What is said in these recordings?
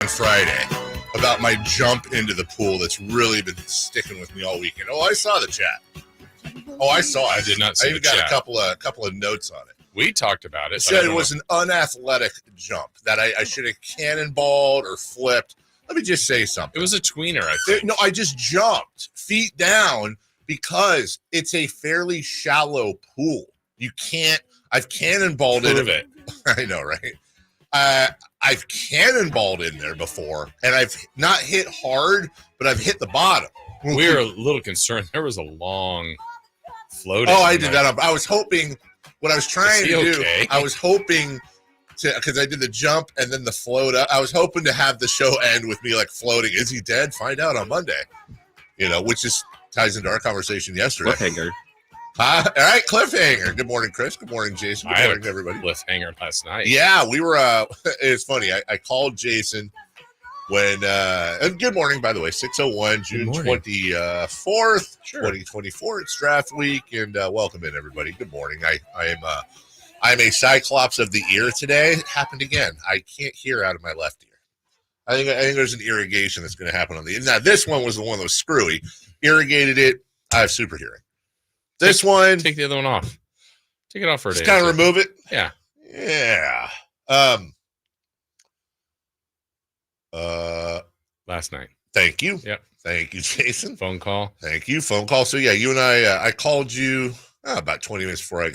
On Friday about my jump into the pool that's really been sticking with me all weekend. Oh, I saw the chat. Oh, I saw it. I did not see I the even got chat. a couple of notes on it. We talked about it. It said it was an unathletic jump that I should have cannonballed or flipped. Let me just say something. It was a tweener, I think. No, I just jumped feet down because it's a fairly shallow pool. I've cannonballed it. I know, right? I've cannonballed in there before, and I've not hit hard, but I've hit the bottom. We were a little concerned. There was a long floating. Oh, I did that up. I was hoping, what I was trying to do, I was hoping to, because I did the jump and then the float up. I was hoping to have the show end with me like floating. Is he dead? Find out on Monday. Which just ties into our conversation yesterday. Cliffhanger. All right, cliffhanger. Good morning, Chris. Good morning, Jason. Good morning, everybody. Cliffhanger last night. Yeah, we were. It's funny. I called Jason when. And good morning, by the way. 6:01, June 24th, 2024. It's draft week, and welcome in, everybody. Good morning. I'm a cyclops of the ear today. It happened again. I can't hear out of my left ear. I think there's an irrigation that's going to happen on the. Now this one was the one that was screwy. Irrigated it. I have super hearing. This one. Take the other one off. Take it off for a day. Just kind of remove it. Yeah. Yeah. Last night. Thank you. Yep. Thank you, Jason. Phone call. Thank you. Phone call. So yeah, you and I called you about 20 minutes before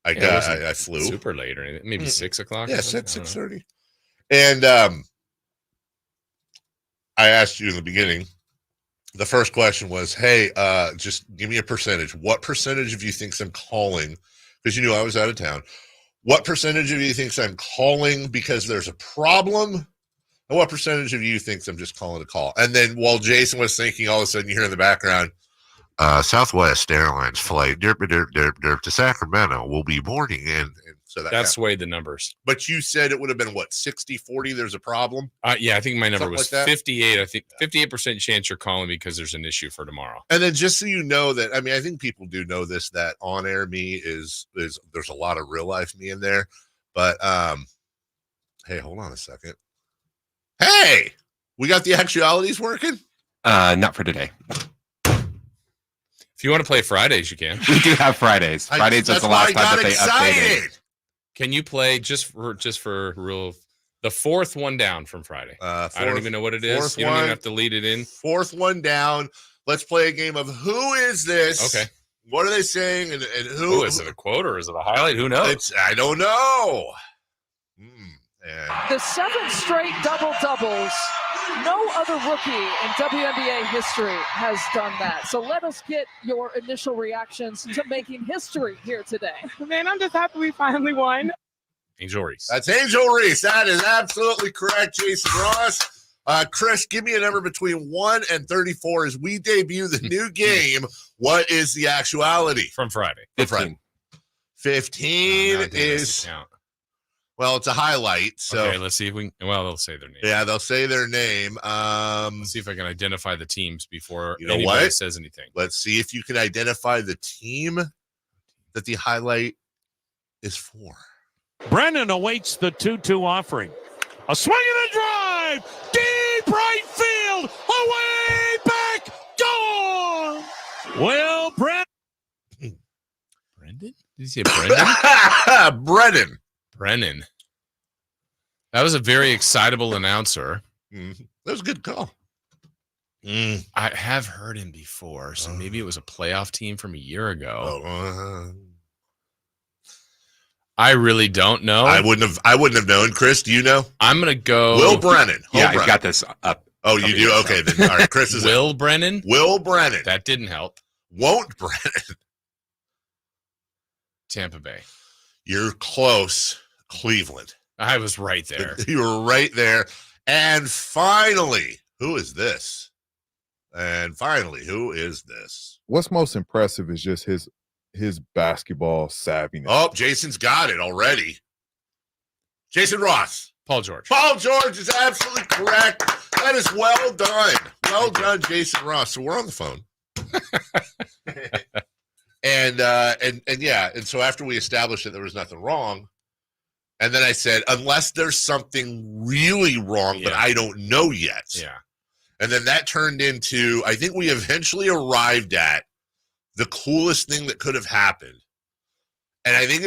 I flew. Super late or anything. Maybe 6 o'clock. Yeah, 6:30. And I asked you in the beginning. The first question was, hey, just give me a percentage. What percentage of you thinks I'm calling? Because you knew I was out of town. What percentage of you thinks I'm calling because there's a problem? And what percentage of you thinks I'm just calling a call? And then while Jason was thinking, all of a sudden you hear in the background, Southwest Airlines flight to Sacramento will be boarding. And so that swayed the numbers. But you said it would have been, what, 60-40? There's a problem? Yeah, I think my number Something was like 58. I think 58% chance you're calling because there's an issue for tomorrow. And then just so you know that, I mean, I think people do know this, that on-air me is there's a lot of real-life me in there. But, hey, hold on a second. Hey, we got the actualities working? Not for today. If you want to play Fridays, you can. We do have Fridays. Fridays is the last time that they updated. Can you play just for real? The fourth one down from Friday. I don't even know what it is. You don't even have to lead it in. Fourth one down. Let's play a game of Who Is This? Okay. What are they saying? And who is it? A quote or is it a highlight? Who knows? I don't know. The 7th straight double-doubles. No other rookie in WNBA history has done that. So let us get your initial reactions to making history here today. Man, I'm just happy we finally won. Angel Reese. That's Angel Reese. That is absolutely correct, Jason Ross. Chris, give me a number between 1 and 34 as we debut the new game. What is the actuality? From Friday. 15. 15 is... Well, it's a highlight. So okay, let's see if we can. Well, they'll say their name. Yeah, they'll say their name. Let's see if I can identify the teams before anybody says anything. Let's see if you can identify the team that the highlight is for. Brennan awaits the 2-2 offering. A swing and a drive. Deep right field. Away back. Gone. Well, Brennan. Brendan? Did you say Brendan? Brennan. That was a very excitable announcer. That was a good call. I have heard him before, so maybe it was a playoff team from a year ago. I really don't know. I wouldn't have known. Chris, do you know? I'm gonna go Will Brennan. I've got this up. Oh, you do? Okay, then. All right, Chris is Will Brennan. Will Brennan. That didn't help. Won't Brennan. Tampa Bay. You're close. Cleveland. I was right there. You were right there. And finally, who is this? What's most impressive is just his basketball savviness. Oh, Jason's got it already. Jason Ross. Paul George. Paul George is absolutely correct. That is well done. Well done, Jason Ross. So we're on the phone. And so after we established that there was nothing wrong, And then I said, unless there's something really wrong, but I don't know yet. Yeah. And then that turned into, I think we eventually arrived at the coolest thing that could have happened. And I think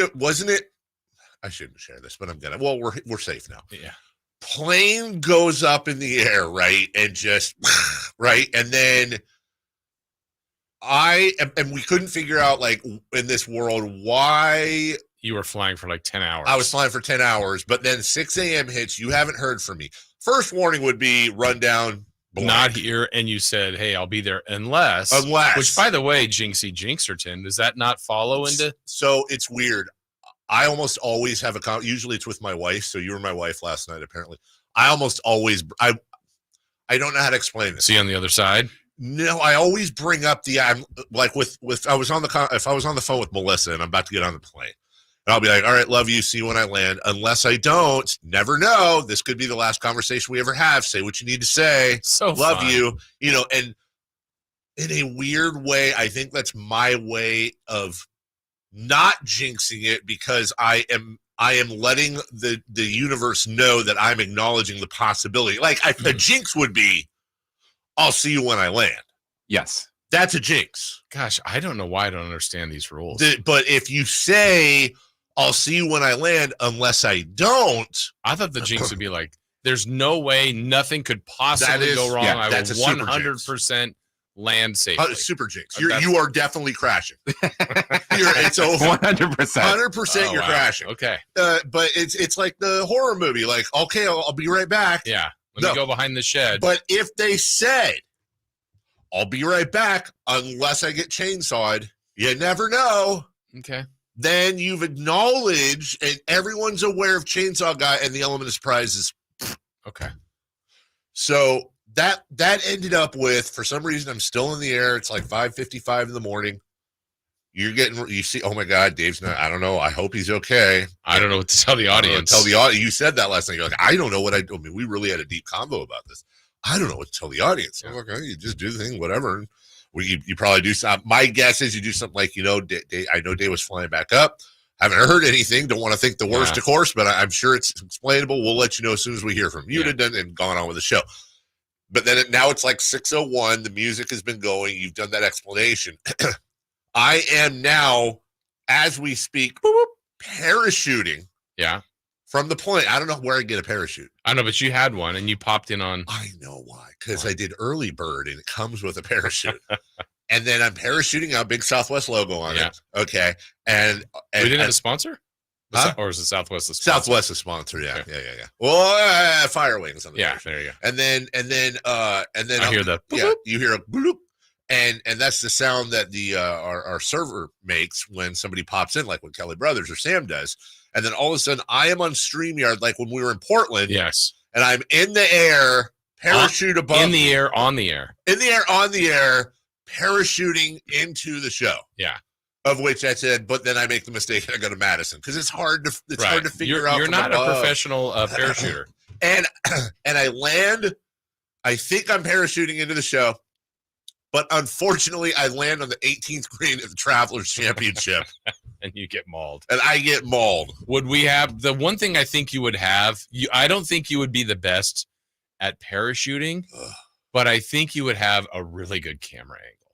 I shouldn't share this, but I'm going to. Well, we're safe now. Yeah. Plane goes up in the air, right? And just, right? And then and we couldn't figure out, like, in this world, why. You were flying for like 10 hours. I was flying for 10 hours, but then 6 a.m. hits. You haven't heard from me. First warning would be rundown. Blank. Not here. And you said, hey, I'll be there unless. Which, by the way, Jinxie Jinxerton, does that not follow into? So it's weird. I almost always have usually it's with my wife. So you were my wife last night, apparently. I almost always, I don't know how to explain this. See on the other side? No, I always bring up I'm like if I was on the phone with Melissa and I'm about to get on the plane. And I'll be like, all right, love you. See you when I land. Unless I don't, never know. This could be the last conversation we ever have. Say what you need to say. So love fun. you. And in a weird way, I think that's my way of not jinxing it, because I am letting the universe know that I'm acknowledging the possibility. Like a jinx would be, I'll see you when I land. Yes. That's a jinx. Gosh, I don't know why I don't understand these rules. But if you say, I'll see you when I land, unless I don't. I thought the jinx would be like, there's no way, nothing could possibly go wrong. I will 100% land safely. Super jinx. You are definitely crashing. It's over. 100%. 100% you're crashing. Okay. But it's like the horror movie. Like, okay, I'll be right back. Yeah. Let me go behind the shed. But if they said, I'll be right back unless I get chainsawed, you never know. Okay. Then you've acknowledged, and everyone's aware of Chainsaw Guy, and the element of surprise is. Okay. So that ended up with, for some reason, I'm still in the air. It's like 5:55 in the morning. You see, oh my God, Dave's not, I don't know. I hope he's okay. I don't know what to tell the audience. You said that last night. You're like, I don't know what I mean, we really had a deep convo about this. I don't know what to tell the audience. I'm like, okay, you just do the thing, whatever. You probably do something. My guess is you do something like, I know Dave was flying back up. Haven't heard anything. Don't want to think the worst, of course, but I'm sure it's explainable. We'll let you know as soon as we hear from you and gone on with the show. But then now it's like 6:01. The music has been going. You've done that explanation. I am now, as we speak, parachuting. Yeah. From the plane. I don't know where I get a parachute. I know, but you had one and you popped in on. I know why. Because I did early bird and it comes with a parachute. And then I'm parachuting out, big Southwest logo on it. Okay. And we didn't have a sponsor? Or is it Southwest the sponsor? Southwest the sponsor, yeah. Okay. Yeah. Well, Fire Wings on the parachute. There you go. And then I hear the boop. You hear a bloop. And that's the sound that the our server makes when somebody pops in, like when Kelly Brothers or Sam does. And then all of a sudden, I am on StreamYard, like when we were in Portland. Yes. And I'm in the air, parachute above. In the air, on the air. In the air, on the air, parachuting into the show. Yeah. Of which I said, but then I make the mistake and I go to Madison because it's hard to figure out. You're not a professional parachuter. And I land. I think I'm parachuting into the show. But unfortunately, I land on the 18th green of the Travelers Championship. And you get mauled. And I get mauled. Would we have the one thing I think you would have? I don't think you would be the best at parachuting, but I think you would have a really good camera angle.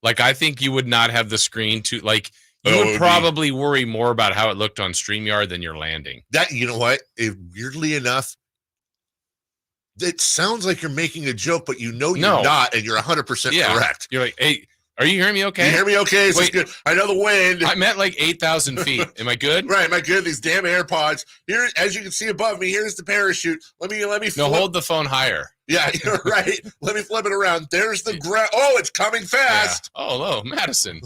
Like, I think you would not have the screen to, like, you would probably worry more about how it looked on StreamYard than your landing. That, you know what? Weirdly enough, it sounds like you're making a joke, but you're not, and you're 100% correct. You're like, hey, are you hearing me okay? You hear me okay? Wait, good. I know the wind. I'm at like 8,000 feet. Am I good? Right, am I good? These damn AirPods. Here, as you can see above me, here's the parachute. Let me flip. No, hold the phone higher. Yeah, you're right. Let me flip it around. There's the ground. Oh, it's coming fast. Yeah. Oh, hello, Madison.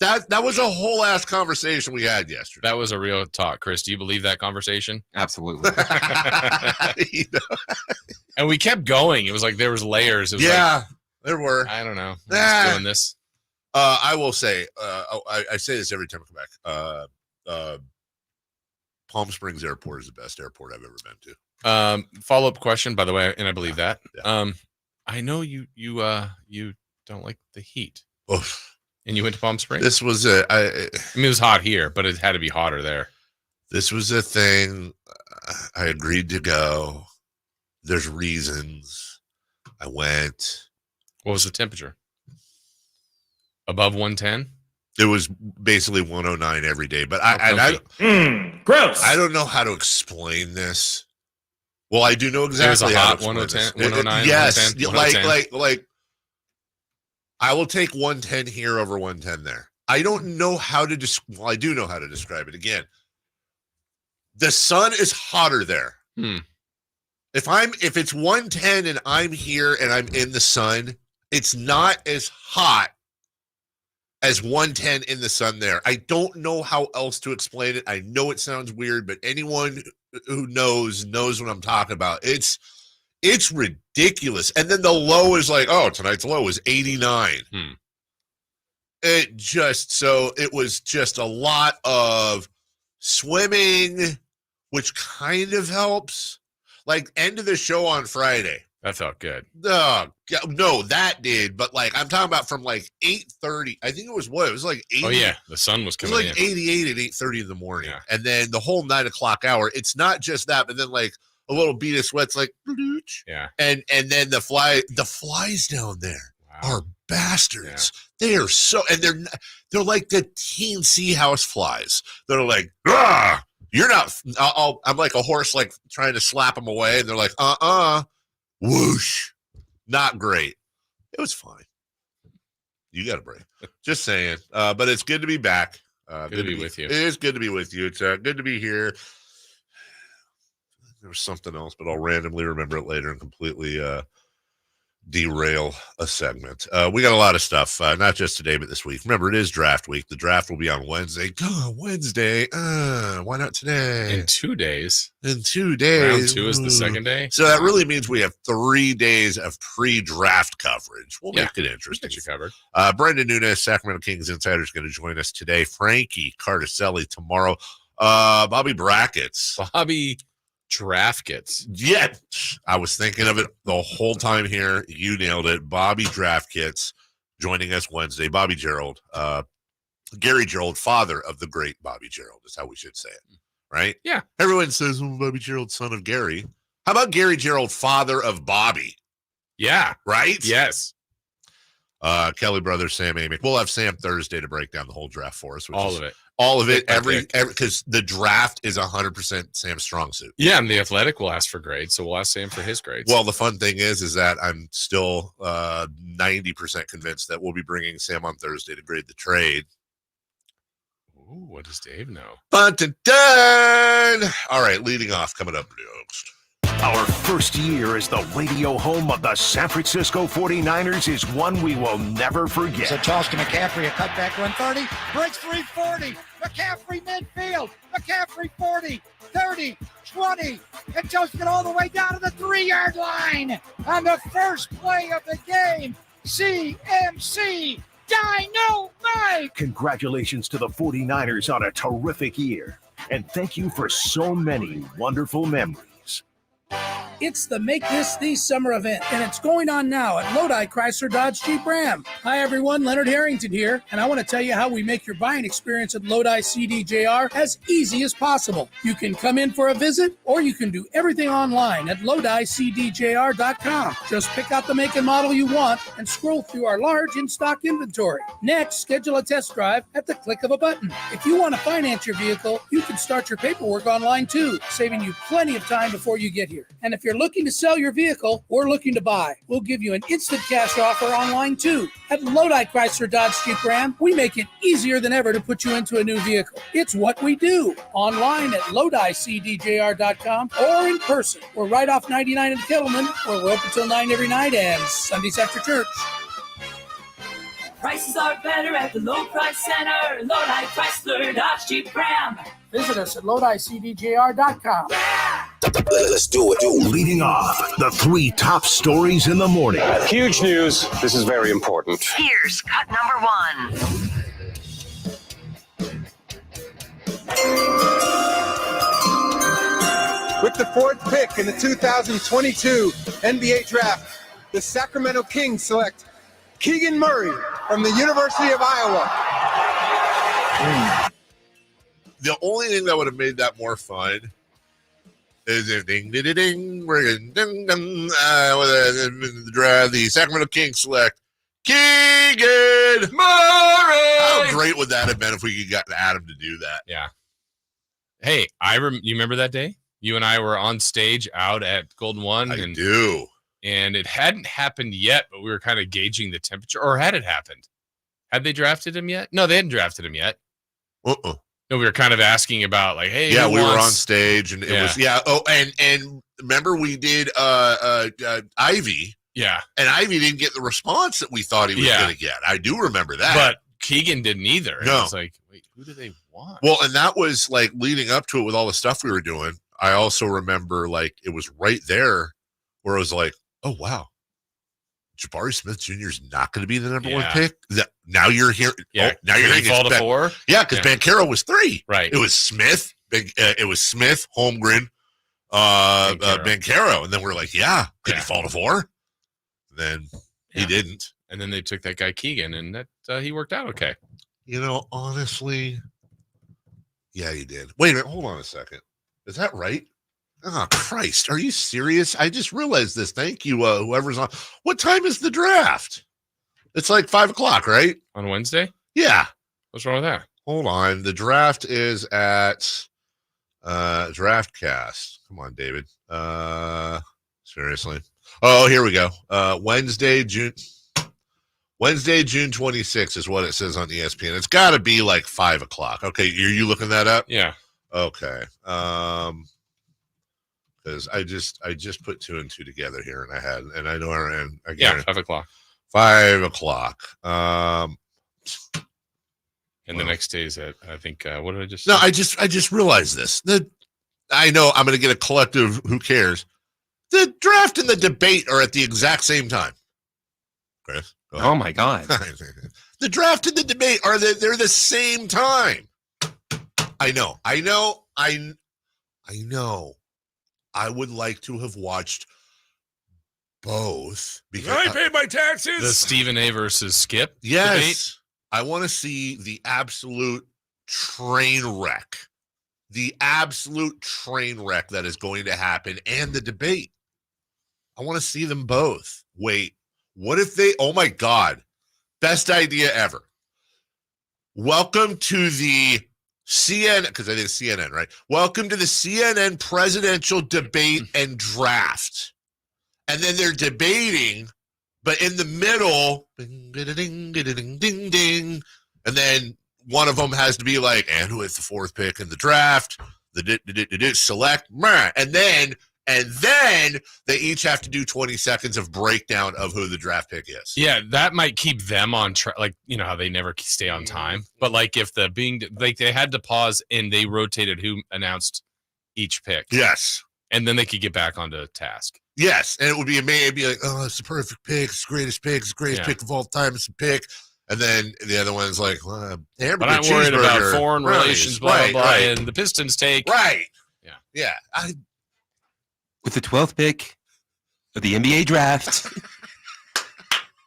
That was a whole ass conversation we had yesterday. That was a real talk, Chris. Do you believe that conversation? Absolutely. And we kept going. It was like there was layers. It was there were. I don't know. I'm just doing this. I will say, I say this every time I come back. Palm Springs Airport is the best airport I've ever been to. Follow-up question, by the way, and I believe that. Yeah. I know you don't like the heat. Oof. And you went to Palm Springs? This was I mean, it was hot here, but it had to be hotter there. This was a thing. I agreed to go. There's reasons. I went. What was the temperature? Above 110? It was basically 109 every day. But Gross. I don't know how to explain this. Well, I do know exactly it was a how hot to explain 110, 109, yes, 110. like I will take 110 here over 110 there. I don't know how to well, I do know how to describe it. Again, the sun is hotter there. If it's 110 and I'm here and I'm in the sun, it's not as hot as 110 in the sun there. I don't know how else to explain it. I know it sounds weird, but anyone who knows what I'm talking about. It's ridiculous. And then the low is like, oh, tonight's low is 89. It was just a lot of swimming, which kind of helps. Like end of the show on Friday. That felt good. No, that did. But like I'm talking about from like 8:30. I think it was what? It was like 80. Oh yeah, the sun was coming in. It was like 88 at 8:30 in the morning. Yeah. And then the whole 9 o'clock hour. It's not just that, but then like a little bead of sweat's like, yeah. And then the flies down there are bastards. Yeah. They are so, and they're like the teensy house flies. They're like, you're not. I'm like a horse, like trying to slap them away, and they're like, whoosh, not great. It was fine. You got a break. Just saying. But it's good to be back. Good to be with you. It is good to be with you. It's good to be here. There was something else, but I'll randomly remember it later and completely derail a segment. We got a lot of stuff, not just today, but this week. Remember, it is draft week. The draft will be on Wednesday. Wednesday. Why not today? In 2 days. In 2 days. Round 2 is the second day. So that really means we have 3 days of pre-draft coverage. We'll make it interesting. Get you covered. Brendan Nunes, Sacramento Kings Insider, is going to join us today. Frankie Cardicelli tomorrow. Bobby Brackets. Bobby Draft Kits. Yeah, I was thinking of it the whole time here. You nailed it. Bobby Draft Kits joining us Wednesday. Bobby Gerald, Gary Gerald, father of the great Bobby Gerald, is how we should say it, right? Yeah. Everyone says, Bobby Gerald, son of Gary. How about Gary Gerald, father of Bobby? Yeah. Right? Yes. Kelly Brothers, Sam Amick. We'll have Sam Thursday to break down the whole draft for us. All of it. All of it, every because the draft is 100% Sam's strong suit. Yeah, and the Athletic will ask for grades, so we'll ask Sam for his grades. Well, the fun thing is that I'm still 90% convinced that we'll be bringing Sam on Thursday to grade the trade. Ooh, what does Dave know? Dun. All right, leading off, coming up next. Our first year as the radio home of the San Francisco 49ers is one we will never forget. So toss to McCaffrey, a cutback run 30, breaks 340. McCaffrey midfield. McCaffrey 40, 30, 20, and toasted all the way down to the 3-yard line. On the first play of the game, CMC Dynamite. Congratulations to the 49ers on a terrific year. And thank you for so many wonderful memories. It's the Make This the Summer event, and it's going on now at Lodi Chrysler Dodge Jeep Ram. Hi, everyone. Leonard Harrington here, and I want to tell you how we make your buying experience at Lodi CDJR as easy as possible. You can come in for a visit, or you can do everything online at LodiCDJR.com. Just pick out the make and model you want and scroll through our large in-stock inventory. Next, schedule a test drive at the click of a button. If you want to finance your vehicle, you can start your paperwork online too, saving you plenty of time before you get here. And if you're looking to sell your vehicle or looking to buy, we'll give you an instant cash offer online too. At Lodi Chrysler Dodge Jeep Ram, we make it easier than ever to put you into a new vehicle. It's what we do. Online at LodiCDJR.com or in person. We're right off 99 in Kettleman, where we're open till 9 every night and Sundays after church. Prices are better at the Low Price Center. Lodi Chrysler Dodge Jeep Ram. Visit us at LodiCDJR.com. Yeah! Let's do it. Leading off, the 3 top stories in the morning. Huge news. This is very important. Here's cut number 1. With the 4th pick in the 2022 NBA Draft, the Sacramento Kings select Keegan Murray from the University of Iowa. The only thing that would have made that more fun is if ding ding ding we're going ding ding the draft. The Sacramento Kings select Keegan Murray. How great would that have been if we could get Adam to do that? Yeah. Hey, you remember that day? You and I were on stage out at Golden One. I do. And it hadn't happened yet, but we were kind of gauging the temperature. Or had it happened? Had they drafted him yet? No, they hadn't drafted him yet. No, we were kind of asking about like, hey, yeah, we were on stage and it was Oh, and remember we did Ivy. Yeah, and Ivy didn't get the response that we thought he was going to get. I do remember that, but Keegan didn't either. No, I was like, wait, who do they want? Well, and that was like leading up to it with all the stuff we were doing. I also remember like it was right there where it was like, oh wow, Jabari Smith Jr. is not going to be the number one pick. Now you're here. Yeah, now you're going to fall to 4. Yeah, because Banchero was 3. Right. It was Smith. It was Smith, Holmgren, Banchero, and then we're like, could he fall to 4? Then he didn't. And then they took that guy Keegan, and that he worked out okay. You know, honestly, yeah, he did. Wait a minute, hold on a second. Is that right? Oh, Christ, are you serious? I just realized this. Thank you, whoever's on. What time is the draft? It's like 5:00, right? On Wednesday? Yeah. What's wrong with that? Hold on. The draft is at DraftCast. Come on, David. Seriously. Oh, here we go. Wednesday, June 26th is what it says on ESPN. It's got to be like 5:00. Okay, are you looking that up? Yeah. Okay. Because I just put 2 and 2 together here, and I know and again 5:00. 5:00. And the next day is at I think what did I just? No, I just realized this. I know I'm going to get a collective. Who cares? The draft and the debate are at the exact same time. Chris, go ahead. Oh my God! The draft and the debate they're the same time. I know. I would like to have watched both because I paid my taxes. The Stephen A. versus Skip. Yes, debate. I want to see the absolute train wreck. The absolute train wreck that is going to happen and the debate. I want to see them both. Wait, what if they, oh my God, best idea ever. Welcome to the CNN, because I think it's CNN, right? Welcome to the CNN presidential debate and draft. And then they're debating, but in the middle, ding, ding, ding, ding, ding, and then one of them has to be like, and who is the 4th pick in the draft? The select, and then they each have to do 20 seconds of breakdown of who the draft pick is. Yeah, that might keep them on track. Like, you know how they never stay on time. But like if they had to pause and they rotated who announced each pick. Yes. And then they could get back onto task. Yes. And it would be maybe like, oh, it's the perfect pick. It's the greatest pick. It's the greatest pick of all time. It's a pick. And then the other one's like, well, but I'm worried about foreign relations, blah, blah, blah, and the Pistons take. Right. Yeah. Yeah. With the 12th pick of the NBA draft.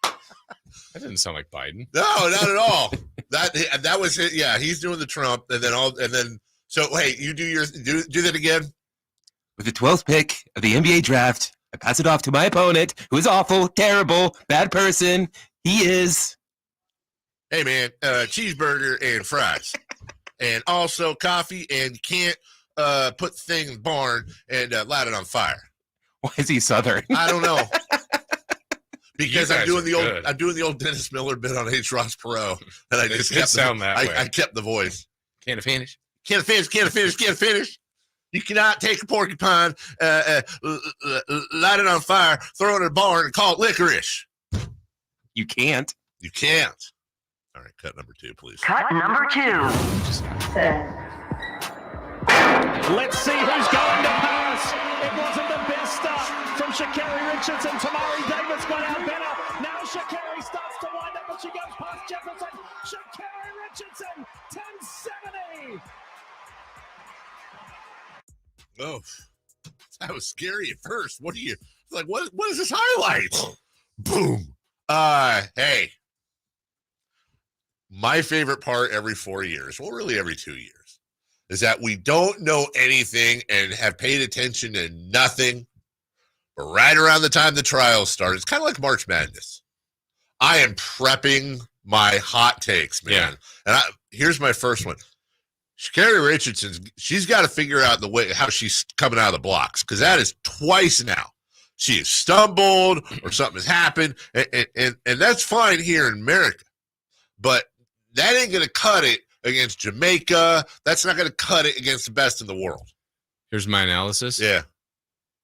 That didn't sound like Biden. No, not at all. That was it. Yeah, he's doing the Trump, and then so hey, you do that again. With the 12th pick of the NBA draft, I pass it off to my opponent, who is awful, terrible, bad person. He is. Hey man, cheeseburger and fries, and also coffee, and you can't put the thing in the barn and light it on fire. Why is he Southern? I don't know. Because I'm doing the old Dennis Miller bit on H. Ross Perot, and I just kept I kept the voice. Can't finish. You cannot take a porcupine, light it on fire, throw it in a barn, and call it licorice. You can't. You can't. All right, cut number 2, please. Cut number 2. Let's see who's going to pass. It wasn't the best start from Sha'Carri Richardson. Tamari Davis got out better. Now Sha'Carri starts to wind up, but she goes past Jefferson. Sha'Carri Richardson, 1070. Oh, that was scary at first. What is this highlight? Boom. Hey. My favorite part every 4 years, well, really every 2 years, is that we don't know anything and have paid attention to nothing. But right around the time the trials start, it's kind of like March Madness. I am prepping my hot takes, man. And here's my first one. Sha'Carri Richardson, she's got to figure out the way how she's coming out of the blocks, because that is twice now. She has stumbled or something has happened, and that's fine here in America. But that ain't going to cut it against Jamaica. That's not going to cut it against the best in the world. Here's my analysis. Yeah.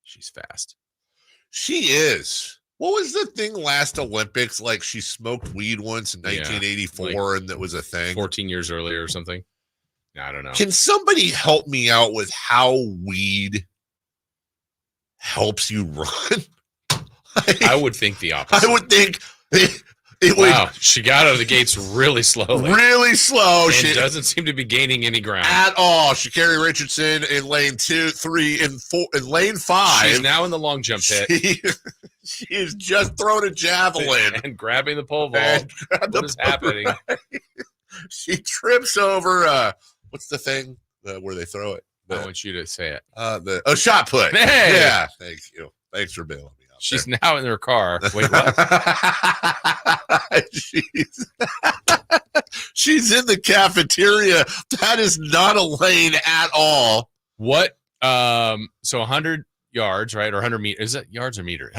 She's fast. She is. What was the thing last Olympics? Like she smoked weed once in 1984, and that was a thing. 14 years earlier or something. I don't know. Can somebody help me out with how weed helps you run? I would think the opposite. I would think wow, she got out of the gates really slowly. Really slow. She doesn't seem to be gaining any ground at all. Sha'Carri Richardson in lane 2, 3, and 4, in lane 5. She's now in the long jump pit. She is just throwing a javelin and grabbing the pole vault. What is happening? She trips over. What's the thing where they throw it? I want you to say it. Shot put. Hey! Yeah, thank you. Thanks for bailing me out. She's now in her car. Wait, what? She's in the cafeteria. That is not a lane at all. What? So 100 yards, right? Or 100 meters. Is that yards or meters?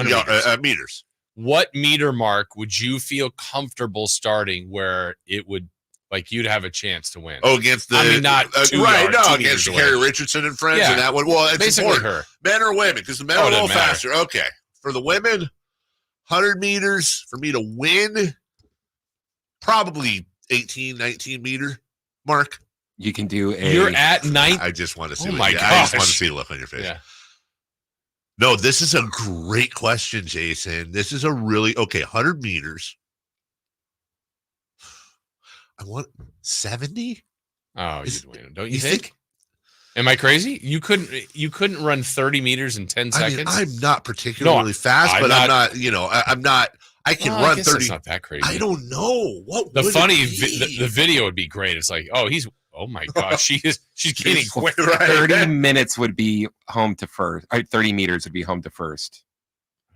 Meters. What meter mark would you feel comfortable starting where it would, like, you'd have a chance to win? Oh, against the... I mean, not 2 right, yards, no, 2 against meters Sha'Carri away. Richardson and friends Yeah. and that one. Well, it's basically important. her. Men or women, because the men are a little doesn't matter. faster. Okay. For the women, 100 meters for me to win, probably 18, 19 meter mark. You can do a... You're at 9. I just want to see. Oh my I gosh. just want to see a look on your face. Yeah. No, this is a great question, Jason. This is a really... Okay, 100 meters. I want 70. Oh, you'd win, don't you think? Am I crazy? You couldn't run 30 meters in 10 seconds. I mean, I'm not particularly fast, but I'm not. You know, I'm not. I can run 30. That's not that crazy. I don't know what the would funny it be? the video would be great. It's like, oh my gosh, she's getting quick. 30 minutes would be home to first. 30 meters would be home to first.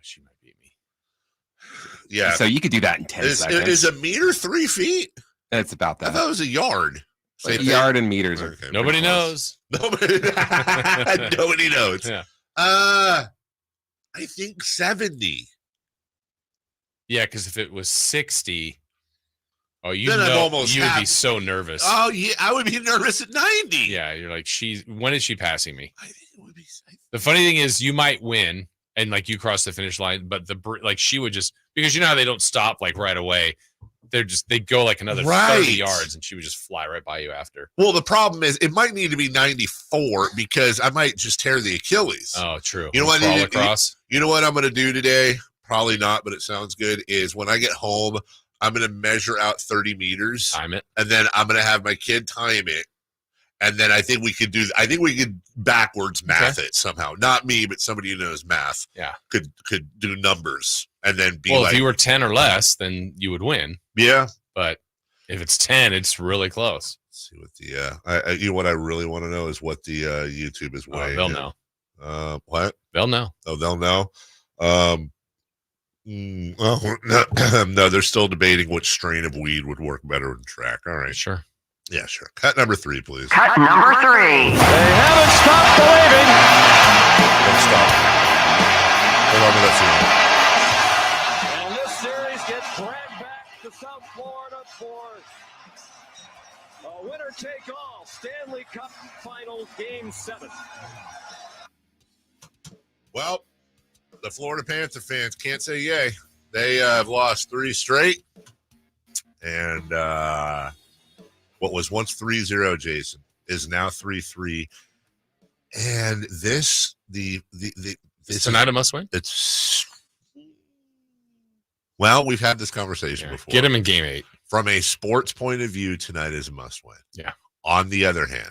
She might beat me. Yeah. So you could do that in 10 seconds. Is a meter 3 feet? It's about that. I thought it was a yard. Like yard and meters. Okay, Nobody knows. Nobody knows. Yeah. I think 70. Yeah, because if it was 60, you Then I'm know almost you would happy. be so nervous. Oh yeah, I would be nervous at 90. Yeah, you're like, when is she passing me? I think it would be. The funny thing is, you might win and like you cross the finish line, but she would just, because you know how they don't stop like right away. They go like another 30 yards, and she would just fly right by you after. Well, the problem is it might need to be 94 because I might just tear the Achilles. Oh, true. You know what? Crawl across. You know what I'm going to do today? Probably not, but it sounds good. Is when I get home, I'm going to measure out 30 meters. Time it, and then I'm going to have my kid time it. And then I think we could backwards math it somehow. Not me, but somebody who knows math. Yeah, could do numbers and then be if you were 10 or less, then you would win. Yeah, but if it's 10, it's really close. Let's see what the you know what I really want to know is what the YouTube is weighing. They'll know. What? They'll know. Oh, they'll know. No, they're still debating which strain of weed would work better in track. All right, sure. Yeah, sure. Cut number 3, please. Cut number 3. They haven't stopped believing. Don't stop. Hold on to that And this series gets dragged back to South Florida for a winner-take-all Stanley Cup Finals Game 7. Well, the Florida Panther fans can't say yay. They have lost 3 straight. And what was once 3-0, Jason, is now 3-3. And this tonight a must win? Well, we've had this conversation before. Get him in game 8. From a sports point of view, tonight is a must win. Yeah. On the other hand,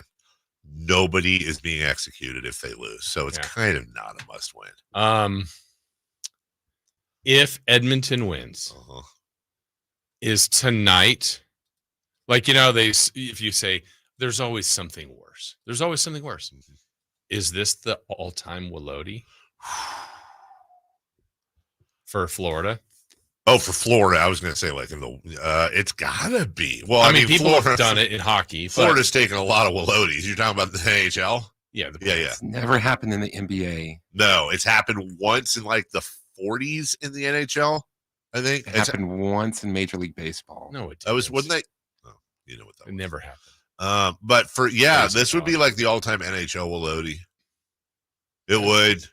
nobody is being executed if they lose. So it's kind of not a must win. If Edmonton wins, is tonight, like, you know, if you say there's always something worse. Is this the all-time Willoty for Florida? Oh, for Florida, I was going to say like in the it's gotta be. Well, I mean people Florida, have done it in hockey. Florida's taken a lot of Willoties. You're talking about the NHL? Yeah, yeah. It's never happened in the NBA. No, it's happened once in like the 40s in the NHL. I think It happened once in Major League Baseball. No, it wasn't they? Oh, you know what that it was. never happened. But for this would be like the all-time NHL Willoty. It would.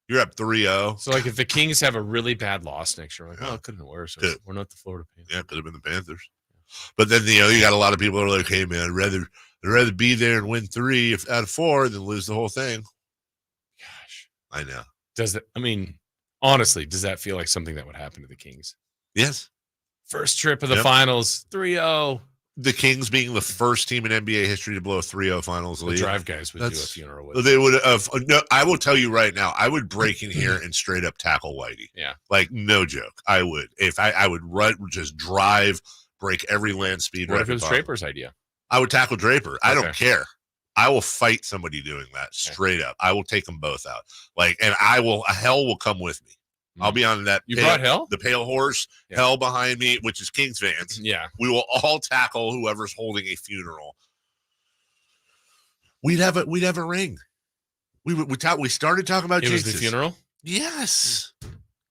You're up 3-0. So, like, if the Kings have a really bad loss next year, like, oh, it could have been worse. We're not the Florida Panthers. Yeah, it could have been the Panthers. But then, you got a lot of people who are like, hey, man, I'd rather be there and win 3 out of 4 than lose the whole thing. Gosh. I know. Honestly, does that feel like something that would happen to the Kings? Yes. First trip of the finals, 3-0. The Kings being the first team in NBA history to blow a 3-0 finals lead. The Drive guys would do a funeral with They would have. No, I will tell you right now, I would break in here and straight up tackle Whitey. Yeah. Like, no joke. I would. If I would run, just drive, break every land speed. What if it was Draper's idea? I would tackle Draper. I don't care. I will fight somebody doing that straight up. I will take them both out. Like, and hell will come with me. I'll be on that. You brought hell? The pale horse, hell behind me, which is Kings fans. Yeah. We will all tackle whoever's holding a funeral. We'd have a ring. We started talking about it jinxes. was the funeral? Yes.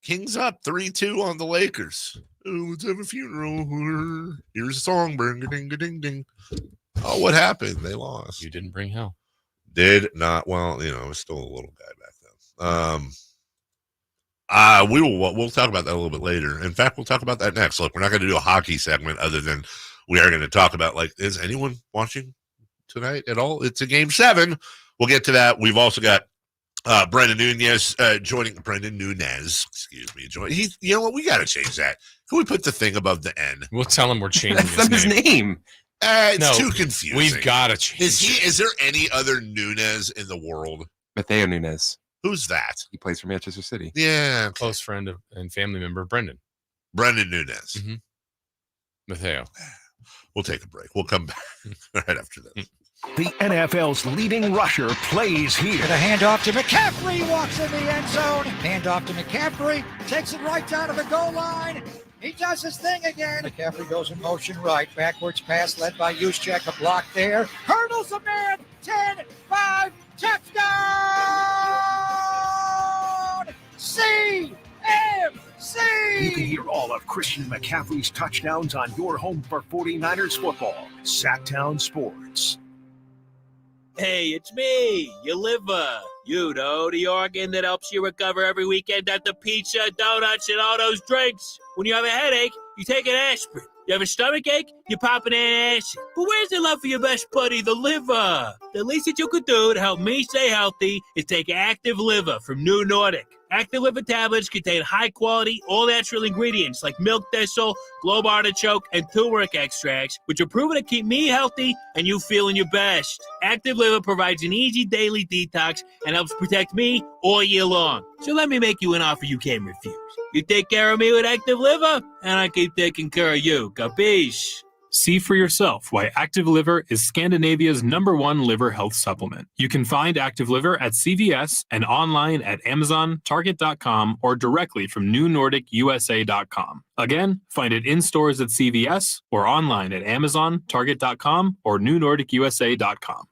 Kings up 3-2 on the Lakers. Oh, let's have a funeral. Here's a song. Ding. Oh, what happened? They lost. You didn't bring hell. Did not. Well, I was still a little guy back then. We'll talk about that a little bit later. In fact, we'll talk about that next. Look, we're not going to do a hockey segment other than we are going to talk about, like, is anyone watching tonight at all? It's a game 7. We'll get to that. We've also got Brendan Nunez joining. Brendan Nunez, excuse me. You know what? We got to change that. Can we put the thing above the N? We'll tell him we're changing That's his name. It's too confusing. We've got to change Is there any other Nunez in the world? Mateo Nunez. Who's that? He plays for Manchester City. Yeah. Close friend and family member of Brendan. Brendan Nunez. Mm-hmm. Mateo. We'll take a break. We'll come back right after this. The NFL's leading rusher plays here. The handoff to McCaffrey, walks in the end zone. Handoff to McCaffrey, takes it right down to the goal line. He does his thing again. McCaffrey goes in motion right. Backwards pass led by Juszczyk. A block there. Hurdles a man. 10-5. Touchdown! CMC! You can hear all of Christian McCaffrey's touchdowns on your home for 49ers football. Sactown Sports. Hey, it's me, your liver. You know, the organ that helps you recover every weekend at the pizza, donuts, and all those drinks. When you have a headache, you take an aspirin. You have a stomach ache, you pop an antacid. But where's the love for your best buddy, the liver? The least that you could do to help me stay healthy is take Active Liver from New Nordic. Active Liver tablets contain high-quality, all-natural ingredients like milk thistle, globe artichoke, and turmeric extracts, which are proven to keep me healthy and you feeling your best. Active Liver provides an easy daily detox and helps protect me all year long. So let me make you an offer you can't refuse. You take care of me with Active Liver, and I keep taking care of you. Capiche? See for yourself why Active Liver is Scandinavia's #1 liver health supplement. You can find Active Liver at CVS and online at Amazon, Target.com, or directly from NewNordicUSA.com. Again, find it in stores at CVS or online at Amazon, Target.com, or NewNordicUSA.com.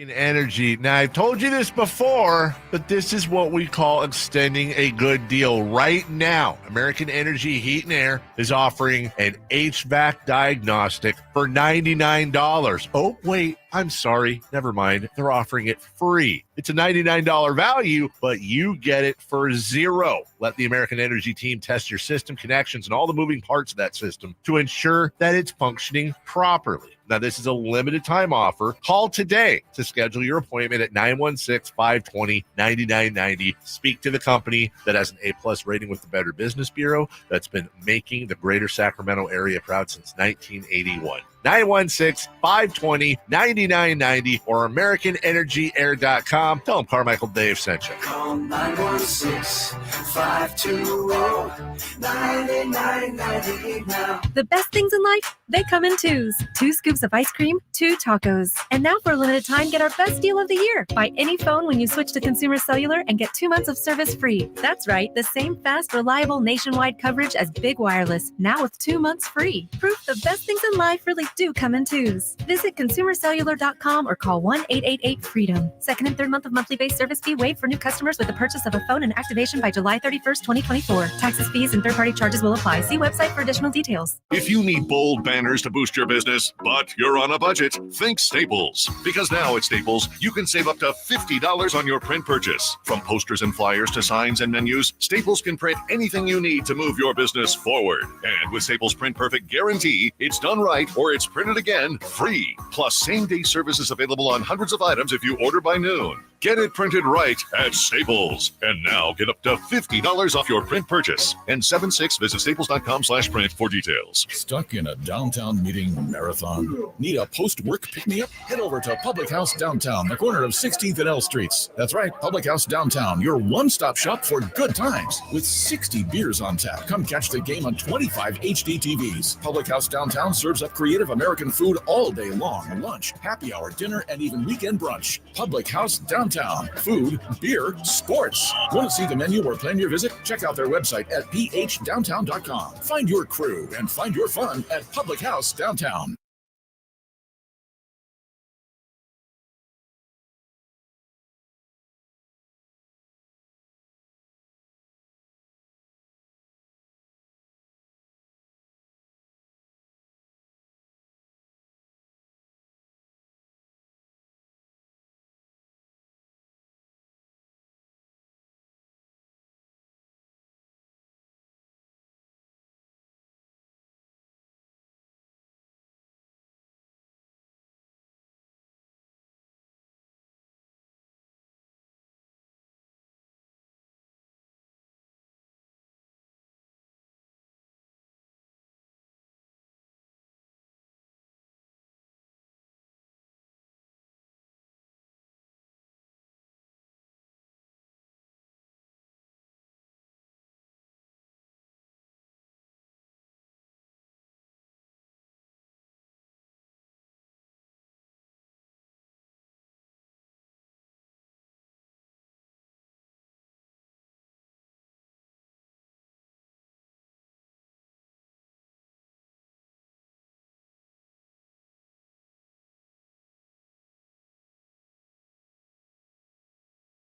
Energy. Now, I've told you this before, but this is what we call extending a good deal. Right now, American Energy Heat and Air is offering an HVAC diagnostic for $99. Oh, wait, I'm sorry. Never mind. They're offering it free. It's a $99 value, but you get it for $0. Let the American Energy team test your system connections and all the moving parts of that system to ensure that it's functioning properly. Now, this is a limited time offer. Call today to schedule your appointment at 916-520-9990. Speak to the company that has an A+ rating with the Better Business Bureau that's been making the greater Sacramento area proud since 1981. 916-520-9990 or AmericanEnergyAir.com. Tell them Carmichael Dave sent you. Call 916-520-9990 now. The best things in life, they come in twos. 2 scoops of ice cream, 2 tacos. And now for a limited time, get our best deal of the year. Buy any phone when you switch to Consumer Cellular and get 2 months of service free. That's right, the same fast, reliable nationwide coverage as Big Wireless, now with 2 months free. Proof the best things in life really do come in twos. Visit consumercellular.com or call 1-888-FREEDOM. Second and third month of monthly base service fee waived for new customers with the purchase of a phone and activation by July 31st, 2024. Taxes, fees, and third-party charges will apply. See website for additional details. If you need bold banners to boost your business, but you're on a budget, think Staples. Because now at Staples, you can save up to $50 on your print purchase. From posters and flyers to signs and menus, Staples can print anything you need to move your business forward. And with Staples Print Perfect Guarantee, it's done right or it's printed again free. Plus, same-day service is available on hundreds of items if you order by noon. Get it printed right at Staples. And now get up to $50 off your print purchase. And 76, visit staples.com/print for details. Stuck in a downtown meeting marathon? Need a post-work pick-me-up? Head over to Public House Downtown, the corner of 16th and L Streets. That's right, Public House Downtown, your one-stop shop for good times. With 60 beers on tap, come catch the game on 25 HD TVs. Public House Downtown serves up creative American food all day long. Lunch, happy hour, dinner, and even weekend brunch. Public House Downtown. Food, beer, sports. Want to see the menu or plan your visit? Check out their website at phdowntown.com. Find your crew and find your fun at Public House Downtown.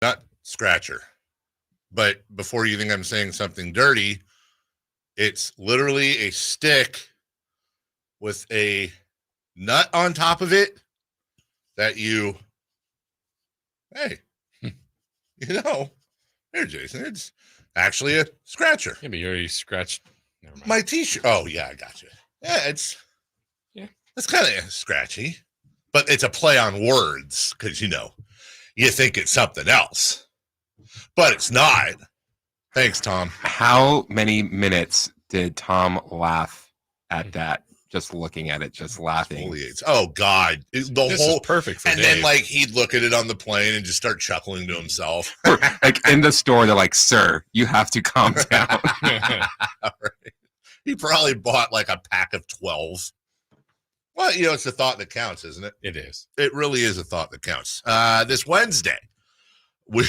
Not scratcher. But before you think I'm saying something dirty, it's literally a stick with a nut on top of it that you, hey, you know, here, Jason, it's actually a scratcher. Yeah, but you already scratched my t-shirt. Oh, yeah, I got you. Yeah, it's kind of scratchy, but it's a play on words because, you know, you think it's something else, but it's not. Thanks, Tom. How many minutes did Tom laugh at that? Just looking at it, just laughing. Oh, God. This is perfect for And Dave. then, like, he'd look at it on the plane and just start chuckling to himself. Like, in the store, they're like, sir, you have to calm down. Right. He probably bought, like, a pack of 12. Well, you know, it's the thought that counts, isn't it? It is. It really is a thought that counts. This Wednesday, I'm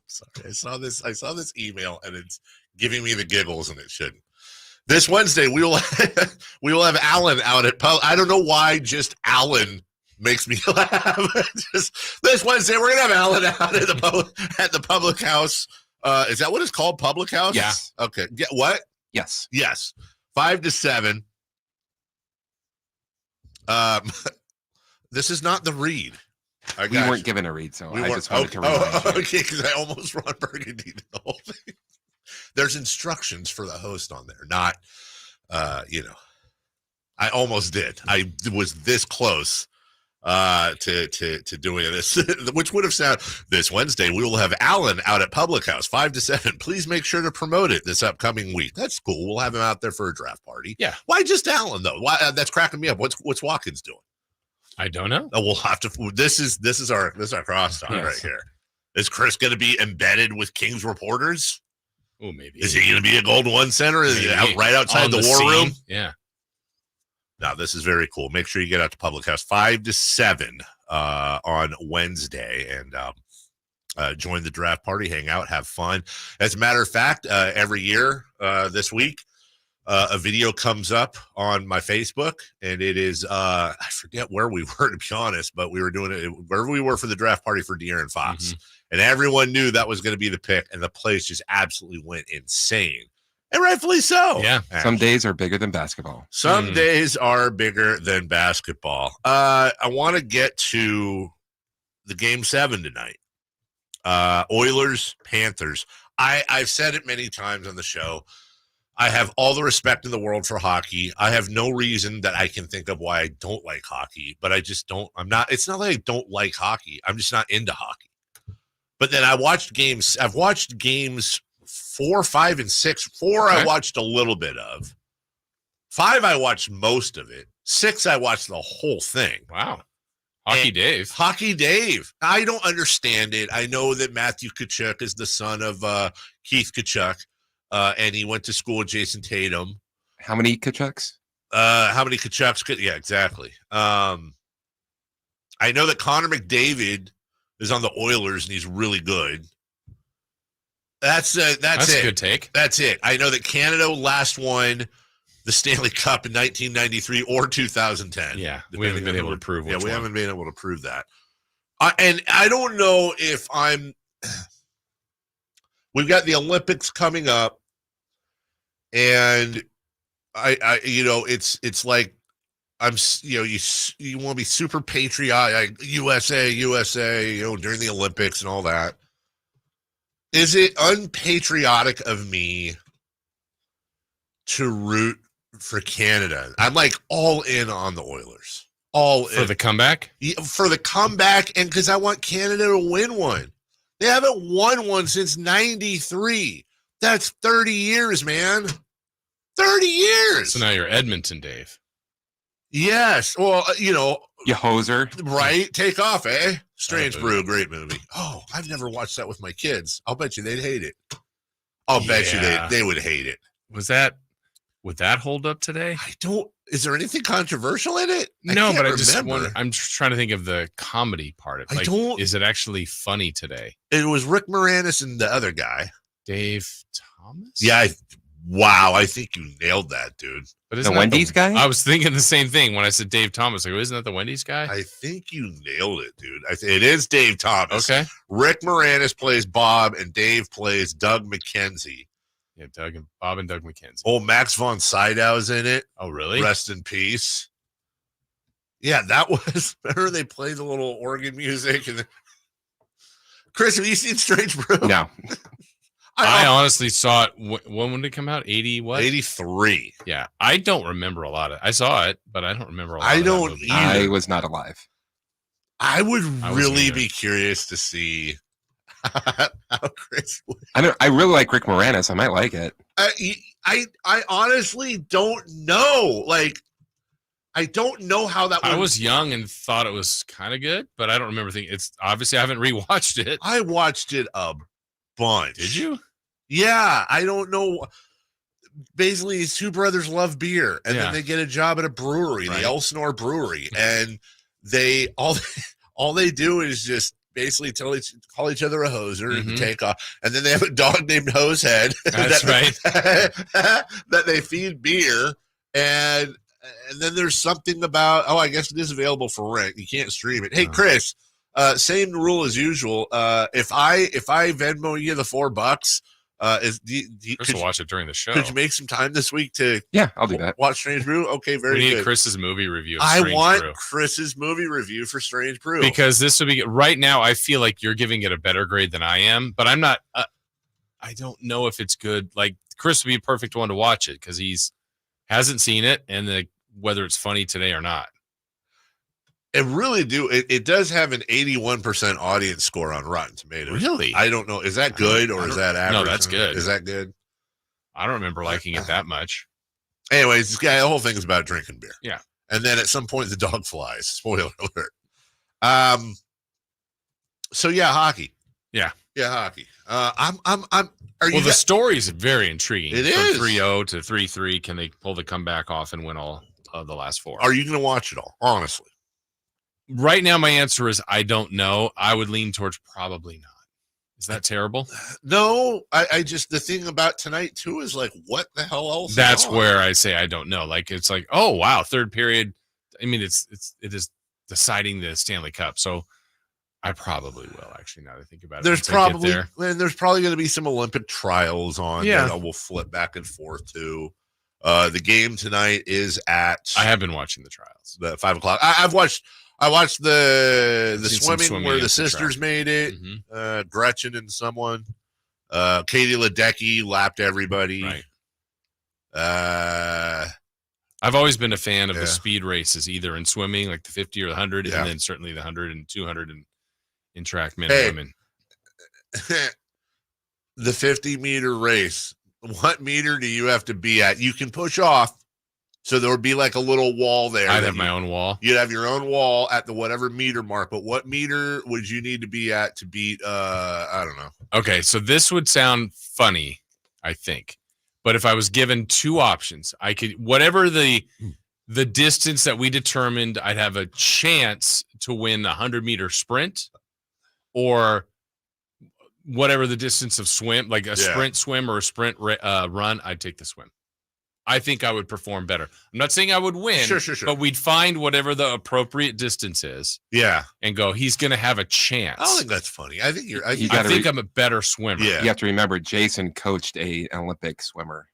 sorry. I saw this email, and it's giving me the giggles, and it shouldn't. This Wednesday, we will have Alan out at I don't know why just Alan makes me laugh. Just this Wednesday, we're gonna have Alan out at the public house. Is that what it's called? Public house? Yeah. Okay. What? Yes. 5 to 7. This is not the read. We weren't given a read, so I just wanted to remind you. Okay, because I almost Ron Burgundy the whole thing. There's instructions for the host on there, not, you know. I almost did. I was this close to doing this, which would have sounded this Wednesday. We will have Alan out at Public House 5 to 7. Please make sure to promote it this upcoming week. That's cool. We'll have him out there for a draft party. Yeah. Why just Alan though? Why that's cracking me up. What's Watkins doing? I don't know. Oh, we'll have to. This is our crosstalk right here. Is Chris going to be embedded with Kings reporters? Oh, maybe. Is he going to be a Gold One center? Is it out right outside the war room? Yeah. No, this is very cool. Make sure you get out to Public House 5 to 7 on Wednesday and join the draft party, hang out, have fun. As a matter of fact, every year this week, a video comes up on my Facebook, and it is I forget where we were, to be honest, but we were doing it wherever we were for the draft party for De'Aaron Fox, and everyone knew that was going to be the pick, and the place just absolutely went insane. And rightfully so. Yeah. Some days are bigger than basketball. Some days are bigger than basketball. I want to get to the Game 7 tonight. Oilers, Panthers. I've said it many times on the show. I have all the respect in the world for hockey. I have no reason that I can think of why I don't like hockey, but I just don't. It's not like I don't like hockey. I'm just not into hockey. But then I've watched games 4, 5, and 6. 4 I watched a little bit of. 5 I watched most of it. 6 I watched the whole thing. Wow. Hockey Dave. I don't understand it. I know that Matthew Tkachuk is the son of Keith Tkachuk, and he went to school with Jason Tatum. How many Tkachuks? How many Tkachuks? Yeah, exactly. I know that Connor McDavid is on the Oilers, and he's really good. That's it. A good take. That's it. I know that Canada last won the Stanley Cup in 1993 or 2010. Yeah, we haven't been able to prove. Yeah, we haven't been able to prove that. And I don't know if we've got the Olympics coming up, and it's like you want to be super patriotic, USA, during the Olympics and all that. Is it unpatriotic of me to root for Canada? I'm like all in on the Oilers. All for in. the comeback? For the comeback, and because I want Canada to win one. They haven't won one since 93. That's 30 years, man. 30 years. So now you're Edmonton, Dave. Yes. Well, You hoser. Right? Take off, eh? Strange Brew, great movie. Oh, I've never watched that with my kids. I'll bet you they'd hate it. I'll bet you they would hate it. Would that hold up today? Is there anything controversial in it? No, but I just wonder. I'm just trying to think of the comedy part of it. Is it actually funny today? It was Rick Moranis and the other guy. Dave Thomas? Yeah. Wow. I think you nailed that, dude. But the Wendy's guy? I was thinking the same thing when I said Dave Thomas. Like, isn't that the Wendy's guy? I think you nailed it, dude. It is Dave Thomas. Okay. Rick Moranis plays Bob, and Dave plays Doug McKenzie. Yeah, Bob and Doug McKenzie. Oh, Max von Sydow's in it. Oh, really? Rest in peace. Yeah, that was. Remember they played the little organ music and. Chris, have you seen Strange Brew? No. I honestly saw it. When did it come out? 80 what? 83. Yeah, I don't remember a lot of. I saw it, but I don't remember a lot. I don't either. I was not alive. I would really be curious to see how Chris would. I really like Rick Moranis. I might like it. I honestly don't know. Like, I don't know how that would. I was young and thought it was kind of good, but I don't remember thinking it's obviously I haven't rewatched it. I watched it a bunch. Did you? Yeah, I don't know. Basically, these two brothers love beer, and then they get a job at a brewery, the Elsinore Brewery, and they all they do is just basically call each other a hoser and take off, and then they have a dog named Hosehead. That's right. That they feed beer, and then there's something about I guess it is available for rent. You can't stream it. Hey, Chris. Same rule as usual. If I Venmo you the $4, Chris will watch it during the show. Could you make some time this week to? Yeah, I'll do that. Watch Strange Brew. Okay, very good. We need Chris's movie review. Of I want Brew. Chris's movie review for Strange Brew because this would be right now. I feel like you're giving it a better grade than I am, but I'm not. I don't know if it's good. Like Chris would be a perfect one to watch it because he's hasn't seen it and whether it's funny today or not. It really do. It does have an 81% audience score on Rotten Tomatoes. Really? I don't know. Is that good or is that average? No, that's good. Is that good? I don't remember liking it that much. Anyways, this guy, the whole thing is about drinking beer. Yeah. And then at some point the dog flies. Spoiler alert. So yeah, hockey. Yeah. Yeah, hockey. The story is very intriguing. It From is. 3-0 to 3-3. Can they pull the comeback off and win all of the last 4? Are you going to watch it all? Honestly. Right now, my answer is I don't know. I would lean towards probably not. Is that terrible? No, I just, the thing about tonight too is like, what the hell else? That's where I say I don't know. Like, it's like, oh wow, third period. I mean, it is deciding the Stanley Cup. So I probably will actually. Now that I think about it, there's probably going to be some Olympic trials on. Yeah, that we'll flip back and forth to. The game tonight is at. I have been watching the trials. The 5 o'clock. I watched the swimming where the sisters made it. Mm-hmm. Gretchen and someone. Katie Ledecky lapped everybody. Right. I've always been a fan of the speed races, either in swimming, like the 50 or the 100, and then certainly the 100 and 200 in track, men and women. The 50-meter race. What meter do you have to be at? You can push off. So there would be like a little wall there. I'd have my own wall. You'd have your own wall at the whatever meter mark. But what meter would you need to be at to beat, I don't know. Okay, so this would sound funny, I think. But if I was given 2 options, I could, whatever the distance that we determined, I'd have a chance to win a 100-meter sprint, or whatever the distance of swim, like a sprint swim or a sprint run, I'd take the swim. I think I would perform better. I'm not saying I would win, sure. But we'd find whatever the appropriate distance is. Yeah. And go, he's going to have a chance. I don't think that's funny. I think I think I'm a better swimmer. Yeah. You have to remember, Jason coached an Olympic swimmer,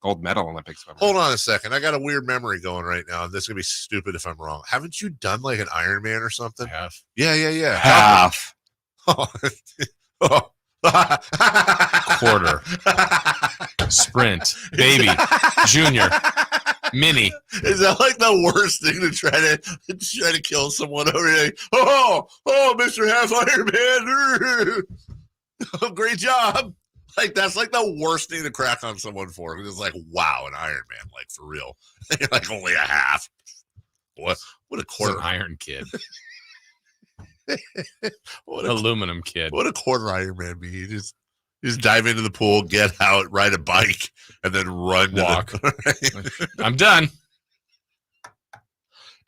gold medal Olympic swimmer. Hold on a second. I got a weird memory going right now. This is going to be stupid if I'm wrong. Haven't you done like an Ironman or something? I have. Yeah. Half. Quarter. Sprint. Baby. Junior. Mini. Is that like the worst thing to try to kill someone over there? Oh, Mr. Half Ironman. Oh, great job. Like, that's like the worst thing to crack on someone for. It's like, wow, an Ironman, like for real. You're like only a half. What a quarter. An iron kid. Aluminum kid. What a quarter Ironman be. You just dive into the pool, get out, ride a bike, and then run. Walk. I'm done.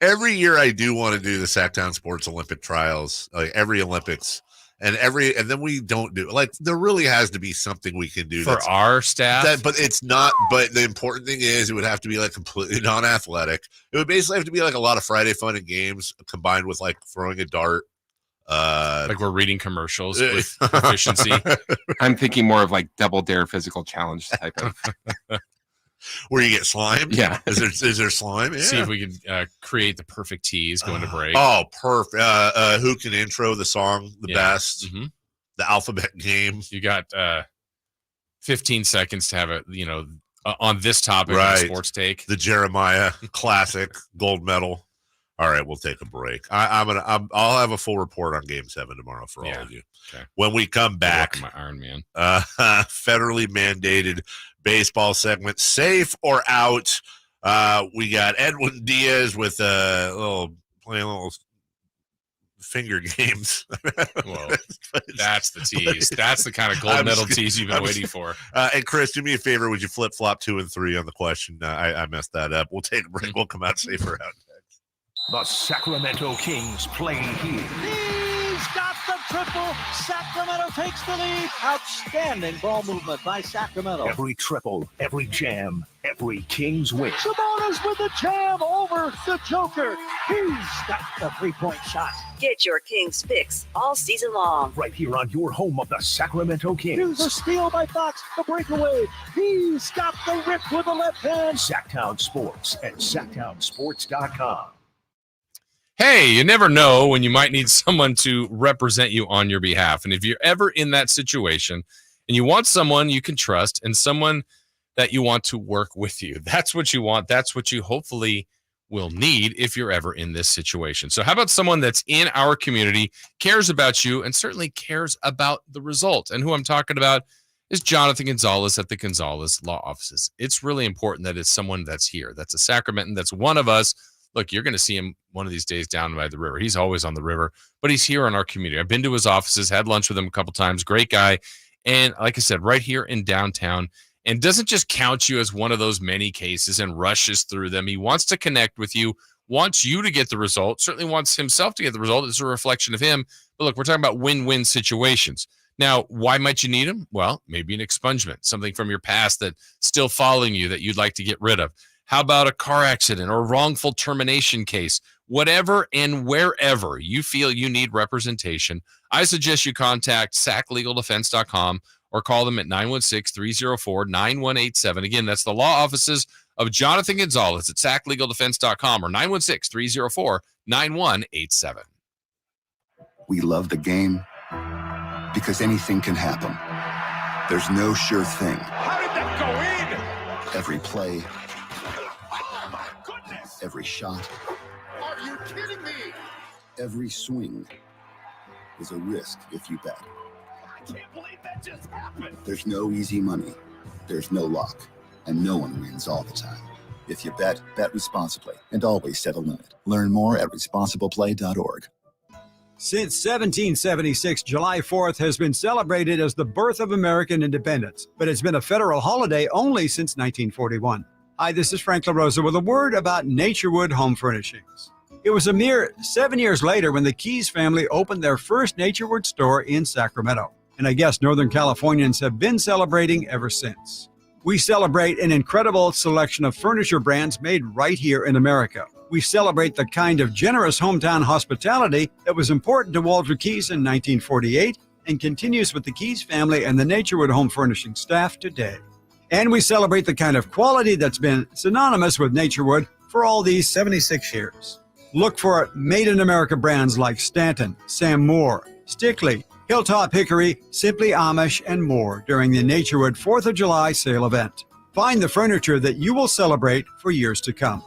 Every year I do want to do the Sactown Sports Olympic trials, like every Olympics. And then we don't do, like, there really has to be something we can do for our staff. But it's not. But the important thing is, it would have to be like completely non-athletic. It would basically have to be like a lot of Friday fun and games combined with like throwing a dart. Like we're reading commercials with efficiency. I'm thinking more of like Double Dare physical challenge type of. Where you get slimed? Yeah. Is there slime? Yeah. See if we can create the perfect tease going to break. Oh, perfect. Who can intro the song the best? Mm-hmm. The alphabet game. You got 15 seconds to have on this topic of the sports take. The Jeremiah classic gold medal. All right, we'll take a break. I'll have a full report on Game 7 tomorrow for all of you. Okay. When we come back, my Iron Man. Federally mandated baseball segment, safe or out. We got Edwin Diaz with playing little finger games. Whoa, that's the tease. That's the kind of gold medal tease you've been waiting for. And Chris, do me a favor. Would you flip flop 2 and 3 on the question? I messed that up. We'll take a break. We'll come out safe or out. The Sacramento Kings play here. He's got the triple. Sacramento takes the lead. Outstanding ball movement by Sacramento. Every triple, every jam, every Kings win. Sabonis with the jam over the Joker. He's got the three-point shot. Get your Kings fix all season long. Right here on your home of the Sacramento Kings. Here's a steal by Fox, the breakaway. He's got the rip with the left hand. Sactown Sports at SactownSports.com. Hey, you never know when you might need someone to represent you on your behalf. And if you're ever in that situation and you want someone you can trust and someone that you want to work with you, that's what you want. That's what you hopefully will need if you're ever in this situation. So how about someone that's in our community, cares about you, and certainly cares about the result? And who I'm talking about is Jonathan Gonzalez at the Gonzalez Law Offices. It's really important that it's someone that's here, that's a Sacramentan, that's one of us. Look, you're going to see him one of these days down by the river. He's always on the river, but he's here in our community. I've been to his offices, had lunch with him a couple times. Great guy. And like I said, right here in downtown, and doesn't just count you as one of those many cases and rushes through them. He wants to connect with you, wants you to get the result, certainly wants himself to get the result. It's a reflection of him. But look, we're talking about win-win situations. Now, why might you need him? Well, maybe an expungement, something from your past that's still following you that you'd like to get rid of. How about a car accident or wrongful termination case? Whatever and wherever you feel you need representation, I suggest you contact saclegaldefense.com or call them at 916-304-9187. Again, that's the law offices of Jonathan Gonzalez at saclegaldefense.com or 916-304-9187. We love the game because anything can happen. There's no sure thing. How did that go in? Every play, Oh, my goodness. every shot, Are you kidding me? every swing is a risk if you bet. I can't believe that just happened. There's no easy money. There's no luck. And no one wins all the time. If you bet, bet responsibly and always set a limit. Learn more at responsibleplay.org. Since 1776, July 4th has been celebrated as the birth of American independence, but it's been a federal holiday only since 1941. Hi, this is Frank LaRosa with a word about Naturewood Home Furnishings. It was a mere 7 years later when the Keys family opened their first Naturewood store in Sacramento, and I guess Northern Californians have been celebrating ever since. We celebrate an incredible selection of furniture brands made right here in America. We celebrate the kind of generous hometown hospitality that was important to Walter Keys in 1948 and continues with the Keys family and the Naturewood Home Furnishing staff today. And we celebrate the kind of quality that's been synonymous with Naturewood for all these 76 years. Look for Made in America brands like Stanton, Sam Moore, Stickley, Hilltop Hickory, Simply Amish, and more during the Naturewood 4th of July sale event. Find the furniture that you will celebrate for years to come.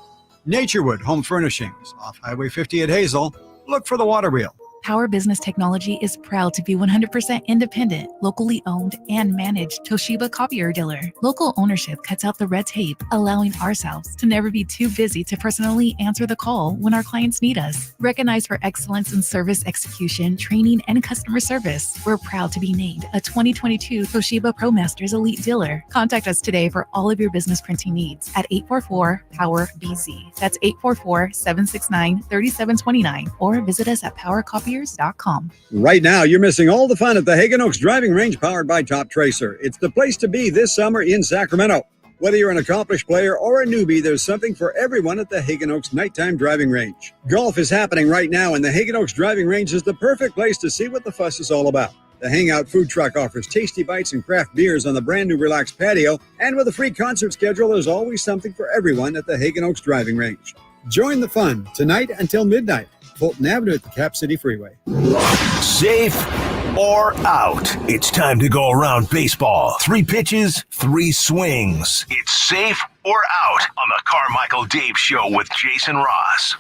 Naturewood Home Furnishings, off Highway 50 at Hazel. Look for the water wheel. Power Business Technology is proud to be 100% independent, locally owned, and managed Toshiba copier dealer. Local ownership cuts out the red tape, allowing ourselves to never be too busy to personally answer the call when our clients need us. Recognized for excellence in service execution, training, and customer service, we're proud to be named a 2022 Toshiba ProMasters Elite Dealer. Contact us today for all of your business printing needs at 844-POWER-BZ. That's 844-769-3729, or visit us at PowerCopier.com. Right now, you're missing all the fun at the Hagen Oaks Driving Range powered by Top Tracer. It's the place to be this summer in Sacramento. Whether you're an accomplished player or a newbie, there's something for everyone at the Hagen Oaks Nighttime Driving Range. Golf is happening right now, and the Hagen Oaks Driving Range is the perfect place to see what the fuss is all about. The Hangout Food Truck offers tasty bites and craft beers on the brand new relaxed patio, and with a free concert schedule, there's always something for everyone at the Hagen Oaks Driving Range. Join the fun tonight until midnight. Fulton Avenue at the Cap City Freeway. Safe or out? It's time to go around baseball. 3 pitches, 3 swings. It's safe or out on the Carmichael Dave Show with Jason Ross.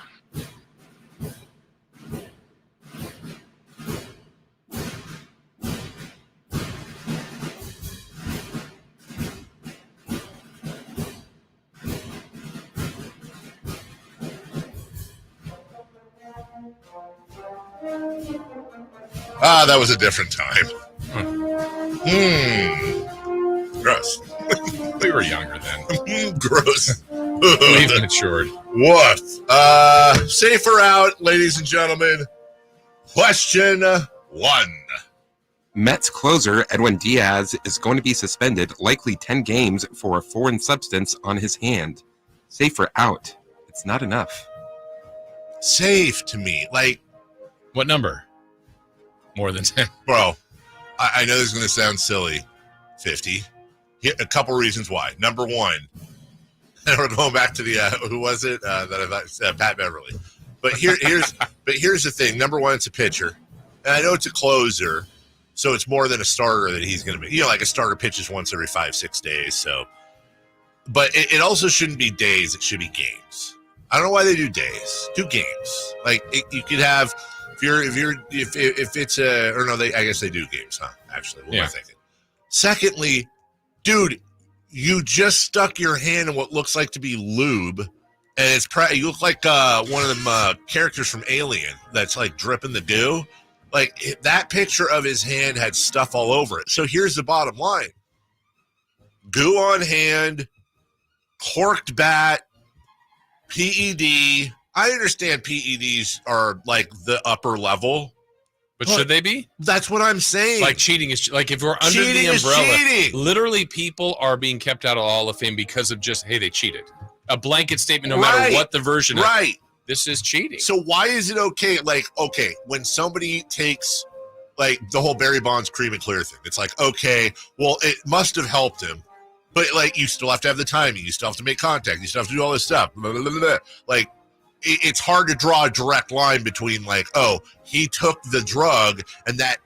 That was a different time. Gross. We were younger then. Gross. We've matured. What? Safe or out, ladies and gentlemen? Question 1. Mets closer Edwin Diaz is going to be suspended, likely 10 games for a foreign substance on his hand. Safe or out? It's not enough. Safe to me. Like, what number? More than 10. Bro, I know this is going to sound silly. 50. Here, a couple reasons why. Number 1, and we're going back to the, who was it? That I thought, Pat Beverly. But here's the thing. Number 1, it's a pitcher. And I know it's a closer, so it's more than a starter that he's going to be. You know, like a starter pitches once every 5-6 days. So, but it also shouldn't be days. It should be games. I don't know why they do days. 2 games. Like you could have if it's a or no, I guess they do games, huh? Actually, what am I thinking? Secondly, dude, you just stuck your hand in what looks like to be lube, and it's you look like one of them characters from Alien that's like dripping the goo. Like that picture of his hand had stuff all over it. So here's the bottom line: goo on hand, corked bat, PED. I understand PEDs are like the upper level. But should they be? That's what I'm saying. Like cheating is like if we're under Cheating the umbrella, is cheating. literally people are being kept out of the Hall of Fame because of just, hey, they cheated. A blanket statement, no matter what the version of this is cheating. So why is it okay? Like, okay, when somebody takes like the whole Barry Bonds cream and clear thing, it's like, okay, well, it must have helped him. But like you still have to have the timing, you still have to make contact, you still have to do all this stuff. Blah, blah, blah, blah. Like it's hard to draw a direct line between like, oh, he took the drug and that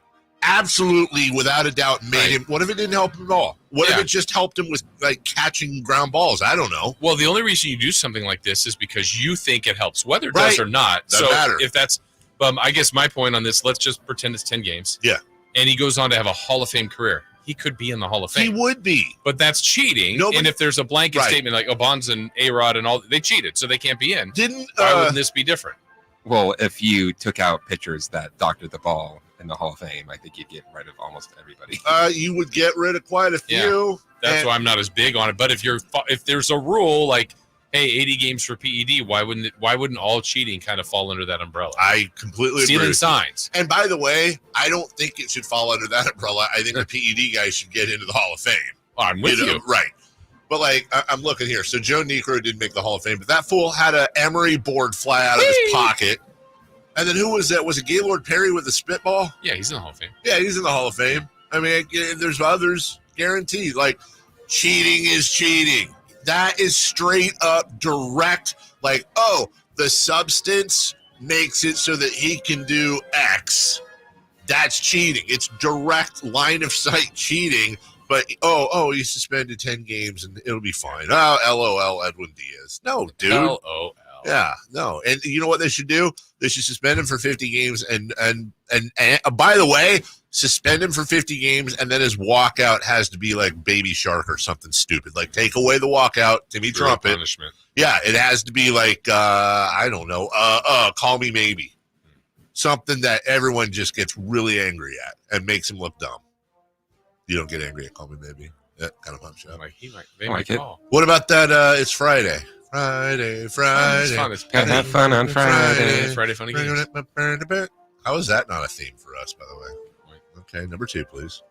absolutely without a doubt made him. What if it didn't help him at all? What if it just helped him with like catching ground balls? I don't know. Well, the only reason you do something like this is because you think it helps, whether it does or not. Doesn't matter. If that's I guess my point on this, let's just pretend it's 10 games. Yeah. And he goes on to have a Hall of Fame career. He could be in the Hall of Fame. He would be. But that's cheating. And if there's a blanket statement like Bonds and A-Rod and all, they cheated, so they can't be in. Why wouldn't this be different? Well, if you took out pitchers that doctored the ball in the Hall of Fame, I think you'd get rid of almost everybody. You would get rid of quite a few. Yeah. That's why I'm not as big on it. But if there's a rule like, hey, 80 games for PED, why wouldn't all cheating kind of fall under that umbrella? I completely agree. Stealing signs. And by the way, I don't think it should fall under that umbrella. I think the PED guys should get into the Hall of Fame. I'm with you. Right. But like, I'm looking here. So Joe Niekro didn't make the Hall of Fame, but that fool had an Emery board fly out of his pocket. And then who was that? Was it Gaylord Perry with the spitball? Yeah, he's in the Hall of Fame. Yeah, he's in the Hall of Fame. I mean, there's others guaranteed. Like, cheating is cheating. That is straight up direct. Like, oh, the substance makes it so that he can do X. That's cheating. It's direct line of sight cheating. But, he's suspended 10 games and it'll be fine. Oh, LOL, Edwin Diaz. No, dude. LOL. Yeah, no. And you know what they should do? They should suspend him for 50 games. And by the way, suspend him for 50 games, and then his walkout has to be like Baby Shark or something stupid. Like, take away the walkout, Timmy Trumpet. Punishment. Yeah, it has to be like, I don't know, Call Me Maybe. Something that everyone just gets really angry at and makes him look dumb. You don't get angry at Call Me Maybe. That kind of pumps you up. They might call. What about that? It's Friday. Friday. It's fun. Gotta have fun on Friday. Friday funny games. How is that not a theme for us, by the way? Okay, number 2, please.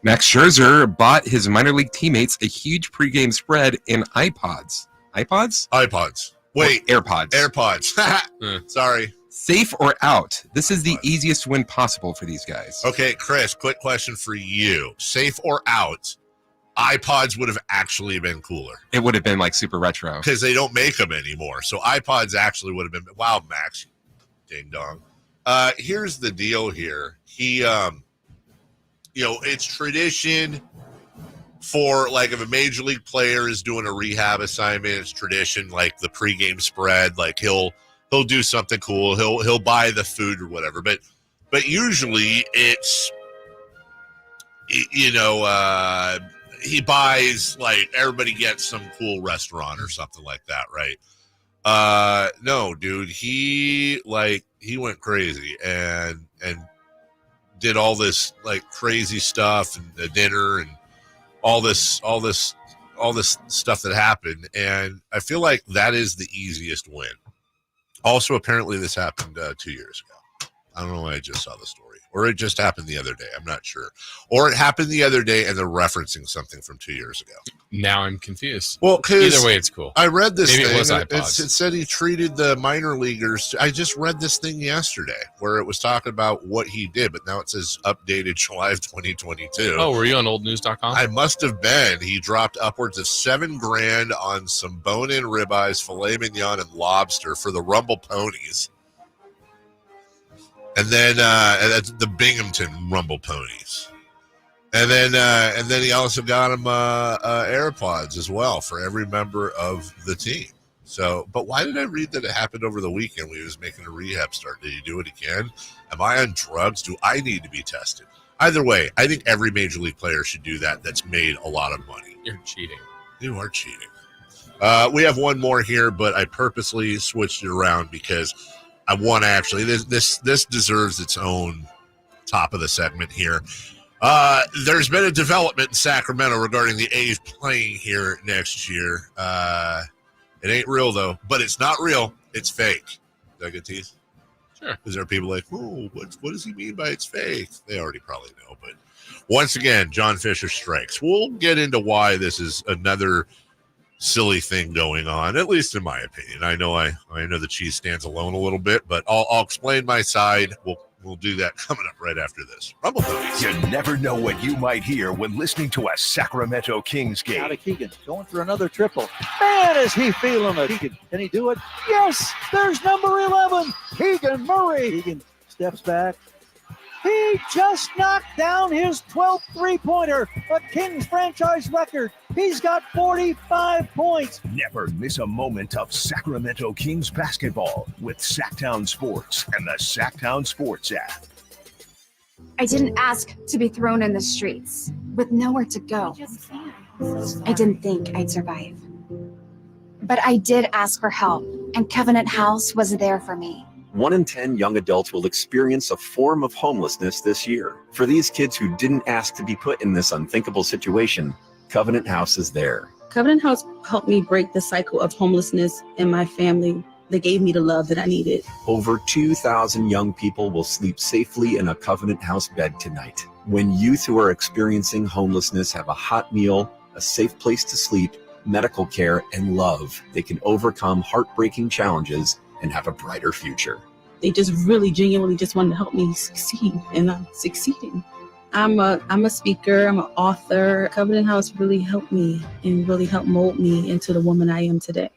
Max Scherzer bought his minor league teammates a huge pregame spread in iPods. iPods? Wait. AirPods. Sorry. Safe or out? This is the easiest win possible for these guys. Okay, Chris, quick question for you. Safe or out? iPods would have actually been cooler. It would have been like super retro. Because they don't make them anymore. So iPods actually would have been, wow, Max, ding dong. Here's the deal here. He, it's tradition for like if a major league player is doing a rehab assignment, it's tradition like the pregame spread. Like he'll do something cool. He'll buy the food or whatever. But usually it's he buys like everybody gets some cool restaurant or something like that, right? No, dude, he went crazy and did all this like crazy stuff and the dinner and all this stuff that happened. And I feel like that is the easiest win. Also, apparently this happened 2 years ago. I don't know why I just saw the story. Or it just happened the other day. I'm not sure. Or it happened the other day and they're referencing something from 2 years ago. Now I'm confused. Well, either way, it's cool. I read this Maybe thing. It was iPods. It said he treated the minor leaguers. I just read this thing yesterday where it was talking about what he did, but now it says updated July of 2022. Oh, were you on oldnews.com? I must have been. He dropped upwards of $7,000 on some bone-in ribeyes, filet mignon, and lobster for the Rumble Ponies. And then that's the Binghamton Rumble Ponies. And then he also got him AirPods as well for every member of the team. So, but why did I read that it happened over the weekend when he was making a rehab start? Did he do it again? Am I on drugs? Do I need to be tested? Either way, I think every major league player should do that that's made a lot of money. You're cheating. You are cheating. We have one more here, but I purposely switched it around because I want to actually, this deserves its own top of the segment here. There's been a development in Sacramento regarding the A's playing here next year. It ain't real, though, but it's not real. It's fake. Did I get teased? Sure. Because there are people like, oh, what does he mean by it's fake? They already probably know. But once again, John Fisher strikes. We'll get into why this is another silly thing going on, at least in my opinion. I know the cheese stands alone a little bit, but I'll explain my side. We'll do that coming up right after this. Rumble Movies. You never know what you might hear when listening to a Sacramento Kings game. Out of Keegan, going for another triple. Man, is he feeling it. Keegan, can he do it? Yes, there's number 11, Keegan Murray. Keegan steps back. He just knocked down his 12th three-pointer, a Kings franchise record. He's got 45 points. Never miss a moment of Sacramento Kings basketball with Sactown Sports and the Sactown Sports app. I didn't ask to be thrown in the streets with nowhere to go. I didn't think I'd survive. But I did ask for help, and Covenant House was there for me. 1 in 10 young adults will experience a form of homelessness this year. For these kids who didn't ask to be put in this unthinkable situation, Covenant House is there. Covenant House helped me break the cycle of homelessness in my family. They gave me the love that I needed. Over 2,000 young people will sleep safely in a Covenant House bed tonight. When youth who are experiencing homelessness have a hot meal, a safe place to sleep, medical care, and love, they can overcome heartbreaking challenges and have a brighter future. They just really genuinely just wanted to help me succeed, and I'm succeeding. I'm a speaker, I'm an author. Covenant House really helped me and really helped mold me into the woman I am today.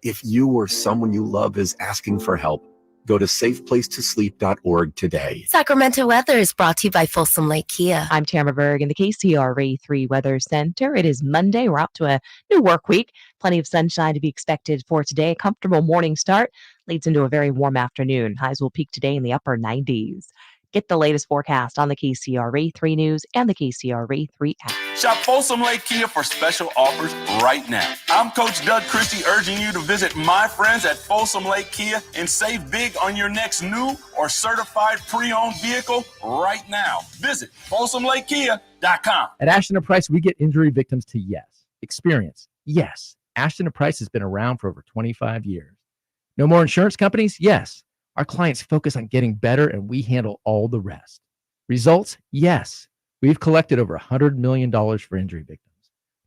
If you or someone you love is asking for help, go to safeplacetosleep.org today. Sacramento weather is brought to you by Folsom Lake Kia. I'm Tamara Berg in the KCRA 3 Weather Center. It is Monday. We're out to a new work week. Plenty of sunshine to be expected for today. A comfortable morning start leads into a very warm afternoon. Highs will peak today in the upper 90s. Get the latest forecast on the KCRA 3 News and the KCRA 3 app. Shop Folsom Lake Kia for special offers right now. I'm Coach Doug Christie urging you to visit my friends at Folsom Lake Kia and save big on your next new or certified pre-owned vehicle right now. Visit FolsomLakeKia.com. At Ashton & Price, we get injury victims to yes. Experience, yes. Ashton & Price has been around for over 25 years. No more insurance companies? Yes. Our clients focus on getting better, and we handle all the rest. Results? Yes. We've collected over $100 million for injury victims.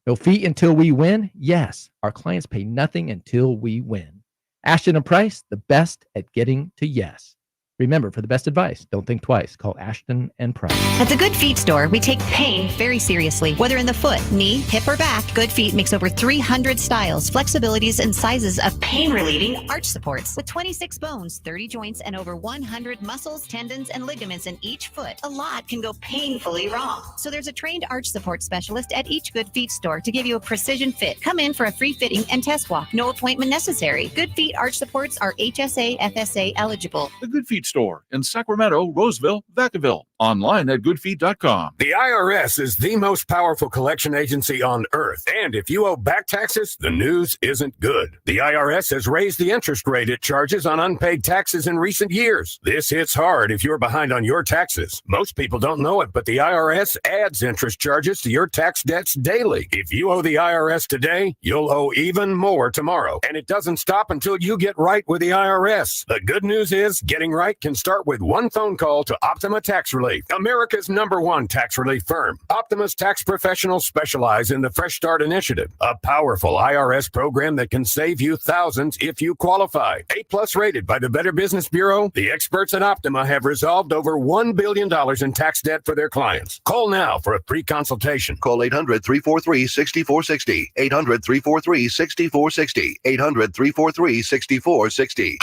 No fee until we win? Yes. Our clients pay nothing until we win. Ashton & Price, the best at getting to yes. Remember, for the best advice, don't think twice. Call Ashton & Price. At the Good Feet store, we take pain very seriously. Whether in the foot, knee, hip, or back, Good Feet makes over 300 styles, flexibilities, and sizes of pain-relieving arch supports. With 26 bones, 30 joints, and over 100 muscles, tendons, and ligaments in each foot, a lot can go painfully wrong. So there's a trained arch support specialist at each Good Feet store to give you a precision fit. Come in for a free fitting and test walk. No appointment necessary. Good Feet arch supports are HSA, FSA eligible. The Good Feet store in Sacramento, Roseville, Vacaville. Online at goodfeet.com. The IRS is the most powerful collection agency on earth. And if you owe back taxes, the news isn't good. The IRS has raised the interest rate it charges on unpaid taxes in recent years. This hits hard if you're behind on your taxes. Most people don't know it, but the IRS adds interest charges to your tax debts daily. If you owe the IRS today, you'll owe even more tomorrow. And it doesn't stop until you get right with the IRS. The good news is getting right can start with one phone call to Optima Tax Relief, America's #1 tax relief firm. Optima's tax professionals specialize in the Fresh Start Initiative, a powerful IRS program that can save you thousands if you qualify. A+ rated by the Better Business Bureau, the experts at Optima have resolved over $1 billion in tax debt for their clients. Call now for a free consultation. Call 800-343-6460. 800-343-6460. 800-343-6460.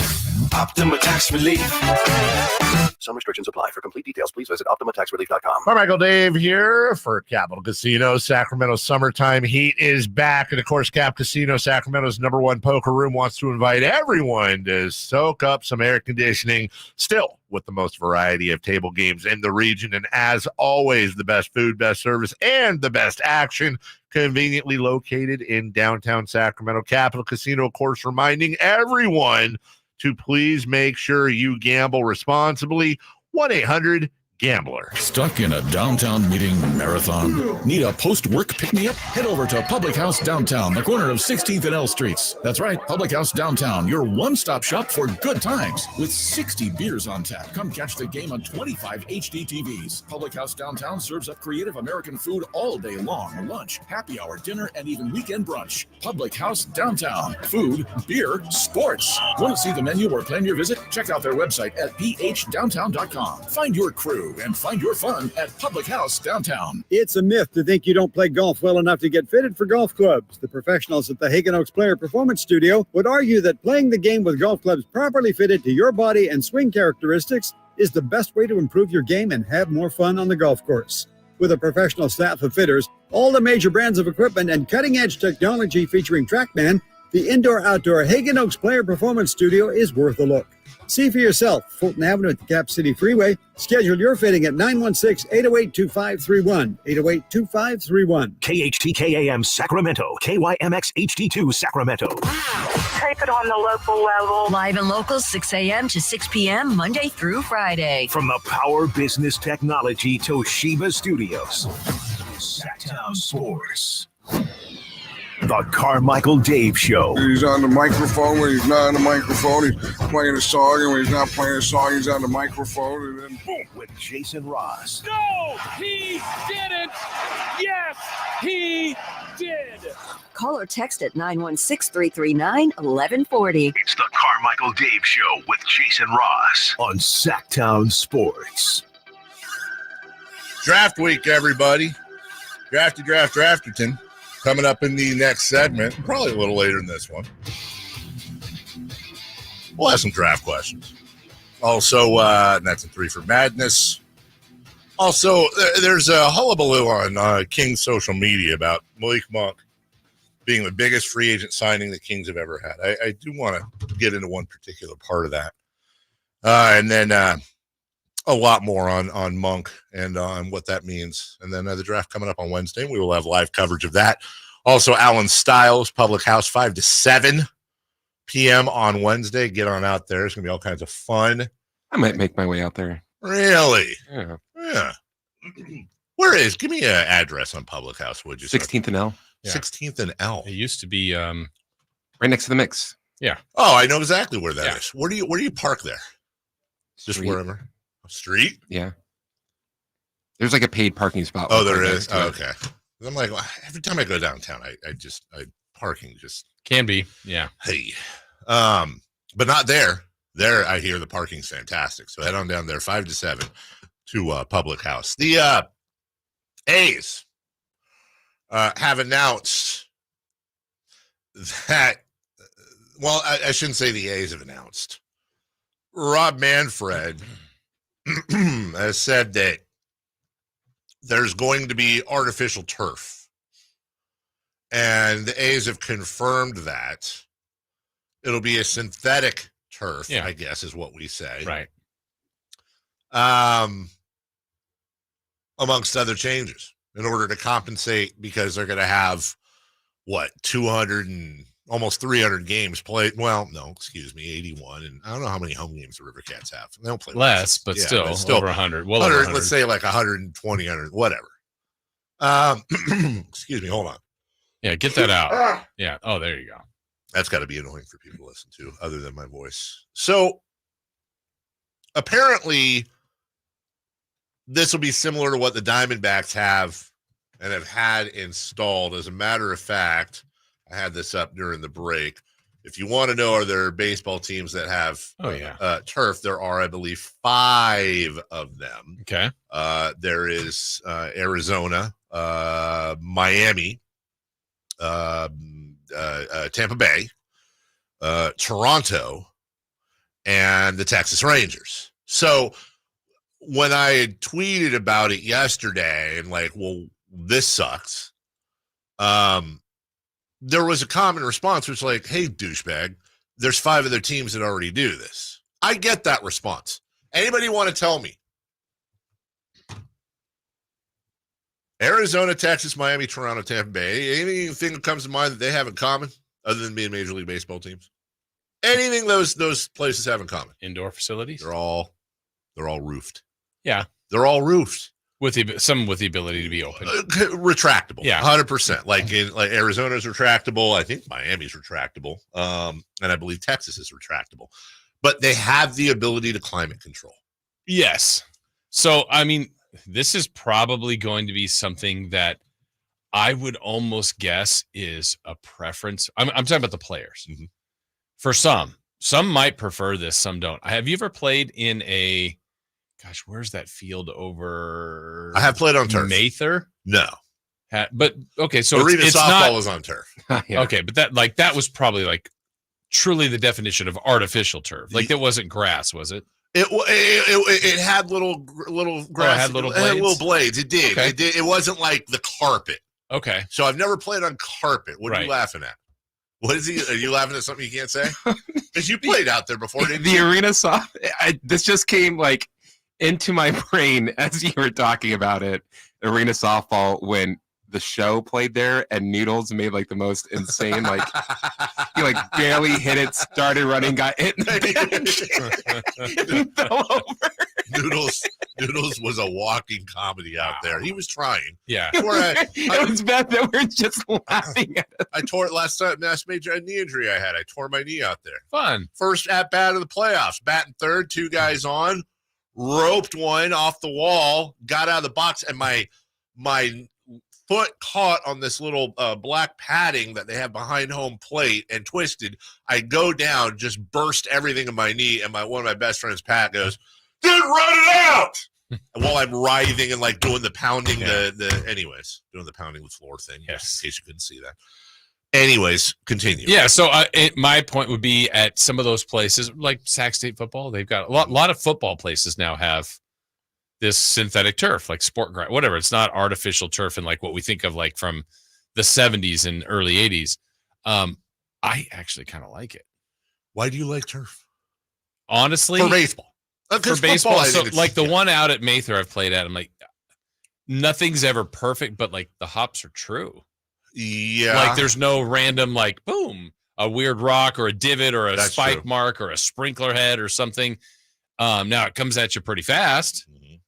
Optima Tax Relief. Some restrictions apply. For complete details, please visit OptimaTaxRelief.com. Carmichael Dave here for Capital Casino. Sacramento summertime heat is back. And, of course, Cap Casino, Sacramento's #1 poker room, wants to invite everyone to soak up some air conditioning, still with the most variety of table games in the region. And, as always, the best food, best service, and the best action, conveniently located in downtown Sacramento. Capital Casino, of course, reminding everyone to please make sure you gamble responsibly. 1-800-GAMBLER. Stuck in a downtown meeting marathon? Need a post-work pick-me-up? Head over to Public House Downtown, the corner of 16th and L Streets. That's right, Public House Downtown, your one-stop shop for good times. With 60 beers on tap, come catch the game on 25 HD TVs. Public House Downtown serves up creative American food all day long. Lunch, happy hour, dinner, and even weekend brunch. Public House Downtown. Food, beer, sports. Want to see the menu or plan your visit? Check out their website at phdowntown.com. Find your crew and find your fun at Public House Downtown. It's a myth to think you don't play golf well enough to get fitted for golf clubs. The professionals at the Hagen Oaks Player Performance Studio would argue that playing the game with golf clubs properly fitted to your body and swing characteristics is the best way to improve your game and have more fun on the golf course. With a professional staff of fitters, all the major brands of equipment, and cutting-edge technology featuring TrackMan, the indoor-outdoor Hagen Oaks Player Performance Studio is worth a look. See for yourself, Fulton Avenue at the Cap City Freeway. Schedule your fitting at 916-808-2531, 808-2531. KHTKAM Sacramento, KYMX HD2 Sacramento. Take it on the local level. Live and local, 6 a.m. to 6 p.m., Monday through Friday. From the Power Business Technology Toshiba Studios. Sactown Sports. The Carmichael Dave Show. He's on the microphone when he's not on the microphone. He's playing a song, and when he's not playing a song, he's on the microphone. And then boom. With Jason Ross. No, he didn't. Yes, he did. Call or text at 916-339-1140. It's the Carmichael Dave Show with Jason Ross on Sactown Sports. Draft week, everybody. Drafterton. Coming up in the next segment, probably a little later than this one. We'll have some draft questions. Also, that's a 3 for Madness. Also, there's a hullabaloo on Kings social media about Malik Monk being the biggest free agent signing the Kings have ever had. I do want to get into one particular part of that. And then a lot more on Monk and on what that means. And then the draft coming up on Wednesday. We will have live coverage of that. Also, Alan Stiles, Public House, 5 to 7 p.m. on Wednesday. Get on out there. It's going to be all kinds of fun. I might make my way out there. Really? Yeah. Where is? Give me an address on Public House, would you? 16th and L. Yeah. 16th and L. It used to be right next to the mix. Yeah. Oh, I know exactly where that is. Where do you park there? Just Street. wherever. Street? Yeah. There's like a paid parking spot. Oh, there is. Oh, okay. I'm like, every time I go downtown, I parking just can be. Yeah. Hey. But not there. There, I hear the parking's fantastic. So head on down there, 5 to 7 to Public House. The A's have announced that, well, I shouldn't say the A's have announced. Rob Manfred has said that there's going to be artificial turf. And the A's have confirmed that. It'll be a synthetic turf, I guess is what we say. Right. Amongst other changes, in order to compensate, because they're going to have, 200 and almost 300 games played. Well, no, excuse me, 81. And I don't know how many home games the River Cats have. They don't play less, but still over 100. Well, 100, let's say like 120, 100, whatever. Excuse me, hold on. Yeah, get that out. Yeah. Oh, there you go. That's got to be annoying for people to listen to, other than my voice. So apparently, this will be similar to what the Diamondbacks have and have had installed. As a matter of fact, I had this up during the break. If you want to know, are there baseball teams that have turf? There are, I believe, 5 of them. Okay. There is Arizona, Miami, Tampa Bay, Toronto, and the Texas Rangers. So when I had tweeted about it yesterday and like, well, this sucks, there was a common response which was like, hey, douchebag, there's 5 other teams that already do this. I get that response. Anybody want to tell me? Arizona, Texas, Miami, Toronto, Tampa Bay. Anything that comes to mind that they have in common other than being Major League Baseball teams? Anything those places have in common? Indoor facilities? They're all roofed. Yeah. They're all roofed. Some with the ability to be open. Retractable. Yeah. 100%. Like Arizona's retractable. I think Miami's retractable. And I believe Texas is retractable. But they have the ability to climate control. Yes. So, I mean, this is probably going to be something that I would almost guess is a preference. I'm talking about the players. Mm-hmm. For some might prefer this, some don't. Have you ever played in a, gosh, where's that field over? I have played on turf. Mather? No. But okay, so arena it's softball not, is on turf. Yeah. Okay, but that was probably like truly the definition of artificial turf. Like, that wasn't grass, was it? It had little grass. It had little blades? It had little blades. It did. Okay. It did. It wasn't like the carpet. Okay. So I've never played on carpet. What are you laughing at? What is he? Are you laughing at something you can't say? Because you played out there before, didn't you? The arena soft. This just came like into my brain as you were talking about it. Arena softball, when the show played there and Noodles made like the most insane, like he like barely hit it, started running, got hit in the back, and fell over. Noodles was a walking comedy out there. He was trying. Yeah. It was bad that we're just laughing at it. I tore it last major knee injury I had. I tore my knee out there. Fun. First at bat of the playoffs. Batting third, 2 guys on, roped one off the wall, got out of the box, and my foot caught on this little black padding that they have behind home plate and twisted. I go down, just burst everything in my knee, and one of my best friends, Pat, goes, "Dude, run it out!" And while I'm writhing and like doing the pounding, doing the pounding the floor thing. Yes, in case you couldn't see that. Anyways, continue. Yeah, so my point would be at some of those places, like Sac State football, they've got a lot of football places now have this synthetic turf, like sport grass, whatever. It's not artificial turf and like what we think of like from the 70s and early 80s. I actually kind of like it. Why do you like turf? Honestly, for baseball. For baseball, so like the one out at Mather I've played at, I'm like, nothing's ever perfect, but like the hops are true. Yeah. Like there's no random like boom, a weird rock or a divot or a spike mark or a sprinkler head or something. Now it comes at you pretty fast,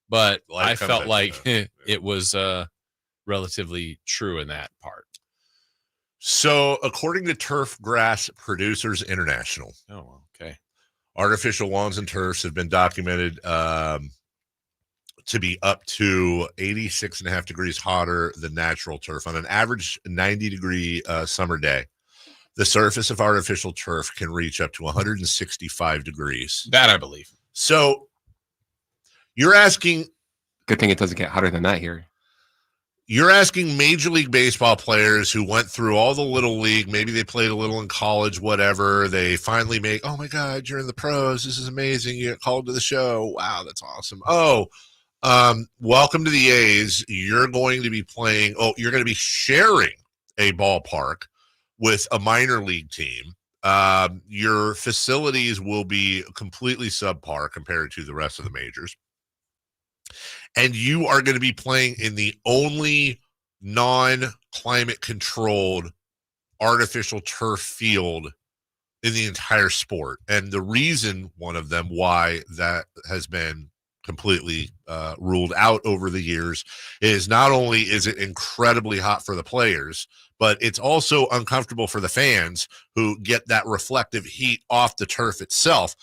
but I felt like it was relatively true in that part. So according to Turf Grass Producers International. Oh, okay. Artificial lawns and turfs have been documented to be up to 86.5 degrees hotter than natural turf. On an average 90-degree summer day, the surface of artificial turf can reach up to 165 degrees. That I believe. So you're asking... Good thing it doesn't get hotter than that here. You're asking Major League Baseball players who went through all the little league, maybe they played a little in college, whatever. They finally make, oh my God, you're in the pros. This is amazing. You get called to the show. Wow, that's awesome. Oh, welcome to the A's. You're going to be playing. Oh, you're going to be sharing a ballpark with a minor league team. Your facilities will be completely subpar compared to the rest of the majors. And you are going to be playing in the only non-climate controlled artificial turf field in the entire sport. And the reason, one of them, why that has been completely ruled out over the years is not only is it incredibly hot for the players, but it's also uncomfortable for the fans who get that reflective heat off the turf itself.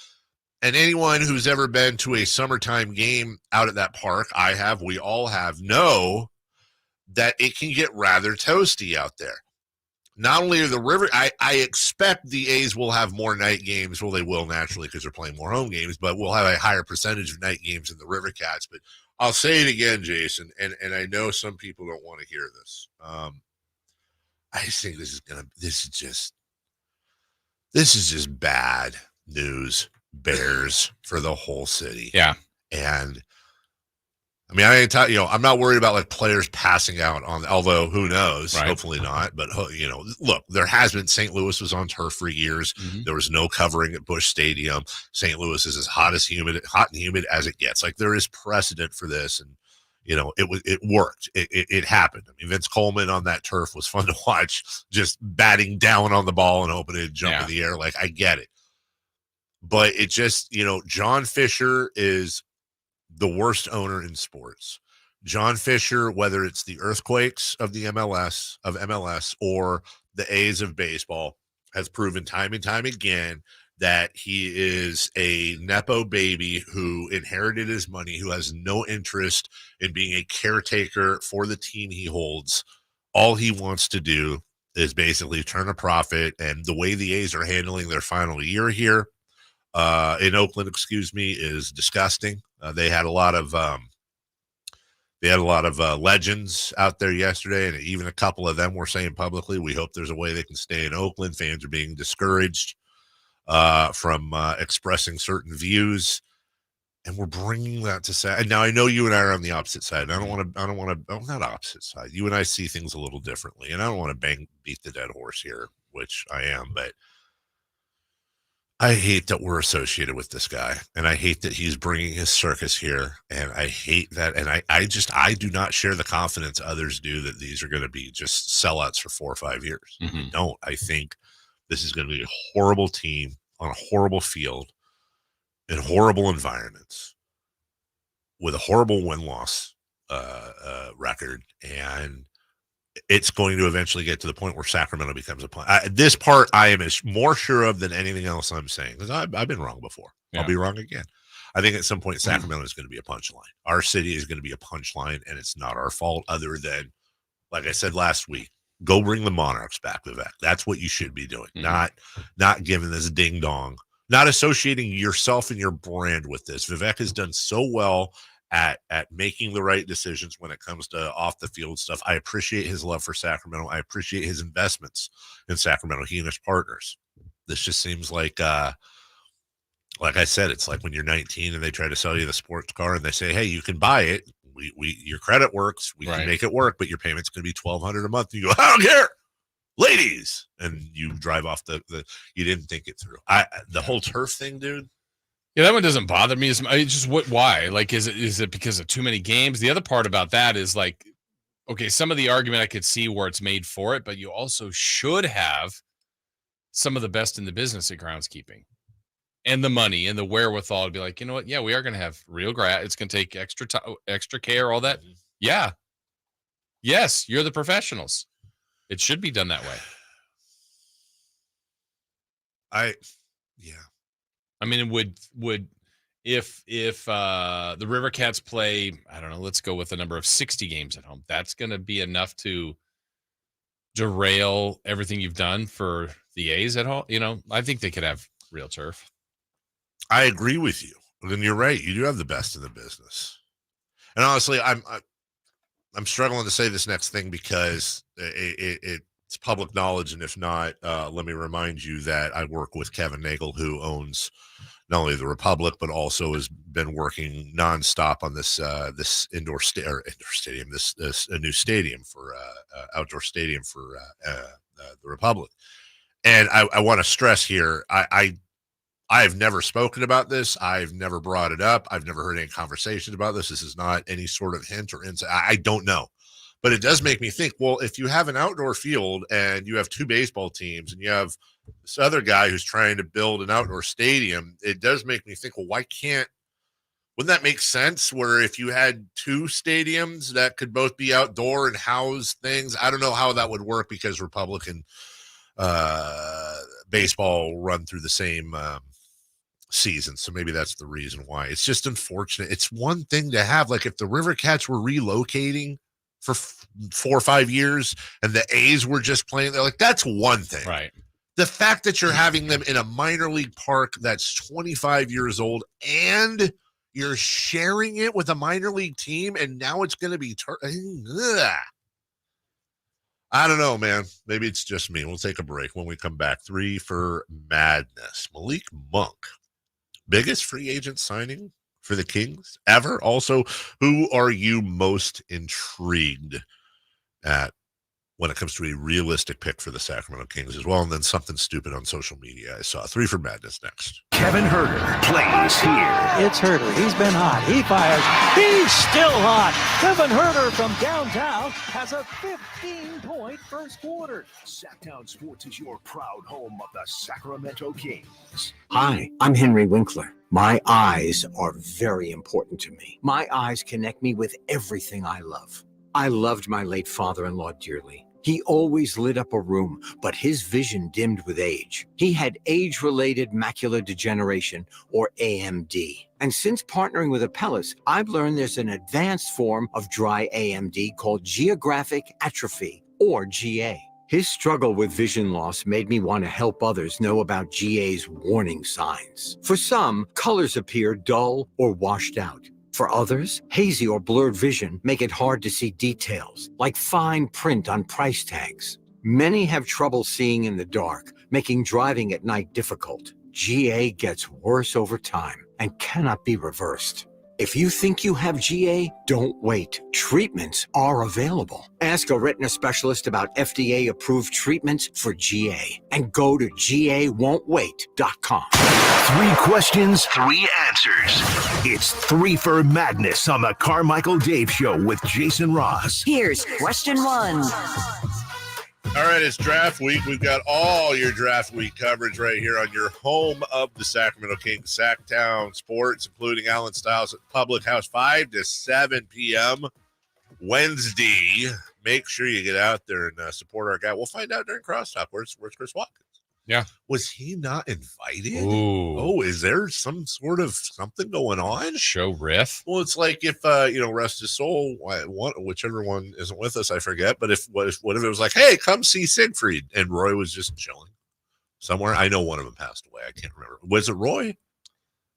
And anyone who's ever been to a summertime game out at that park, I have, we all have, know that it can get rather toasty out there. Not only are the river, I expect the A's will have more night games. Well, they will naturally because they're playing more home games, but we'll have a higher percentage of night games in the River Cats. But I'll say it again, Jason, and I know some people don't want to hear this. I just think this is just bad news bears for the whole city. Yeah. And I mean, I'm not worried about like players passing out on, although who knows, Right. Hopefully not. But look, there has been, St. Louis was on turf for years. Mm-hmm. There was no covering at Busch Stadium. St. Louis is as hot and humid as it gets. Like there is precedent for this. And, it worked. It happened. I mean, Vince Coleman on that turf was fun to watch, just batting down on the ball and hoping it'd jump in the air. Like I get it. But it just, John Fisher is the worst owner in sports. John Fisher, whether it's the Earthquakes of the MLS or the A's of baseball, has proven time and time again that he is a Nepo baby who inherited his money, who has no interest in being a caretaker for the team he holds. All he wants to do is basically turn a profit. And the way the A's are handling their final year here in Oakland, is disgusting. They had a lot of legends out there yesterday, and even a couple of them were saying publicly, we hope there's a way they can stay in Oakland. Fans are being discouraged from expressing certain views, and we're bringing that to say. And now I know you and I are on the opposite side. I'm not opposite side. You and I see things a little differently, and I don't want to beat the dead horse here, which I am, but I hate that we're associated with this guy, and I hate that he's bringing his circus here, and I hate that. And I do not share the confidence others do that these are going to be just sellouts for 4 or 5 years. Mm-hmm. I don't. I think this is going to be a horrible team on a horrible field in horrible environments with a horrible win-loss record, and it's going to eventually get to the point where Sacramento becomes a point. This part I am more sure of than anything else I'm saying, because I've been wrong before. Yeah. I'll be wrong again. I think at some point Sacramento is going to be a punchline. Our city is going to be a punchline, and it's not our fault other than, like I said last week, go bring the Monarchs back, Vivek. That's what you should be doing, not giving this ding-dong, not associating yourself and your brand with this. Vivek has done so well at making the right decisions when it comes to off the field stuff. I appreciate his love for Sacramento. I appreciate his investments in Sacramento, he and his partners. This just seems like I said, it's like when you're 19 and they try to sell you the sports car and they say, hey, you can buy it. Your credit works. We can make it work, but your payment's going to be $1,200 a month. And you go, I don't care, ladies. And you drive off you didn't think it through. The whole turf thing, dude. Yeah, that one doesn't bother me as much. It's just why? Like, is it because of too many games? The other part about that is like, okay, some of the argument I could see where it's made for it, but you also should have some of the best in the business at groundskeeping and the money and the wherewithal to be like, you know what? Yeah, we are going to have real grass. It's going to take extra care, all that. Yeah. Yes, you're the professionals. It should be done that way. I mean, it would if the River Cats play, I don't know, let's go with a number of 60 games at home. That's going to be enough to derail everything you've done for the A's at home. I think they could have real turf. I agree with you. Then you're right. You do have the best in the business. And honestly, I'm struggling to say this next thing because it's public knowledge, and if not, let me remind you that I work with Kevin Nagel, who owns not only the Republic but also has been working nonstop on this indoor stadium, this a new stadium for outdoor stadium for the Republic. And I want to stress here, I have never spoken about this. I've never brought it up. I've never heard any conversation about this. This is not any sort of hint or insight. I don't know. But it does make me think, well, if you have an outdoor field and you have 2 baseball teams and you have this other guy who's trying to build an outdoor stadium, it does make me think, well, wouldn't that make sense where if you had 2 stadiums that could both be outdoor and house things? I don't know how that would work because Republican baseball run through the same season. So maybe that's the reason why. It's just unfortunate. It's one thing to have, like if the River Cats were relocating for 4 or 5 years and the A's were just playing, they're like, that's one thing. Right. The fact that you're having them in a minor league park that's 25 years old and you're sharing it with a minor league team and now it's going to be I don't know, man. Maybe it's just me. We'll take a break. When we come back, 3 for Madness. Malik Monk biggest free agent signing for the Kings ever? Also, who are you most intrigued at when it comes to a realistic pick for the Sacramento Kings as well? And then something stupid on social media I saw. 3 for Madness next. Kevin Herter plays here. It's Herter. He's been hot. He fires. He's still hot. Kevin Herter from downtown has a 15-point first quarter. Sactown Sports is your proud home of the Sacramento Kings. Hi, I'm Henry Winkler. My eyes are very important to me. My eyes connect me with everything I love. I loved my late father-in-law dearly. He always lit up a room, but his vision dimmed with age. He had age-related macular degeneration, or AMD. And since partnering with Apellis, I've learned there's an advanced form of dry AMD called geographic atrophy, or GA. His struggle with vision loss made me want to help others know about GA's warning signs. For some, colors appear dull or washed out. For others, hazy or blurred vision make it hard to see details, like fine print on price tags. Many have trouble seeing in the dark, making driving at night difficult. GA gets worse over time and cannot be reversed. If you think you have GA, don't wait. Treatments are available. Ask a retina specialist about FDA-approved treatments for GA and go to GAWon'tWait.com. 3 questions, 3 answers. It's 3 for Madness on the Carmichael Dave Show with Jason Ross. Here's question 1. All right, it's draft week. We've got all your draft week coverage right here on your home of the Sacramento Kings, Sactown Sports, including Alan Stiles at Public House, 5 to 7 p.m. Wednesday. Make sure you get out there and support our guy. We'll find out during Crosstalk. Where's Chris Watkins? Yeah. Was he not invited? Ooh. Oh, is there some sort of something going on? Show riff? Well, it's like if, rest his soul, whichever one isn't with us, I forget. But what if it was like, hey, come see Siegfried, and Roy was just chilling somewhere? I know one of them passed away. I can't remember. Was it Roy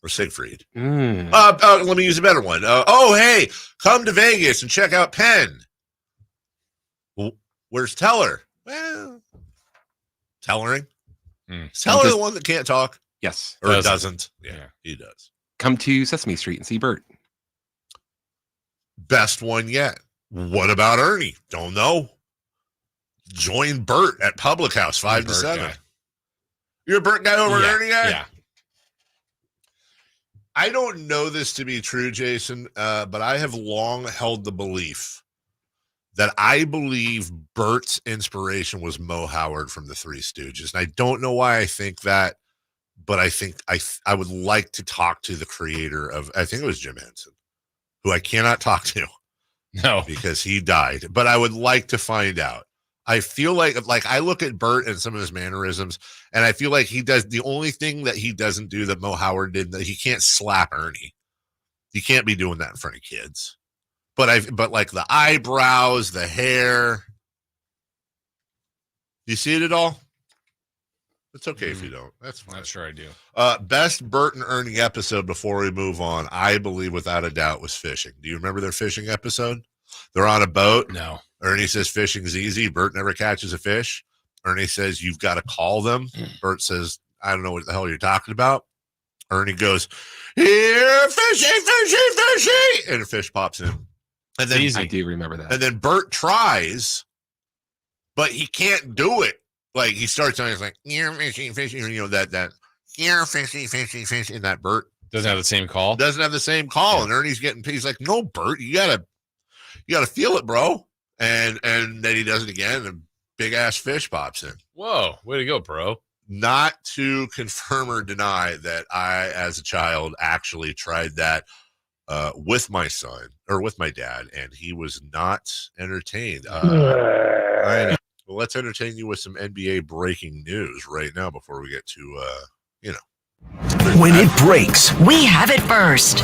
or Siegfried? Let me use a better one. Hey, come to Vegas and check out Penn. Well, where's Teller? Well, Tellering. Teller the one that can't talk? Yes. Or doesn't? Yeah, he does. Come to Sesame Street and see Bert. Best one yet. What about Ernie? Don't know. Join Bert at Public House, 5 to 7. Guy. You're a Bert guy over Ernie guy? Yeah. I don't know this to be true, Jason, but I have long held the belief that I believe Bert's inspiration was Mo Howard from the Three Stooges. And I don't know why I think that, but I think I would like to talk to the creator of, I think it was Jim Henson, who I cannot talk to. No. Because he died. But I would like to find out. I feel like I look at Bert and some of his mannerisms, and I feel like he does the only thing that he doesn't do that Mo Howard did, that he can't slap Ernie. He can't be doing that in front of kids. But like the eyebrows, the hair. You see it at all? It's okay if you don't. That's fine. Not sure I do. Best Bert and Ernie episode before we move on, I believe without a doubt, was fishing. Do you remember their fishing episode? They're on a boat. No. Ernie says fishing's easy. Bert never catches a fish. Ernie says you've got to call them. Bert says, I don't know what the hell you're talking about. Ernie goes, here, fishy, and a fish pops in. And then I do remember that. And then Bert tries, but he can't do it. Like he starts on, he's like, here, fishy, that here, fishy, and that Bert doesn't have the same call. Doesn't have the same call, yeah. And Ernie's he's like, no, Bert, you gotta feel it, bro. And then he does it again, and a big ass fish pops in. Whoa, way to go, bro. Not to confirm or deny that I, as a child, actually tried that with my son or with my dad, and he was not entertained. All right, well, let's entertain you with some NBA breaking news right now before we get to When it breaks, we have it first.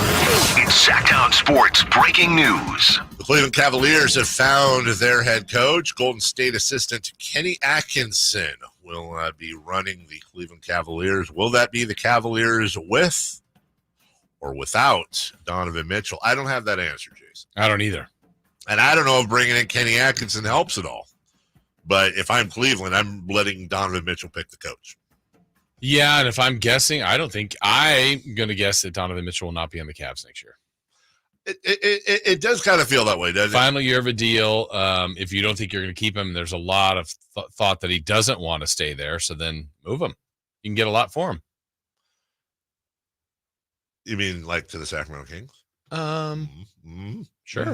It's Sactown Sports breaking news. The Cleveland Cavaliers have found their head coach. Golden State assistant Kenny Atkinson will be running the Cleveland Cavaliers. Will that be the Cavaliers with or without Donovan Mitchell? I don't have that answer, Jason. I don't either. And I don't know if bringing in Kenny Atkinson helps at all. But if I'm Cleveland, I'm letting Donovan Mitchell pick the coach. Yeah, and if I'm guessing, I'm going to guess that Donovan Mitchell will not be on the Cavs next year. It does kind of feel that way, doesn't it? Final year of a deal. If you don't think you're going to keep him, there's a lot of thought that he doesn't want to stay there. So then move him. You can get a lot for him. You mean like to the Sacramento Kings? Sure.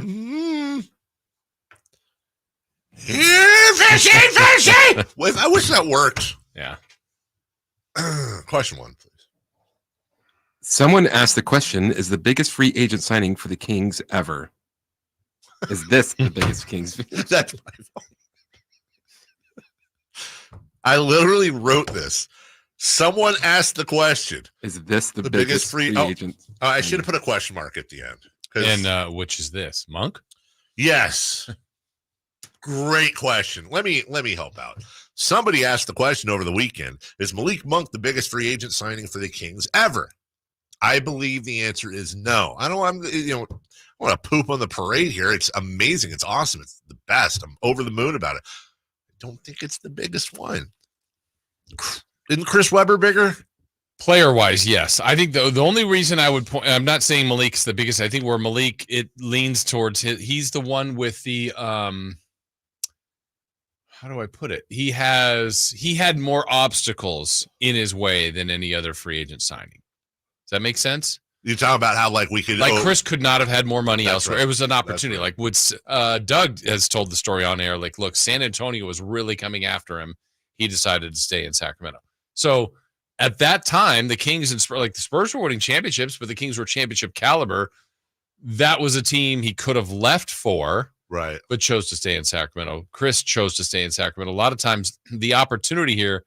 Fishy! I wish that worked. Yeah. Question 1, please. Someone asked the question, is the biggest free agent signing for the Kings ever? Is this the biggest Kings? That's my fault. I literally wrote this. Someone asked the question. Is this the biggest free agent? I should have put a question mark at the end. And which is this? Monk? Yes. Great question. Let me help out. Somebody asked the question over the weekend, is Malik Monk the biggest free agent signing for the Kings ever? I believe the answer is no. I want to poop on the parade here. It's amazing. It's awesome. It's the best. I'm over the moon about it. I don't think it's the biggest one. Isn't Chris Webber bigger? Player-wise, yes. I think the only reason I would point, I'm not saying Malik's the biggest. I think where Malik, it leans towards he's the one with the, how do I put it? He had more obstacles in his way than any other free agent signing. Does that make sense? You're talking about how we could Chris could not have had more money elsewhere. Right. It was an opportunity. Right. Doug has told the story on air. Look, San Antonio was really coming after him. He decided to stay in Sacramento. So at that time, the Kings and the Spurs were winning championships, but the Kings were championship caliber. That was a team he could have left for, right? But chose to stay in Sacramento. Chris chose to stay in Sacramento. A lot of times, the opportunity here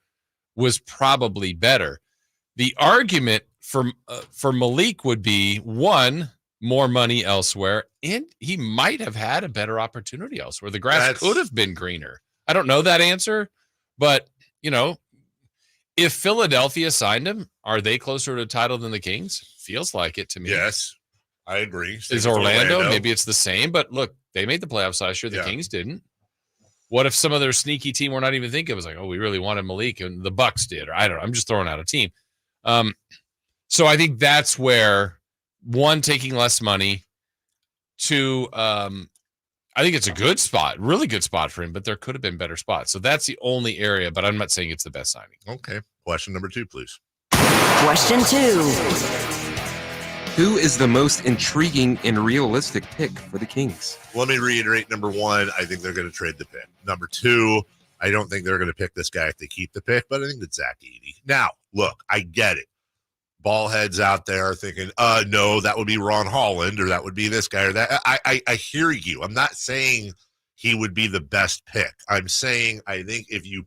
was probably better. The argument for Malik would be, one, more money elsewhere, and he might have had a better opportunity elsewhere. The grass could have been greener. I don't know that answer, but if Philadelphia signed him, are they closer to a title than the Kings? Feels like it to me. Yes, I agree. Is Orlando? Maybe it's the same, but look, they made the playoffs last year. The Kings didn't. What if some other sneaky team we're not even thinking of was like, oh, we really wanted Malik, and the Bucks did, or I don't know. I'm just throwing out a team. So I think that's where, one, taking less money, two, I think it's a good spot, really good spot for him, but there could have been better spots. So that's the only area, but I'm not saying it's the best signing. Okay. Question number 2, please. Question 2. Who is the most intriguing and realistic pick for the Kings? Let me reiterate. Number 1, I think they're going to trade the pick. Number 2, I don't think they're going to pick this guy if they keep the pick, but I think it's Zach Edey. Now, look, I get it. Ball heads out there are thinking, no, that would be Ron Holland, or that would be this guy, or that. I hear you. I'm not saying he would be the best pick. I'm saying I think if you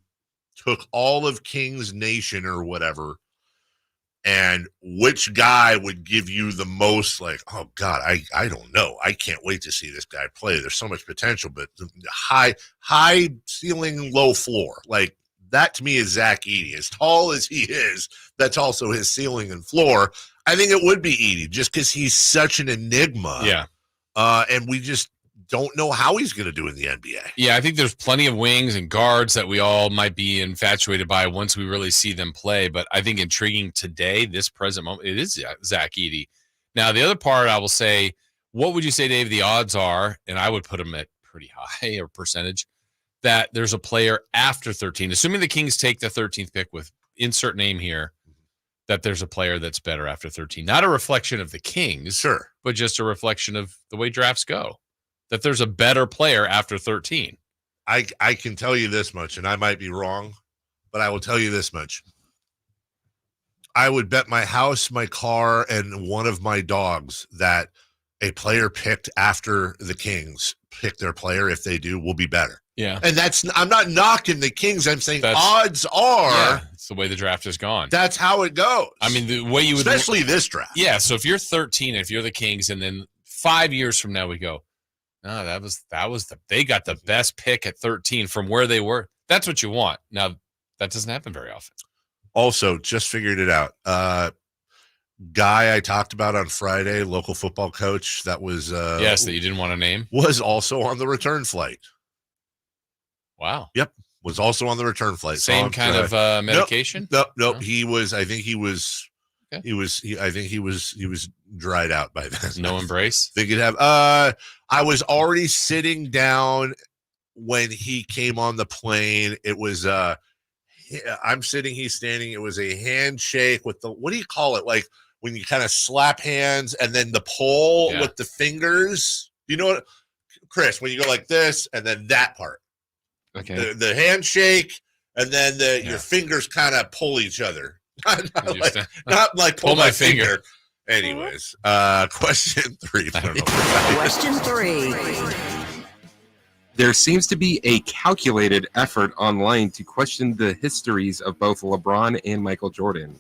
took all of Kings Nation or whatever, and which guy would give you the most, oh God, I don't know. I can't wait to see this guy play. There's so much potential, but high ceiling, low floor. That to me is Zach Edey. As tall as he is, that's also his ceiling and floor. I think it would be Edey just because he's such an enigma. Yeah. And we just don't know how he's going to do in the NBA. Yeah, I think there's plenty of wings and guards that we all might be infatuated by once we really see them play. But I think intriguing today, this present moment, it is Zach Edey. Now, the other part I will say, what would you say, Dave, the odds are, and I would put them at pretty high or percentage, that there's a player after 13, assuming the Kings take the 13th pick with insert name here, that there's a player that's better after 13. Not a reflection of the Kings, sure, but just a reflection of the way drafts go, that there's a better player after 13. I can tell you this much, and I might be wrong, but I will tell you this much. I would bet my house, my car, and one of my dogs that a player picked after the Kings pick their player, if they do, will be better. Yeah. And I'm not knocking the Kings. I'm saying odds are. It's the way the draft has gone. That's how it goes. I mean, the way you would. Especially this draft. Yeah. So if you're 13, if you're the Kings, and then 5 years from now we go, no, they got the best pick at 13 from where they were. That's what you want. Now, that doesn't happen very often. Also, just figured it out. Guy I talked about on Friday, local football coach that was yes, that you didn't want to name, was also on the return flight. Wow. Yep. was also on the return flight. Same kind of medication? Nope. He was. I think he was. Okay. I think he was dried out by then. No embrace. Think he'd have. I was already sitting down when he came on the plane. It was. I'm sitting. He's standing. It was a handshake with the. What do you call it? Like when you kind of slap hands and then the pull with the fingers. You know what, Chris? When you go like this and then that part. Okay. The handshake and then your fingers kind of pull each other. Not like pull my finger. Anyways, question 3. I don't know. Question 3. There seems to be a calculated effort online to question the histories of both LeBron and Michael Jordan.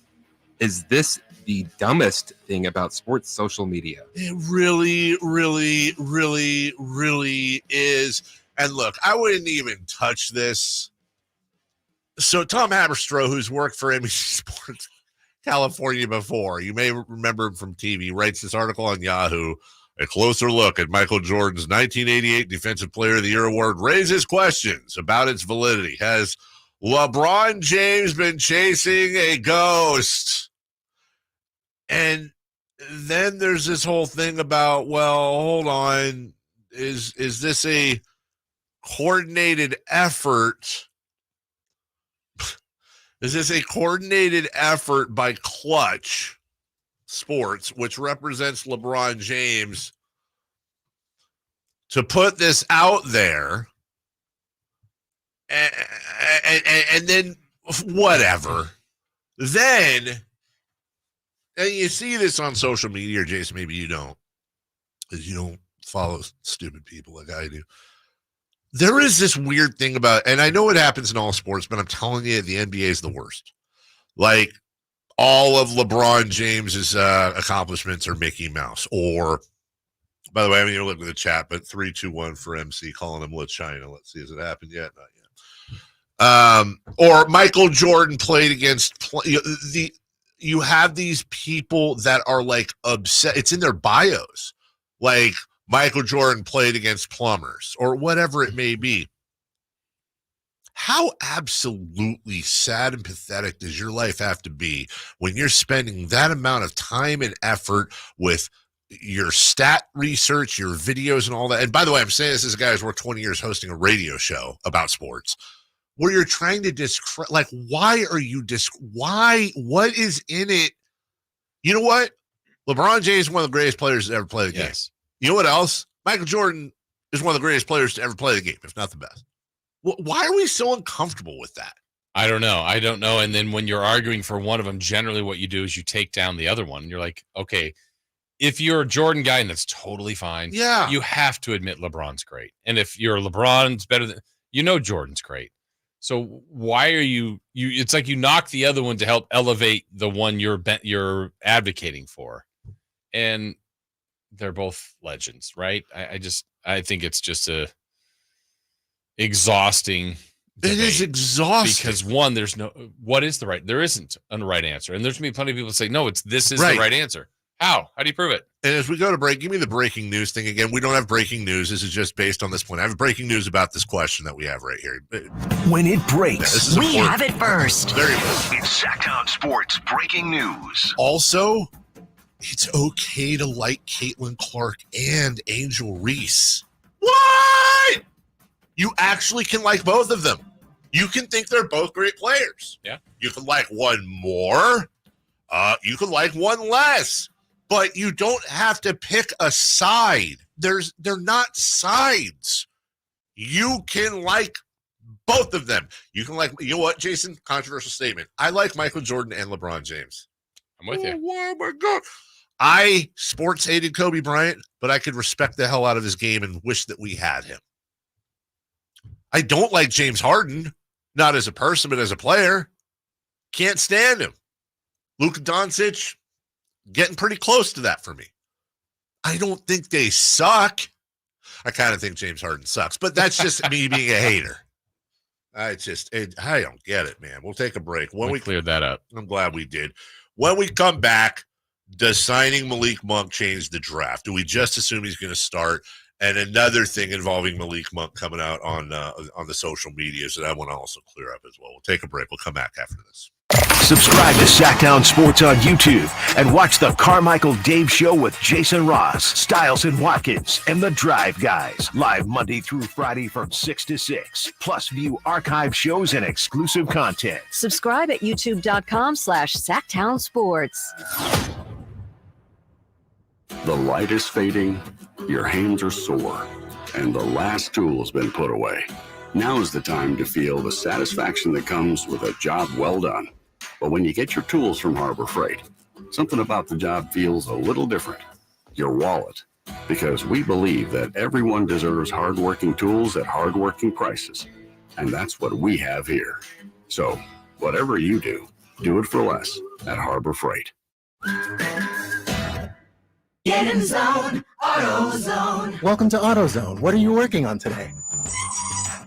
Is this the dumbest thing about sports social media? It really, really, really, really is. And look, I wouldn't even touch this. So Tom Haberstroh, who's worked for NBC Sports California before, you may remember him from TV, writes this article on Yahoo. A closer look at Michael Jordan's 1988 Defensive Player of the Year award raises questions about its validity. Has LeBron James been chasing a ghost? And then there's this whole thing about, well, hold on, is this a coordinated effort? Is this a coordinated effort by Clutch Sports, which represents LeBron James, to put this out there and then whatever? Then, and you see this on social media, or Jason, maybe you don't, because you don't follow stupid people like I do. There is this weird thing about, and I know it happens in all sports, but I'm telling you, the NBA is the worst. Like, all of LeBron James's accomplishments are Mickey Mouse. Or, by the way, I haven't even looked at the chat, but 3-2-1 for MC, calling him La China. Let's see, has it happened yet? Not yet. Or Michael Jordan played against you have these people that are like upset. It's in their bios. Like, Michael Jordan played against plumbers or whatever it may be. How absolutely sad and pathetic does your life have to be when you're spending that amount of time and effort with your stat research, your videos and all that? And by the way, I'm saying this as a guy who's worked 20 years hosting a radio show about sports, where you're trying to discredit, like, why are you what is in it? You know what? LeBron James is one of the greatest players to ever play the game. You know what else? Michael Jordan is one of the greatest players to ever play the game, if not the best. Why are we so uncomfortable with that? I don't know. And then when you're arguing for one of them, generally what you do is you take down the other one. You're like, okay, if you're a Jordan guy, and that's totally fine. Yeah. You have to admit LeBron's great. And if you're LeBron's better than, Jordan's great. So why are you it's like you knock the other one to help elevate the one you're advocating for. And they're both legends, right? I think it's just a exhausting debate. It is exhausting because one, there isn't a right answer, and there's gonna be plenty of people that say no, this is the right answer. How do you prove it? And as we go to break, give me the breaking news thing again. We don't have breaking news. This is just based on this point. I have breaking news about this question that we have right here. When it breaks, we have it first. Very good. It's Sactown Sports breaking news. Also, it's okay to like Caitlin Clark and Angel Reese. What? You actually can like both of them. You can think they're both great players. Yeah. You can like one more. You can like one less. But you don't have to pick a side. They're not sides. You can like both of them. You can like, you know what, Jason? Controversial statement. I like Michael Jordan and LeBron James. I'm with you. Oh my God. I sports hated Kobe Bryant, but I could respect the hell out of his game and wish that we had him. I don't like James Harden, not as a person, but as a player. Can't stand him. Luka Doncic, getting pretty close to that for me. I don't think they suck. I kind of think James Harden sucks, but that's just me being a hater. I don't get it, man. We'll take a break. We cleared that up. I'm glad we did. When we come back, does signing Malik Monk change the draft? Do we just assume he's going to start? And another thing involving Malik Monk coming out on the social medias that I want to also clear up as well. We'll take a break. We'll come back after this. Subscribe to Sactown Sports on YouTube and watch the Carmichael Dave Show with Jason Ross, Stiles and Watkins, and the Drive Guys. Live Monday through Friday from 6 to 6. Plus view archive shows and exclusive content. Subscribe at youtube.com/Sactown Sports. The light is fading, your hands are sore, and the last tool has been put away. Now is the time to feel the satisfaction that comes with a job well done. But when you get your tools from Harbor Freight, something about the job feels a little different. Your wallet. Because we believe that everyone deserves hardworking tools at hardworking prices. And that's what we have here. So, whatever you do, do it for less at Harbor Freight. Get in zone, AutoZone. Welcome to AutoZone. What are you working on today?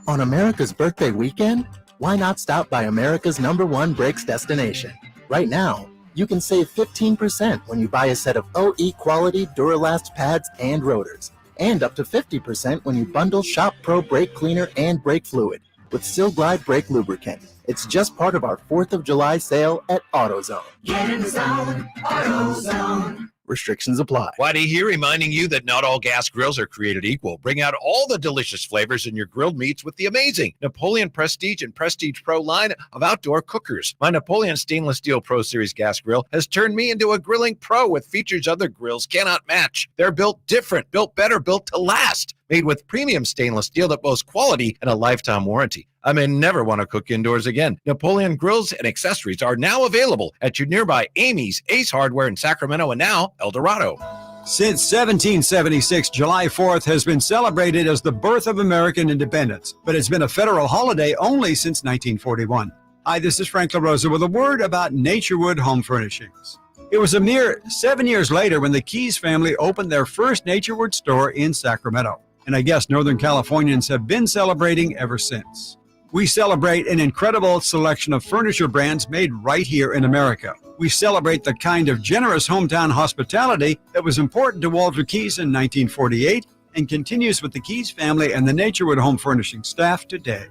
On America's birthday weekend? Why not stop by America's #1 brakes destination? Right now, you can save 15% when you buy a set of OE quality Duralast pads and rotors, and up to 50% when you bundle Shop Pro brake cleaner and brake fluid with Sil Glide brake lubricant. It's just part of our 4th of July sale at AutoZone. Get in zone, AutoZone. Restrictions apply. Whitey here reminding you that not all gas grills are created equal. Bring out all the delicious flavors in your grilled meats with the amazing Napoleon Prestige and Prestige Pro line of outdoor cookers. My Napoleon Stainless Steel Pro Series gas grill has turned me into a grilling pro with features other grills cannot match. They're built different, built better, built to last. Made with premium stainless steel that boasts quality and a lifetime warranty. I may never want to cook indoors again. Napoleon grills and accessories are now available at your nearby Amy's, Ace Hardware in Sacramento, and now El Dorado. Since 1776, July 4th has been celebrated as the birth of American independence, but it's been a federal holiday only since 1941. Hi, this is Frank LaRosa with a word about Naturewood Home Furnishings. It was a mere 7 years later when the Keys family opened their first Naturewood store in Sacramento. And I guess Northern Californians have been celebrating ever since. We celebrate an incredible selection of furniture brands made right here in America. We celebrate the kind of generous hometown hospitality that was important to Walter Keys in 1948 and continues with the Keys family and the Naturewood Home Furnishing staff today.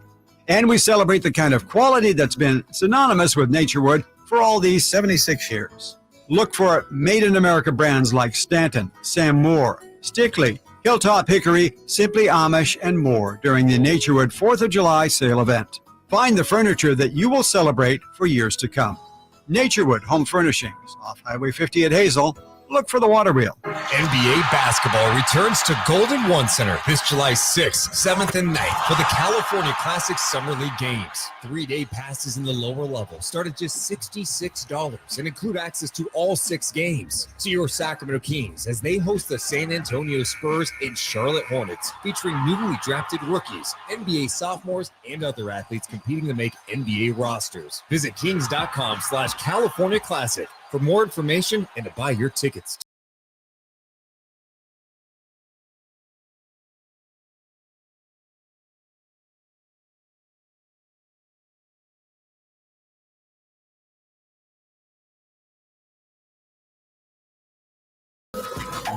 And we celebrate the kind of quality that's been synonymous with Naturewood for all these 76 years. Look for made in America brands like Stanton, Sam Moore, Stickley, Hilltop Hickory, Simply Amish, and more during the Naturewood 4th of July sale event. Find the furniture that you will celebrate for years to come. Naturewood Home Furnishings, off Highway 50 at Hazel. Look for the water wheel. NBA basketball returns to Golden One Center this July 6th, 7th, and 9th for the California Classic Summer League games. 3-day passes in the lower level start at just $66 and include access to all 6 games. See your Sacramento Kings as they host the San Antonio Spurs and Charlotte Hornets, featuring newly drafted rookies, NBA sophomores, and other athletes competing to make NBA rosters. Visit kings.com/California Classic for more information and to buy your tickets.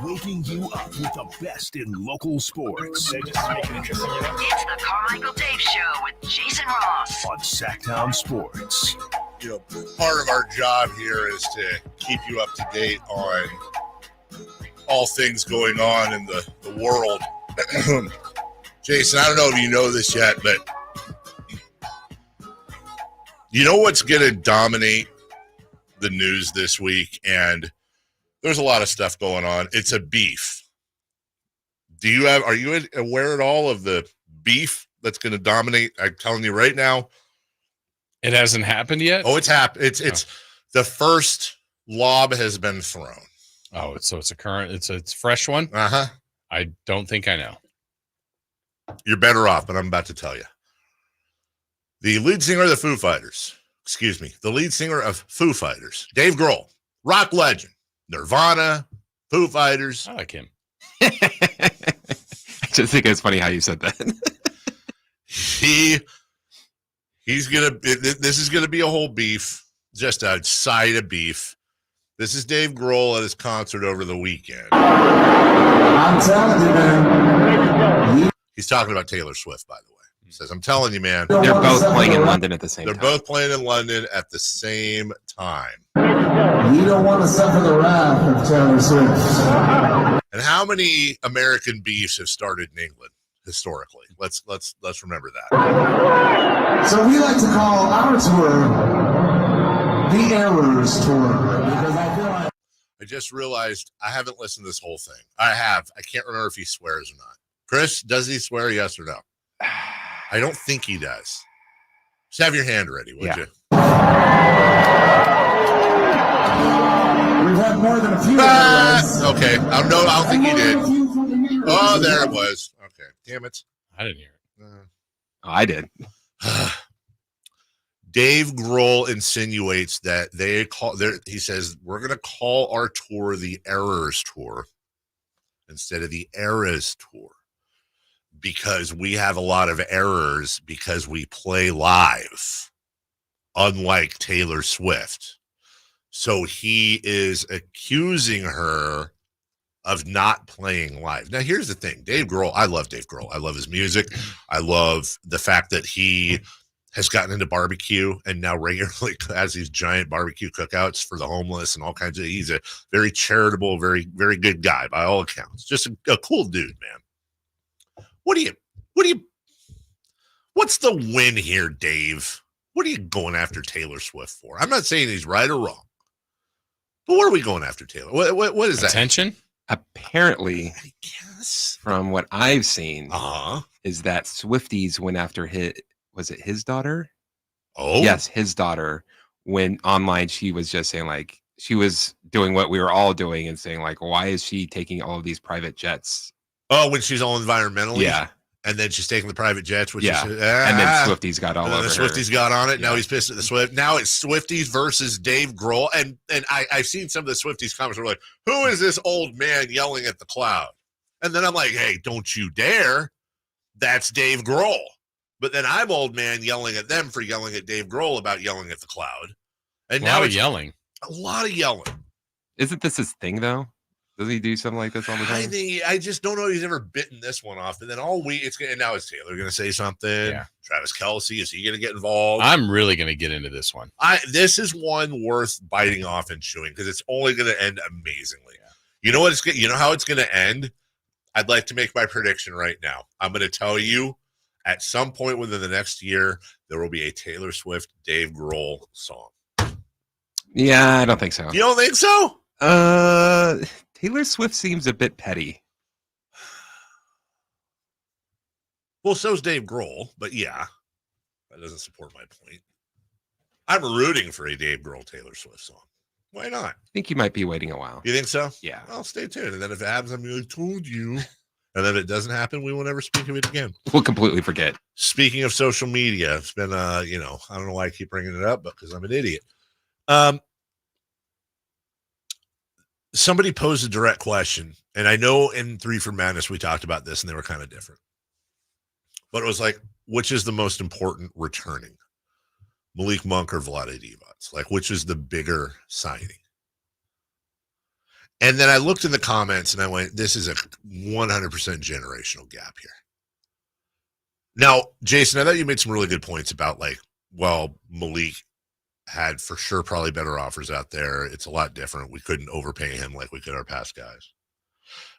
Waking you up with the best in local sports. It's the Carmichael Dave Show with Jason Ross on Sactown Sports. You know, part of our job here is to keep you up to date on all things going on in the world. Jason, I don't know if you know this yet, but you know what's going to dominate the news this week? And there's a lot of stuff going on. It's a beef. Are you aware at all of the beef that's going to dominate? I'm telling you right now. It hasn't happened yet? Oh, it's happened. It's the first lob has been thrown. Oh, it's a fresh one? Uh-huh. I don't think I know. You're better off, but I'm about to tell you. The lead singer of the Foo Fighters, Dave Grohl, rock legend, Nirvana, Foo Fighters. I like him. I just think it's funny how you said that. This is gonna be a whole beef, just a side of beef. This is Dave Grohl at his concert over the weekend. I'm telling you, man. He's talking about Taylor Swift, by the way. He says, I'm telling you, man. They're both playing in London at the same time. They're both playing in London at the same time. You don't want to suffer the wrath of Taylor Swift. And how many American beefs have started in England historically? Let's remember that. So we like to call our tour the Errors Tour because I feel like I just realized I haven't listened to this whole thing. I have. I can't remember if he swears or not. Chris, does he swear, yes or no? I don't think he does. Just have your hand ready, would you? We've had more than a few. Okay. I don't think he did. Oh, there it was. Okay. Damn it. I didn't hear it. I did. Dave Grohl insinuates that he says, we're going to call our tour the Errors Tour instead of the Eras Tour because we have a lot of errors because we play live, unlike Taylor Swift. So he is accusing her of not playing live. Now, here's the thing. Dave Grohl, I love Dave Grohl. I love his music. I love the fact that he has gotten into barbecue and now regularly has these giant barbecue cookouts for the homeless and all kinds of, he's a very charitable, very, very good guy by all accounts. Just a cool dude, man. What's the win here, Dave? What are you going after Taylor Swift for? I'm not saying he's right or wrong, but what are we going after Taylor? What is that? Attention? Apparently, I guess from what I've seen, Uh-huh. is that Swifties went after was it his daughter? Oh, yes, his daughter. When online, she was just saying like she was doing what we were all doing and saying like, why is she taking all of these private jets? Oh, when she's all environmentally, Yeah. And then she's taking the private jets, which Yeah. is And then Swifties got all and then over the her. Swifties got on it. Yeah. Now he's pissed at the Swift. Now it's Swifties versus Dave Grohl. And I've seen some of the Swifties comments were like, who is this old man yelling at the cloud? And then I'm like, hey, don't you dare. That's Dave Grohl. But then I'm old man yelling at them for yelling at Dave Grohl about yelling at the cloud. And A now lot of it's yelling. a lot of yelling. Isn't this his thing though? Does he do something like this all the time? I just don't know if he's ever bitten this one off. And then all week, and now is Taylor going to say something? Yeah. Travis Kelce, is he going to get involved? I'm really going to get into this one. This is one worth biting off and chewing because it's only going to end amazingly. Yeah. You know what? You know how it's going to end? I'd like to make my prediction right now. I'm going to tell you at some point within the next year, there will be a Taylor Swift, Dave Grohl song. Yeah, I don't think so. You don't think so? Taylor Swift seems a bit petty. Well, so's Dave Grohl, but yeah, that doesn't support my point. I'm rooting for a Dave Grohl Taylor Swift song. Why not? I think you might be waiting a while. You think so? Yeah. Well, stay tuned. And then if it happens, I'm going to told you. And then if it doesn't happen, we will never speak of it again. We'll completely forget. Speaking of social media, it's been, I don't know why I keep bringing it up, but because I'm an idiot. Somebody posed a direct question, and I know in 3 for Madness we talked about this, and they were kind of different. But it was like, which is the most important returning? Malik Monk or Vlade Divac? Like, which is the bigger signing? And then I looked in the comments, and I went, this is a 100% generational gap here. Now, Jason, I thought you made some really good points about, like, well, Malik had for sure probably better offers out there. It's a lot different. We couldn't overpay him like we could our past guys.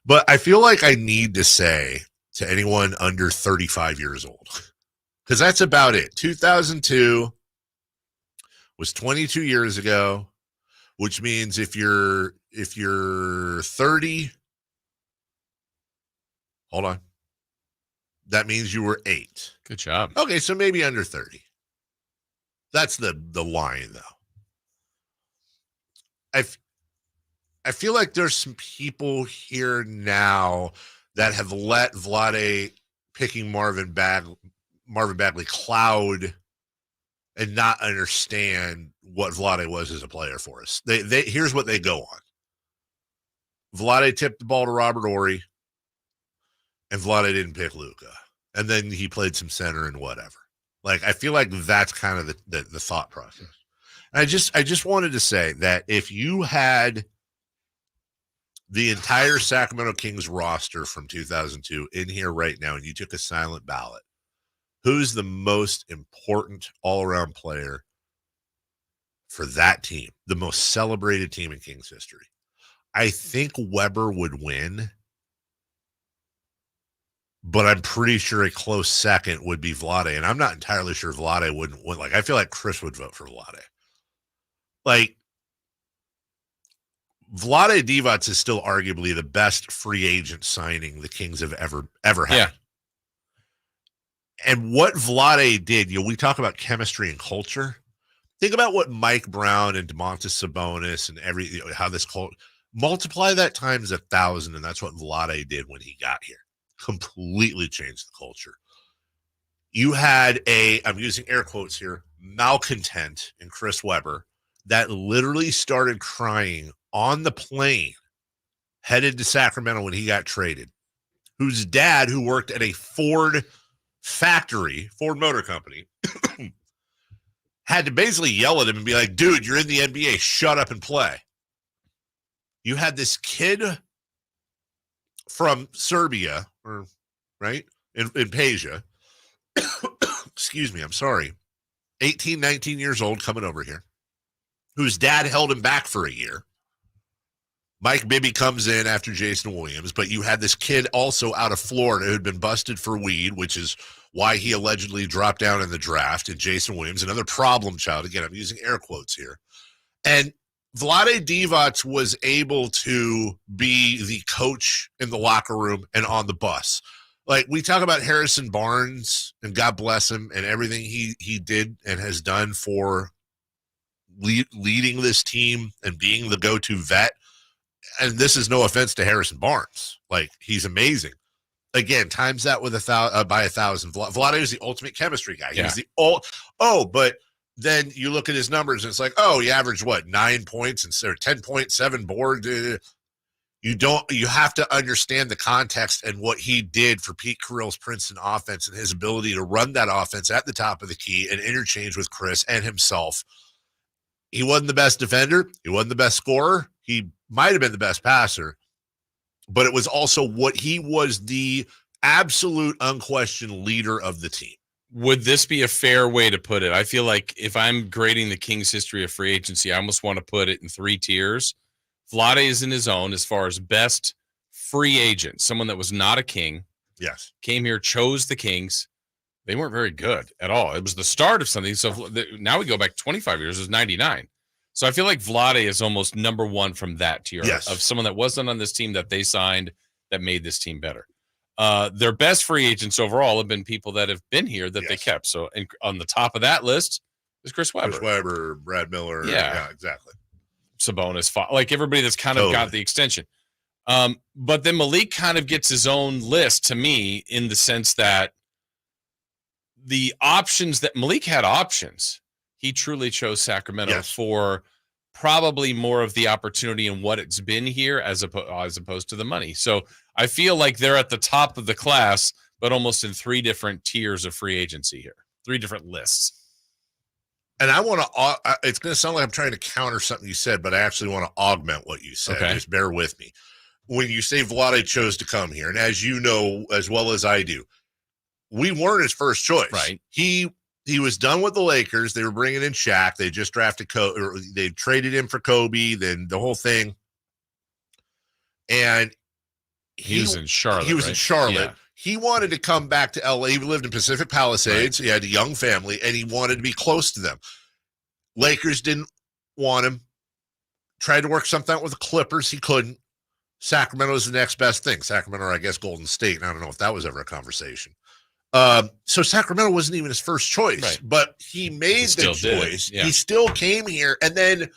But I feel like I need to say to anyone under 35 years old, because that's about it. 2002 was 22 years ago, which means if you're 30, hold on. That means you were 8. Good job. Okay, so maybe under 30. That's the line, though. I feel like there's some people here now that have let Vlade picking Marvin Bagley cloud and not understand what Vlade was as a player for us. They here's what they go on. Vlade tipped the ball to Robert Horry, and Vlade didn't pick Luka. And then he played some center and whatever. Like, I feel like that's kind of the thought process. I just wanted to say that if you had the entire Sacramento Kings roster from 2002 in here right now and you took a silent ballot, who's the most important all-around player for that team, the most celebrated team in Kings history? I think Weber would win, but I'm pretty sure a close second would be Vlade, and I'm not entirely sure Vlade wouldn't win. Like, I feel like Chris would vote for Vlade. Like, Vlade Divac is still arguably the best free agent signing the Kings have ever had. Yeah. And what Vlade did, we talk about chemistry and culture. Think about what Mike Brown and Domantas Sabonis and how this multiply that times 1,000, and that's what Vlade did when he got here. Completely changed the culture. You had I'm using air quotes here, malcontent in Chris Webber that literally started crying on the plane headed to Sacramento when he got traded, whose dad, who worked at a Ford Motor Company, had to basically yell at him and be like, dude, you're in the NBA, shut up and play. You had this kid from Serbia, right, in Peja, excuse me, I'm sorry, 18, 19 years old coming over here, whose dad held him back for a year. Mike Bibby comes in after Jason Williams, but you had this kid also out of Florida who had been busted for weed, which is why he allegedly dropped down in the draft, and Jason Williams, another problem child. Again, I'm using air quotes here. And Vlade Divac was able to be the coach in the locker room and on the bus. Like, we talk about Harrison Barnes, and God bless him, and everything he did and has done for leading this team and being the go-to vet. And this is no offense to Harrison Barnes. Like, he's amazing. Again, times that with by 1,000. Vlade is the ultimate chemistry guy. He's but then you look at his numbers and it's like, he averaged 9 points instead of 10.7 board. You have to understand the context and what he did for Pete Carrill's Princeton offense and his ability to run that offense at the top of the key and interchange with Chris and himself. He wasn't the best defender. He wasn't the best scorer. He might have been the best passer, but it was also what he was the absolute unquestioned leader of the team. Would this be a fair way to put it? I feel like if I'm grading the Kings' history of free agency, I almost want to put it in 3 tiers. Vlade is in his own as far as best free agent, someone that was not a King. Yes. Came here, chose the Kings. They weren't very good at all. It was the start of something. So now we go back 25 years. It was 99. So I feel like Vlade is almost number 1 from that tier of someone that wasn't on this team that they signed that made this team better. Their best free agents overall have been people that have been here that they kept. So on the top of that list is Chris Webber. Chris Webber, Brad Miller. Yeah, exactly. Sabonis, like everybody that's kind of got the extension. But then Malik kind of gets his own list to me in the sense that the options that Malik had options. He truly chose Sacramento for probably more of the opportunity and what it's been here as opposed to the money. So I feel like they're at the top of the class, but almost in 3 different tiers of free agency here, 3 different lists. And I want to, it's going to sound like I'm trying to counter something you said, but I actually want to augment what you said. Okay. Just bear with me. When you say Vlade chose to come here, and as you know as well as I do, we weren't his first choice. Right. He was done with the Lakers. They were bringing in Shaq. They just drafted they traded him for Kobe, then the whole thing. And he was in Charlotte. He was in Charlotte. Yeah. He wanted to come back to LA. He lived in Pacific Palisades. Right. He had a young family, and he wanted to be close to them. Lakers didn't want him. Tried to work something out with the Clippers. He couldn't. Sacramento is the next best thing. Sacramento, or I guess Golden State. And I don't know if that was ever a conversation. So Sacramento wasn't even his first choice, but he made the choice. Yeah. He still came here and then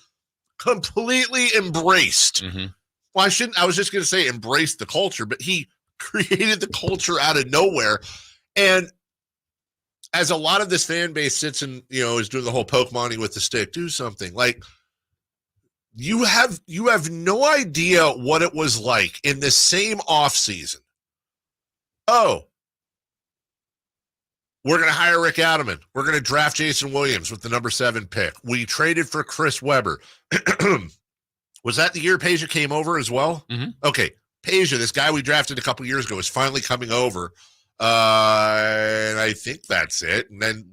completely embraced. Mm-hmm. Well, I was just going to say embraced the culture, but he created the culture out of nowhere. And as a lot of this fan base sits and, is doing the whole poke money with the stick, do something like you have no idea what it was like in the same offseason. We're going to hire Rick Adelman. We're going to draft Jason Williams with the number 7 pick. We traded for Chris Webber. Was that the year Peja came over as well? Mm-hmm. Okay. Peja, this guy we drafted a couple years ago, is finally coming over. And I think that's it. And then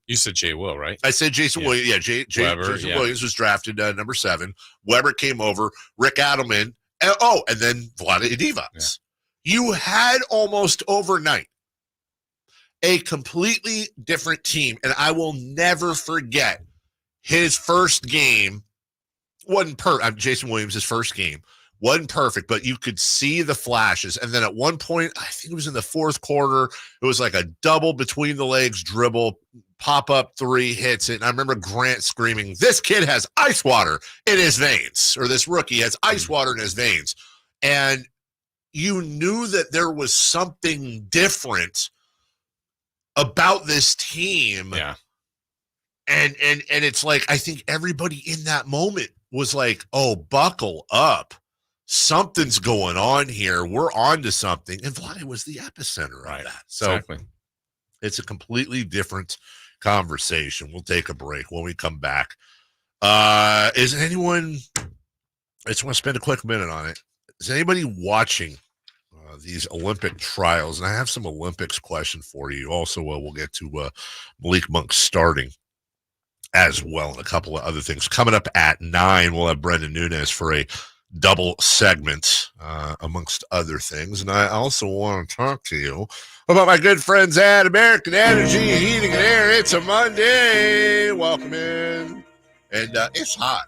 you said Jay Will, right? I said Jason Williams. Yeah, Jason Williams was drafted number 7. Weber came over. Rick Adelman. And then Vlade Divac. Yeah. You had almost overnight a completely different team, and I will never forget his first game. Jason Williams' first game wasn't perfect, but you could see the flashes. And then at one point, I think it was in the 4th quarter, it was like a double between the legs dribble, pop-up 3, hits it. And I remember Grant screaming, "This kid has ice water in his veins," or "This rookie has ice water in his veins." And you knew that there was something different about this team. Yeah. And it's like, I think everybody in that moment was like, oh, buckle up. Something's going on here. We're on to something. And Vlade was the epicenter of that. So It's a completely different conversation. We'll take a break. When we come back, is anyone, I just want to spend a quick minute on it. Is anybody watching these Olympic trials? And I have some Olympics question for you. Also, we'll get to Malik Monk starting as well, and a couple of other things. Coming up at 9, we'll have Brendan Nunes for a double segment, amongst other things. And I also want to talk to you about my good friends at American Energy Heating and Air. It's a Monday. Welcome in. And it's hot.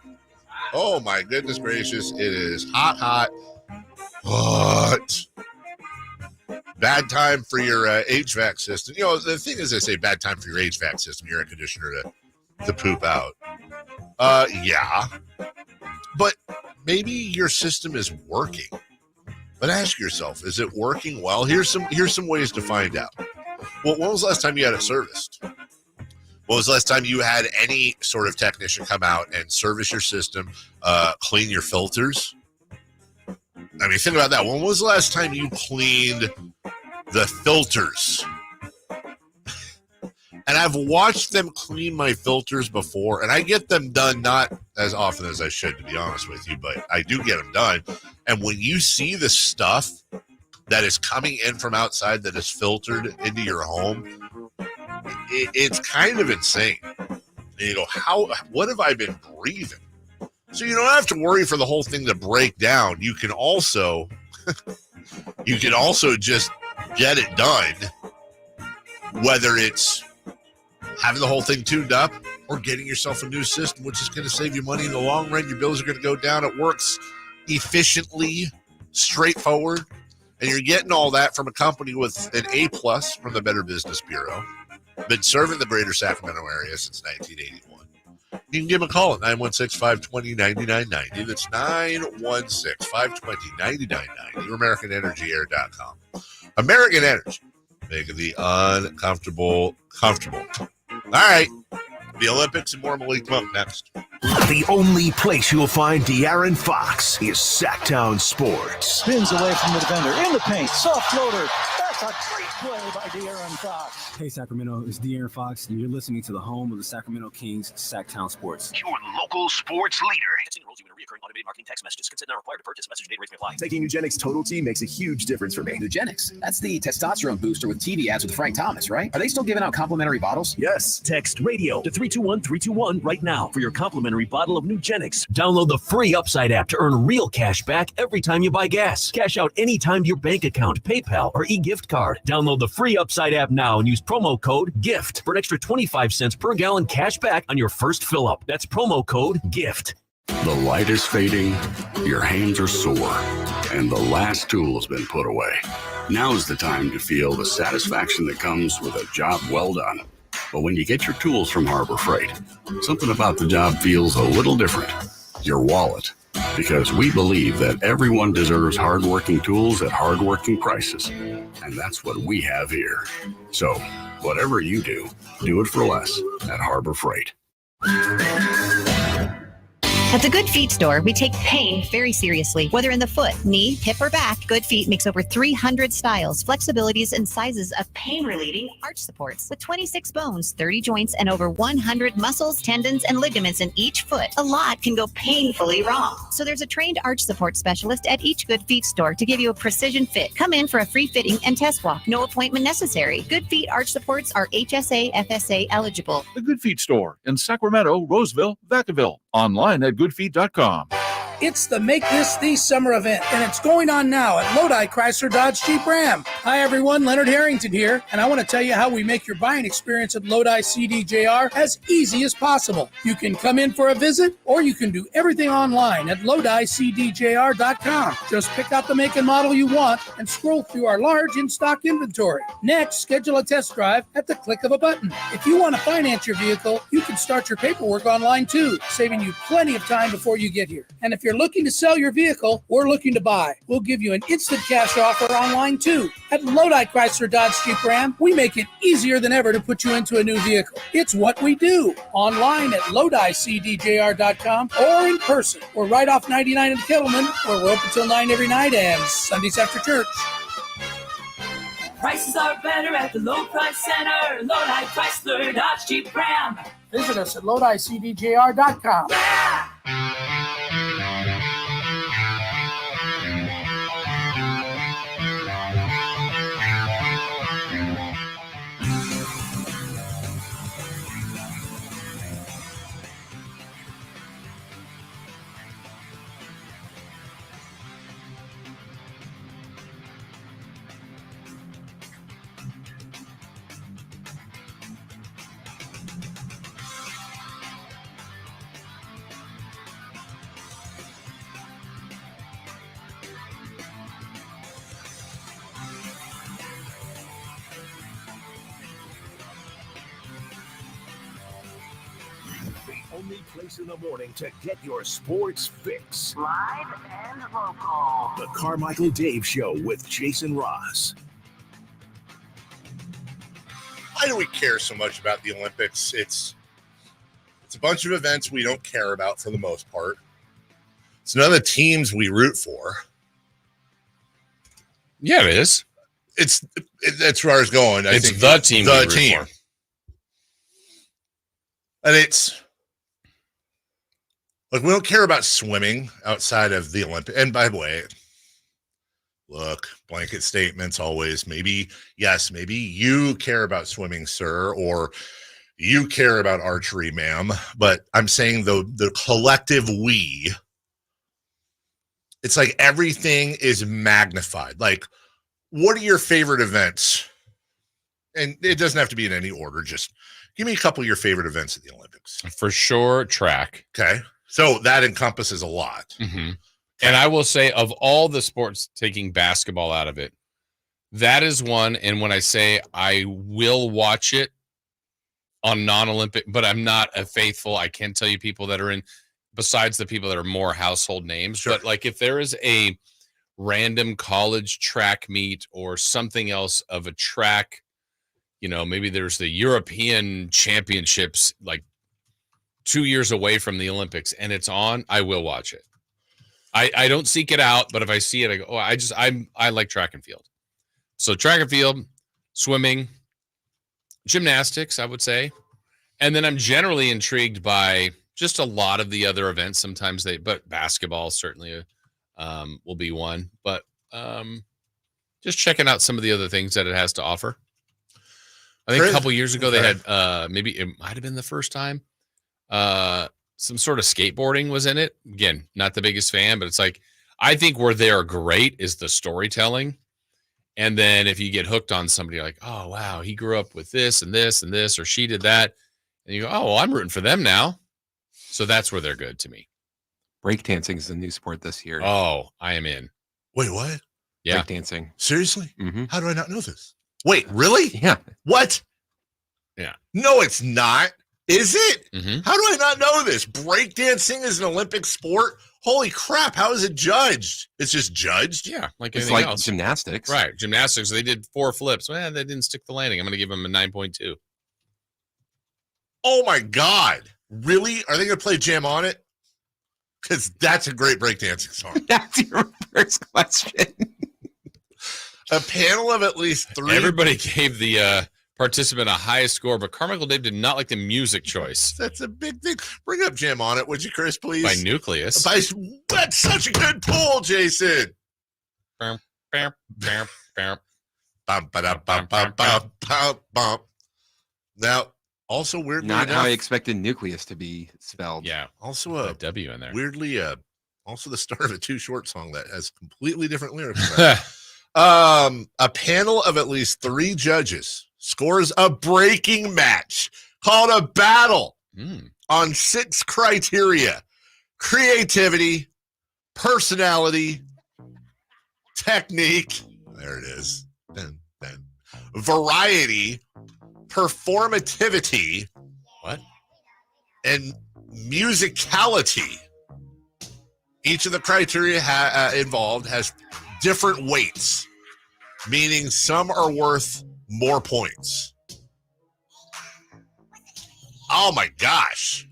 Oh, my goodness gracious. It is hot. Bad time for your HVAC system. You know, the thing is, they say bad time for your HVAC system, your air conditioner to poop out. Yeah. But maybe your system is working. But ask yourself, is it working well? Here's some ways to find out. Well, when was the last time you had it serviced? When was the last time you had any sort of technician come out and service your system, clean your filters? I mean, think about that. When was the last time you cleaned the filters? And I've watched them clean my filters before, and I get them done not as often as I should, to be honest with you, but I do get them done. And when you see the stuff that is coming in from outside that is filtered into your home, it's kind of insane. And you go, what have I been breathing? So you don't have to worry for the whole thing to break down. You can also just get it done, whether it's having the whole thing tuned up or getting yourself a new system, which is going to save you money in the long run. Your bills are going to go down. It works efficiently, straightforward, and you're getting all that from a company with an A+ from the Better Business Bureau. Been serving the greater Sacramento area since 1981. You can give them a call at 916-520-9990. That's 916-520-9990 or AmericanEnergyAir.com. American Energy, making the uncomfortable comfortable. All right, the Olympics and more Malik Monk next. The only place you'll find De'Aaron Fox is Sactown Sports. Spins away from the defender, in the paint, soft floater. That's a great play by De'Aaron Fox. Hey, Sacramento, it's De'Aaron Fox, and you're listening to the home of the Sacramento Kings, Sactown Sports. Your local sports leader. Recurring automated marketing text messages. Consent not required to purchase. Message data rates may apply. Taking Nugenix Total T makes a huge difference for me. Nugenix? That's the testosterone booster with TV ads with Frank Thomas, right? Are they still giving out complimentary bottles? Yes. Text radio to 321-321 right now for your complimentary bottle of Nugenix. Download the free Upside app to earn real cash back every time you buy gas. Cash out anytime to your bank account, PayPal, or e-gift card. Download the free Upside app now and use promo code GIFT for an extra 25 cents per gallon cash back on your first fill-up. That's promo code GIFT. The light is fading, your hands are sore, and the last tool has been put away. Now is the time to feel the satisfaction that comes with a job well done. But when you get your tools from Harbor Freight, something about the job feels a little different. Your wallet. Because we believe that everyone deserves hardworking tools at hardworking prices. And that's what we have here. So, whatever you do it for less at Harbor Freight. At the Good Feet store, we take pain very seriously. Whether in the foot, knee, hip, or back, Good Feet makes over 300 styles, flexibilities, and sizes of pain-relieving arch supports. With 26 bones, 30 joints, and over 100 muscles, tendons, and ligaments in each foot, a lot can go painfully wrong. So there's a trained arch support specialist at each Good Feet store to give you a precision fit. Come in for a free fitting and test walk. No appointment necessary. Good Feet arch supports are HSA, FSA eligible. The Good Feet store in Sacramento, Roseville, Vacaville. Online at goodfeet.com. It's the Make This the Summer event, and it's going on now at Lodi Chrysler Dodge Jeep Ram. Hi everyone, Leonard Harrington here, and I want to tell you how we make your buying experience at Lodi CDJR as easy as possible. You can come in for a visit, or you can do everything online at LodiCDJR.com. Just pick out the make and model you want and scroll through our large in-stock inventory. Next, schedule a test drive at the click of a button. If you want to finance your vehicle, you can start your paperwork online too, saving you plenty of time before you get here. And if you're looking to sell your vehicle or looking to buy, we'll give you an instant cash offer online too. At Lodi Chrysler Dodge Jeep Ram, we make it easier than ever to put you into a new vehicle. It's what we do. Online at LodiCDJR.com or in person. We're right off 99 in Kettleman, where we're open till 9 every night and Sundays after church. Prices are better at the Low Price Center. Lodi Chrysler Dodge Jeep Ram. Visit us at LodiCDJR.com. Only place in the morning to get your sports fix. Live and local. The Carmichael Dave Show with Jason Ross. Why do we care so much about the Olympics? It's a bunch of events we don't care about for the most part. It's none of the teams we root for. Yeah, it is. That's where I was going. I think the team. The team. And it's like we don't care about swimming outside of the Olympics. And by the way, look, blanket statements always. Maybe you care about swimming, sir, or you care about archery, ma'am. But I'm saying the collective we. It's like everything is magnified. Like, what are your favorite events? And it doesn't have to be in any order. Just give me a couple of your favorite events at the Olympics. For sure, track. Okay. So that encompasses a lot. Mm-hmm. And I will say, of all the sports, taking basketball out of it, that is one. And when I say I will watch it on non-Olympic, but I'm not a faithful, I can't tell you people that are in, besides the people that are more household names. Sure. But like if there is a random college track meet or something else of a track, maybe there's the European Championships, like 2 years away from the Olympics, and it's on, I will watch it. I don't seek it out, but if I see it, I go, I like track and field. So track and field, swimming, gymnastics, I would say. And then I'm generally intrigued by just a lot of the other events. Sometimes but basketball certainly will be one, but just checking out some of the other things that it has to offer. I think a couple years ago they had maybe it might have been the first time some sort of skateboarding was in it. Again, not the biggest fan, but it's like I think where they're great is the storytelling. And then if you get hooked on somebody like, oh wow, he grew up with this and this and this, or she did that, and you go, oh well, I'm rooting for them now. So that's where they're good to me. Breakdancing is a new sport this year. Oh, I am in. Wait, what? Yeah. Breakdancing. Seriously? Mm-hmm. How do I not know this? Wait, really? Yeah. What? Yeah. No, it's not. Is it? Mm-hmm. How do I not know this? Breakdancing is an Olympic sport? Holy crap. How is it judged? It's just judged? Yeah. Like it's anything like else. gymnastics. Right. Gymnastics. They did 4 flips. Well, they didn't stick the landing. I'm going to give them a 9.2. Oh my God. Really? Are they going to play Jam on It? Because that's a great breakdancing song. That's your first question. A panel of at least 3. Everybody gave the participant a highest score, but Carmichael Dave did not like the music choice. That's a big thing. Bring up Jam on It, would you, Chris, please? By Nucleus. That's such a good pull, Jason. Bam, bam, bam, bam. Bum, ba-da, bum, bum, bum, bum, bum. Now, also weirdly Not enough, how I expected nucleus to be spelled. Yeah. Also a W in there. Weirdly, also the start of a Too Short song that has completely different lyrics. A panel of at least 3 judges scores a breaking match called a battle on 6 criteria: creativity, personality, technique. There it is. Variety, performativity, and musicality. Each of the criteria involved has different weights, meaning some are worth more points. Oh my gosh.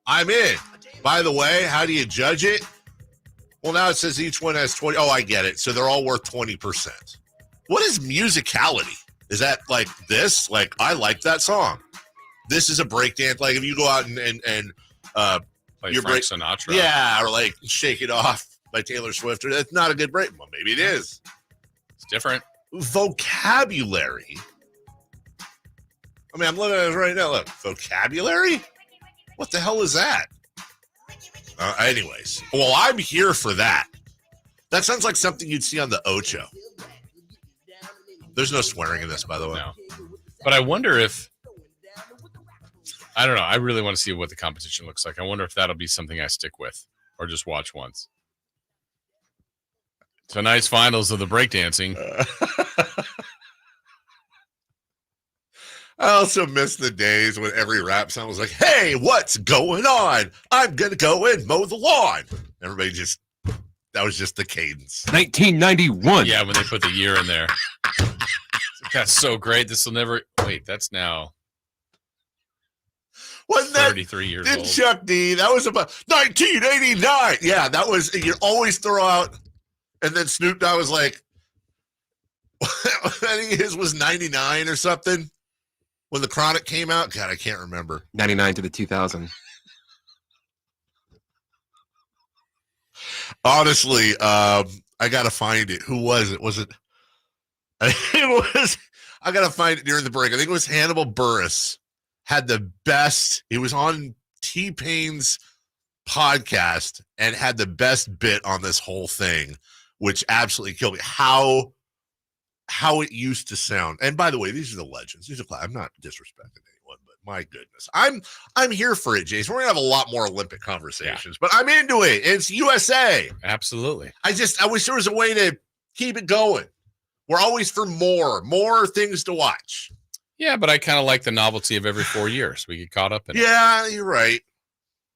I'm in. By the way, how do you judge it? Well, now it says each one has 20. Oh, I get it. So they're all worth 20%. What is musicality? Is that like this? Like, I like that song. This is a breakdance. Like if you go out and Like Frank Sinatra. Yeah, or like Shake It Off by Taylor Swift. That's not a good break. Well, maybe it is. It's different. Vocabulary. I mean, I'm looking at it right now. Look, vocabulary? What the hell is that? Anyways, well, I'm here for that. That sounds like something you'd see on the Ocho. There's no swearing in this, by the way. No. But I wonder if, I don't know. I really want to see what the competition looks like. I wonder if that'll be something I stick with or just watch once. Tonight's finals of the breakdancing. I also miss the days when every rap song was like, hey, what's going on? I'm going to go and mow the lawn. Everybody just, that was just the cadence. 1991. Yeah, when they put the year in there. That's so great. This will never, wait, that's now. Wasn't that 33 years in old. Chuck D? That was about 1989. Yeah, that was, you always throw out, and then Snoop Dogg was like, I think his was 99 or something. When the Chronic came out, God, I can't remember. 99 to the 2000. Honestly, I gotta find it. Who was it? Was it? It was. I gotta find it during the break. I think it was Hannibal Buress. Had the best. He was on T-Pain's podcast and had the best bit on this whole thing, which absolutely killed me. How it used to sound. And by the way, these are the legends. These are, I'm not disrespecting anyone, but my goodness, I'm here for it, Jason. We're gonna have a lot more Olympic conversations, but I'm into it. It's USA. Absolutely. I wish there was a way to keep it going. We're always for more things to watch. Yeah, but I kind of like the novelty of every 4 years. We get caught up in it. Yeah, you're right.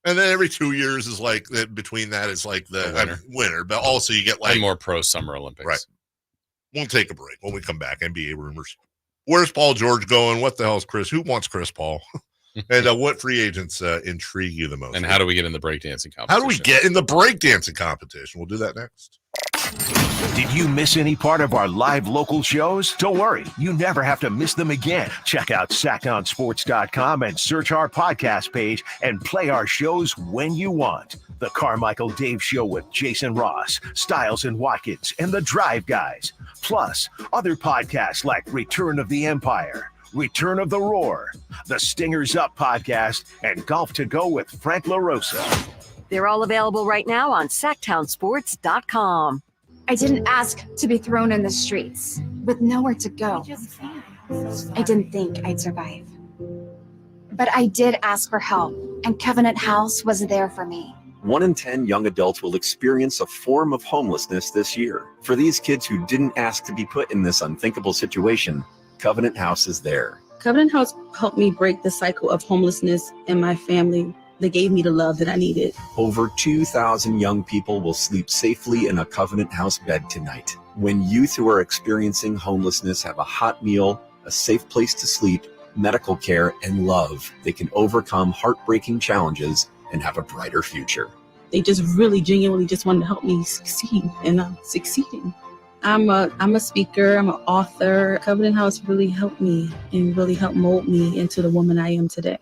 And then every 2 years is like between that is like the winter, but also you get like and more pro Summer Olympics. Right. We'll take a break. When we come back, NBA rumors. Where's Paul George going? What the hell is Chris? Who wants Chris Paul? And what free agents intrigue you the most? And how do we get in the breakdancing competition? How do we get in the breakdancing competition? We'll do that next. Did you miss any part of our live local shows? Don't worry, you never have to miss them again. Check out SactownSports.com and search our podcast page and play our shows when you want. The Carmichael Dave Show with Jason Ross, Stiles and Watkins, and the Drive Guys. Plus, other podcasts like Return of the Empire, Return of the Roar, the Stingers Up podcast, and Golf to Go with Frank LaRosa. They're all available right now on SactownSports.com. I didn't ask to be thrown in the streets with nowhere to go. I didn't think I'd survive. But I did ask for help, and Covenant House was there for me. 1 in 10 young adults will experience a form of homelessness this year. For these kids who didn't ask to be put in this unthinkable situation, Covenant House is there. Covenant House helped me break the cycle of homelessness in my family. They gave me the love that I needed. Over 2,000 young people will sleep safely in a Covenant House bed tonight. When youth who are experiencing homelessness have a hot meal, a safe place to sleep, medical care, and love, they can overcome heartbreaking challenges and have a brighter future. They just really genuinely just wanted to help me succeed, and I'm succeeding. I'm a speaker, I'm an author. Covenant House really helped me and really helped mold me into the woman I am today.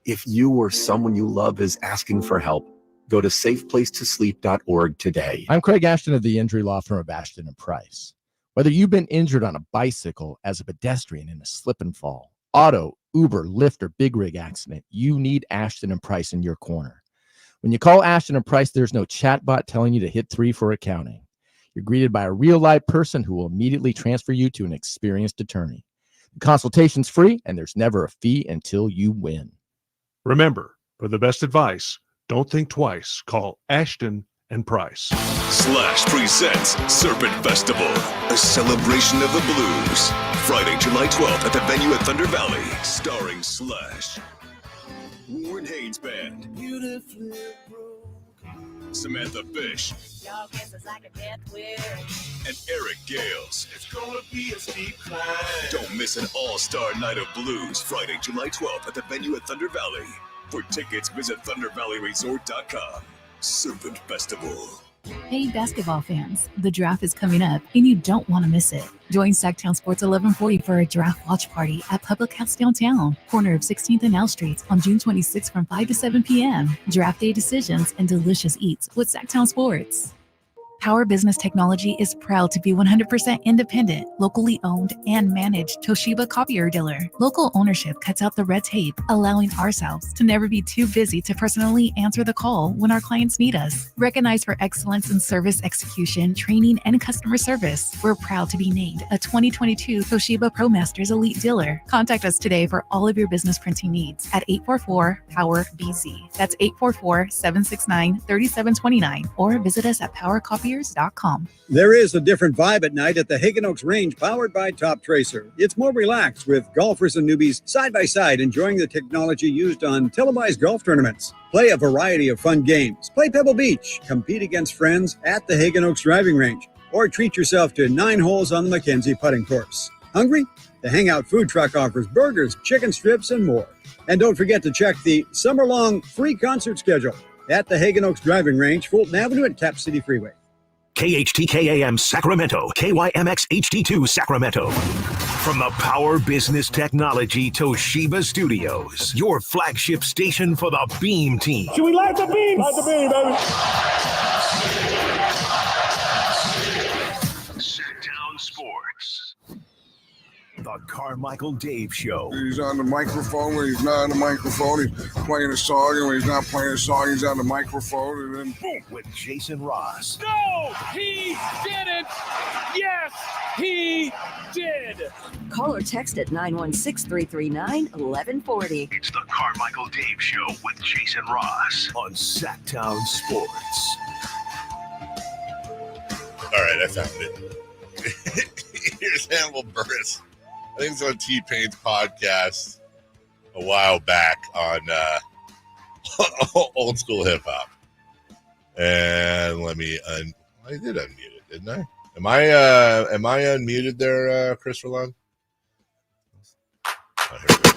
If you or someone you love is asking for help, go to safeplacetosleep.org today. I'm Craig Ashton of the injury law firm of Ashton & Price. Whether you've been injured on a bicycle, as a pedestrian in a slip and fall, auto, Uber, Lyft, or big rig accident, you need Ashton & Price in your corner. When you call Ashton & Price, there's no chatbot telling you to hit 3 for accounting. You're greeted by a real live person who will immediately transfer you to an experienced attorney. The consultation's free, and there's never a fee until you win. Remember, for the best advice, don't think twice. Call Ashton & Price. Slash presents Serpent Festival, a celebration of the blues. Friday, July 12th at the venue at Thunder Valley, starring Slash, Warren Haynes Band, Samantha Fish, and Eric Gales. It's gonna be a steep climb. Don't miss an all-star night of blues, Friday, July 12th at the venue at Thunder Valley. For tickets, visit ThunderValleyResort.com. Serpent Festival. Hey, basketball fans, the draft is coming up, and you don't want to miss it. Join Sactown Sports 1140 for a draft watch party at Public House downtown, corner of 16th and L Streets on June 26th from 5 to 7 p.m. Draft day decisions and delicious eats with Sactown Sports. Power Business Technology is proud to be 100% independent, locally owned, and managed Toshiba copier dealer. Local ownership cuts out the red tape, allowing ourselves to never be too busy to personally answer the call when our clients need us. Recognized for excellence in service execution, training, and customer service, we're proud to be named a 2022 Toshiba ProMasters Elite Dealer. Contact us today for all of your business printing needs at 844-POWER-BZ. That's 844-769-3729, or visit us at PowerCopier.com. There is a different vibe at night at the Hagen Oaks Range, powered by Top Tracer. It's more relaxed, with golfers and newbies side by side enjoying the technology used on televised golf tournaments. Play a variety of fun games. Play Pebble Beach. Compete against friends at the Hagen Oaks Driving Range. Or treat yourself to 9 holes on the Mackenzie putting course. Hungry? The Hangout Food Truck offers burgers, chicken strips, and more. And don't forget to check the summer-long free concert schedule at the Hagen Oaks Driving Range, Fulton Avenue and Cap City Freeway. KHTKAM Sacramento, KYMX HD2 Sacramento. From the Power Business Technology Toshiba Studios, your flagship station for the Beam Team. Should we light the beam? Light the beam, baby. Sactown Sports. The Carmichael Dave Show. He's on the microphone when he's not on the microphone. He's playing a song, and when he's not playing a song, he's on the microphone, and then boom. With Jason Ross. No, he didn't. Yes, he did. Call or text at 916-339-1140. It's the Carmichael Dave Show with Jason Ross on Sactown Sports. All right, I found it. Here's Hannibal Buress. I think it's on T-Pain's podcast a while back on old school hip hop. And let me I did unmute it, didn't I? Am I unmuted there, Chris Roland? Oh, here we go.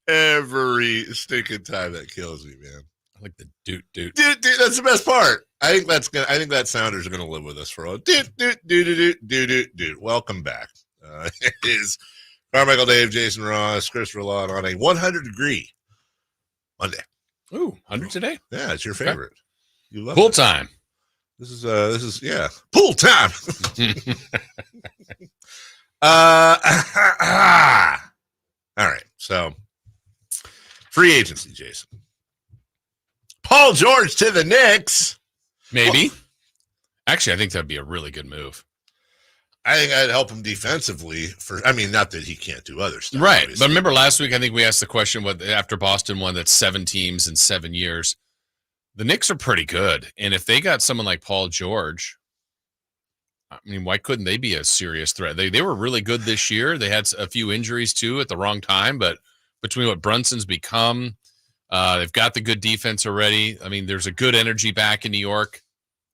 Every stinking time that kills me, man. I like the doot. Dude, that's the best part. I think that sounders are gonna live with us for a doot. Welcome back. It is Carmichael Dave, Jason Ross, Chris Roland on a 100-degree Monday. Ooh, 100 today? Yeah, it's your favorite. You love Pool it. time. This is pool time. All right, so free agency, Jason. Paul George to the Knicks. Maybe. Actually, I think that'd be a really good move. I think I'd help him defensively. Not that he can't do other stuff, right? Obviously. But remember last week, I think we asked the question: what after Boston won that 7 teams in 7 years? The Knicks are pretty good, and if they got someone like Paul George, I mean, why couldn't they be a serious threat? They were really good this year. They had a few injuries too at the wrong time, but between what Brunson's become, they've got the good defense already. I mean, there's a good energy back in New York.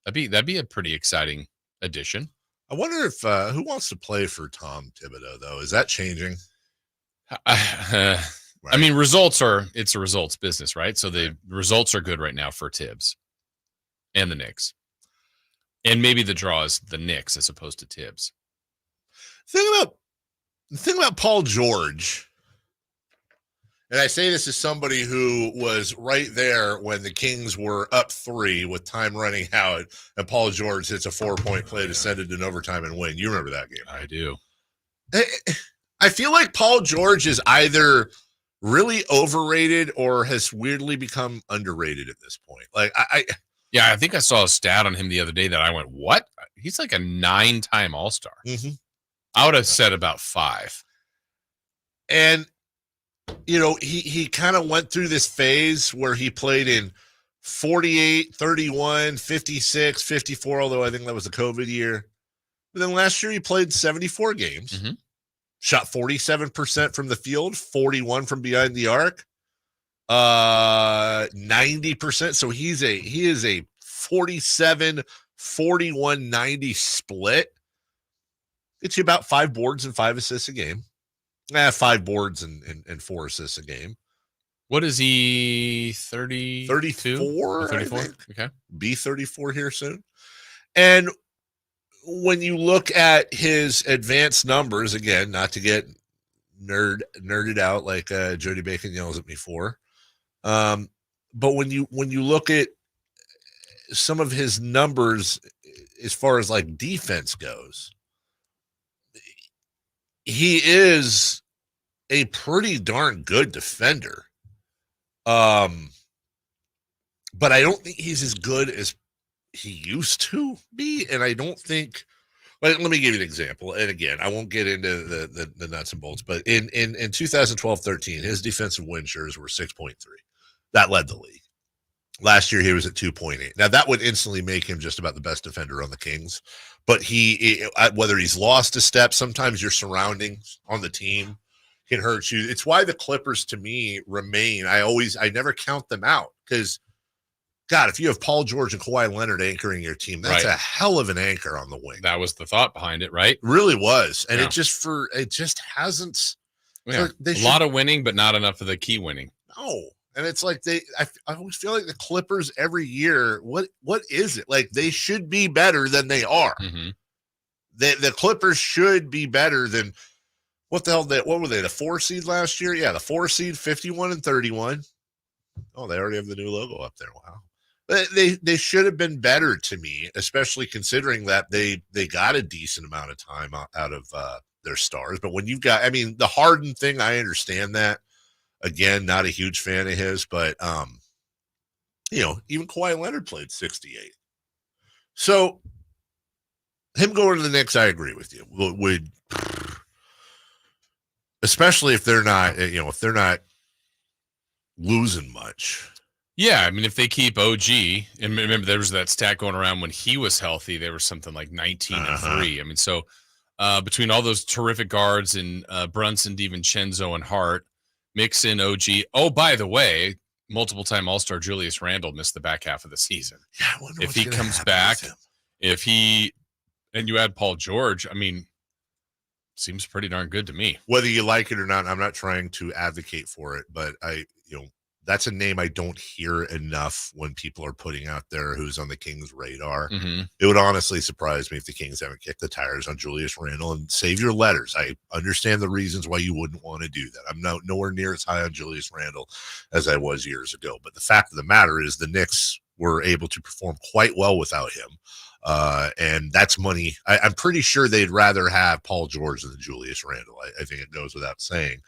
That'd be a pretty exciting addition. I wonder if who wants to play for Tom Thibodeau though? Is that changing? Right. I mean, it's a results business, right? So the results are good right now for Tibbs and the Knicks. And maybe the draw is the Knicks as opposed to Tibbs. The thing about Paul George, and I say this as somebody who was right there when the Kings were up 3 with time running out, and Paul George hits a 4-point play to send it in overtime and win. You remember that game? I do. I feel like Paul George is either really overrated or has weirdly become underrated at this point. Like Yeah, I think I saw a stat on him the other day that I went, what? He's like a 9-time All-Star. Mm-hmm. I would have said about 5. And, he kind of went through this phase where he played in 48, 31, 56, 54, although I think that was the COVID year. But then last year he played 74 games, shot 47% from the field, 41 from behind the arc. 90%. So he is a 47, 41, 90 split. Gets you about 5 boards and 5 assists a game. 5 boards and 4 assists a game. What is he? 30? 34? 34. Okay. Be 34 here soon. And when you look at his advanced numbers, again, not to get nerded out like Jody Bacon yells at me for. But when you look at some of his numbers as far as like defense goes, he is a pretty darn good defender. But I don't think he's as good as he used to be. And I don't think, let me give you an example. And again, I won't get into the nuts and bolts, but in 2012-13, his defensive win shares were 6.3. That led the league. Last year, he was at 2.8. Now, that would instantly make him just about the best defender on the Kings. But whether he's lost a step, sometimes your surroundings on the team can hurt you. It's why the Clippers, to me, remain. I never count them out because, God, if you have Paul George and Kawhi Leonard anchoring your team, that's a hell of an anchor on the wing. That was the thought behind it, right? It really was. And it just hasn't. Yeah. A lot of winning, but not enough of the key winning. No. And it's like I always feel like the Clippers every year, what is it? Like they should be better than they are. Mm-hmm. The Clippers should be better than what the hell? What were they? The 4 seed last year? Yeah, the 4 seed, 51-31. Oh, they already have the new logo up there. Wow. But they should have been better to me, especially considering that they got a decent amount of time out of their stars. But when you've got, the Harden thing, I understand that. Again, not a huge fan of his, but even Kawhi Leonard played 68. So him going to the Knicks, I agree with you. Would especially if they're not, if they're not losing much. Yeah, if they keep OG, and remember there was that stat going around when he was healthy, they were something like 19-3. So between all those terrific guards and Brunson, DiVincenzo, and Hart. Mix in OG. Oh, by the way, multiple-time All-Star Julius Randle missed the back half of the season. Yeah, I wonder if he comes back, and you add Paul George, seems pretty darn good to me. Whether you like it or not, I'm not trying to advocate for it, but that's a name I don't hear enough when people are putting out there who's on the Kings' radar. Mm-hmm. It would honestly surprise me if the Kings haven't kicked the tires on Julius Randle and save your letters. I understand the reasons why you wouldn't want to do that. I'm nowhere near as high on Julius Randle as I was years ago. But the fact of the matter is the Knicks were able to perform quite well without him. And that's money. I'm pretty sure they'd rather have Paul George than Julius Randle. I think it goes without saying.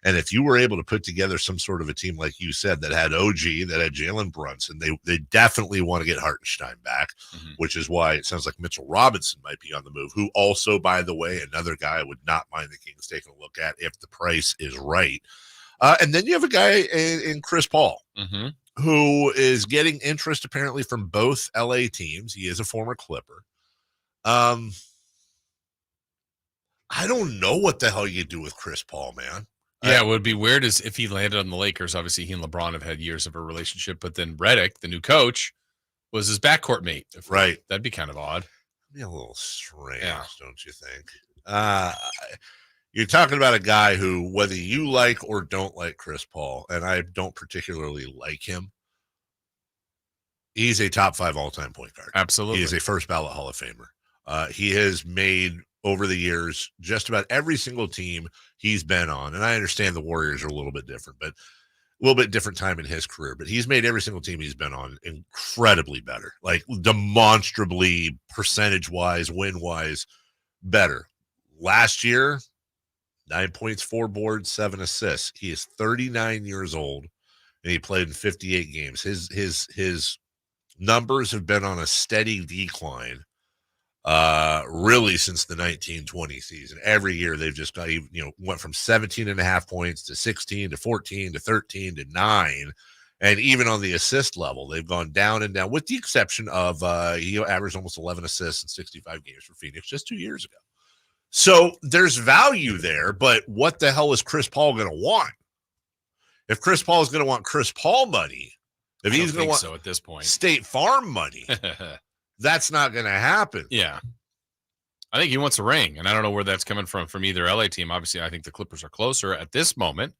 And if you were able to put together some sort of a team, like you said, that had OG, that had Jalen Brunson, they definitely want to get Hartenstein back, which is why it sounds like Mitchell Robinson might be on the move, who also, by the way, another guy I would not mind the Kings taking a look at if the price is right. And then you have a guy in Chris Paul, who is getting interest apparently from both LA teams. He is a former Clipper. I don't know what the hell you do with Chris Paul, man. Yeah, it would be weird as if he landed on the Lakers. Obviously, he and LeBron have had years of a relationship, but then Redick, the new coach, was his backcourt mate. Right. That'd be kind of odd. Be a little strange, don't you think? You're talking about a guy who, whether you like or don't like Chris Paul, and I don't particularly like him, he's a top 5 all-time point guard. Absolutely. He is a first ballot Hall of Famer. He has made, over the years, just about every single team he's been on. And I understand the Warriors are a little bit different, but a little bit different time in his career. But he's made every single team he's been on incredibly better, like demonstrably percentage-wise, win-wise better. Last year, 9 points, 4 boards, 7 assists. He is 39 years old, and he played in 58 games. His numbers have been on a steady decline really since the 1920 season. Every year they've just got, went from 17.5 points to 16 to 14 to 13 to 9. And even on the assist level, they've gone down and down, with the exception of he averaged almost 11 assists in 65 games for Phoenix just 2 years ago. So there's value there, but what the hell is Chris Paul going to want? If Chris Paul is going to want Chris Paul money, if he's going to want at this point State Farm money, that's not going to happen. Yeah. I think he wants a ring, and I don't know where that's coming from either LA team. Obviously, I think the Clippers are closer at this moment,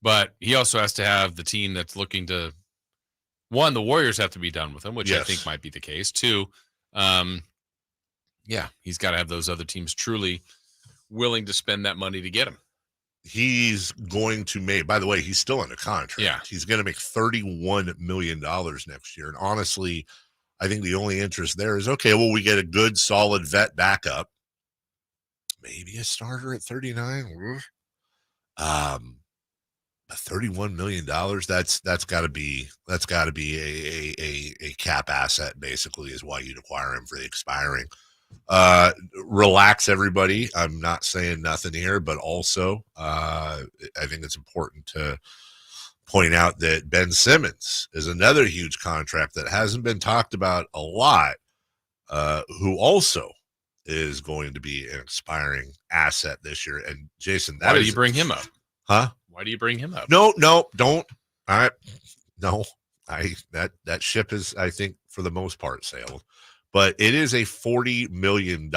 but he also has to have the team that's looking to, one, the Warriors have to be done with him, which I think might be the case. 2, he's got to have those other teams truly willing to spend that money to get him. He's going to make, by the way, he's still under contract. Yeah. He's going to make $31 million next year. And honestly, I think the only interest there is, okay, well, we get a good, solid vet backup. Maybe a starter at 39. $31 million. That's got to be a cap asset, basically, is why you'd acquire him for the expiring. Relax, everybody. I'm not saying nothing here, but also I think it's important to point out that Ben Simmons is another huge contract that hasn't been talked about a lot, who also is going to be an expiring asset this year. And Jason, why do you bring him up? Huh? Why do you bring him up? No, don't. That ship is, I think, for the most part, sailed. But it is a $40 million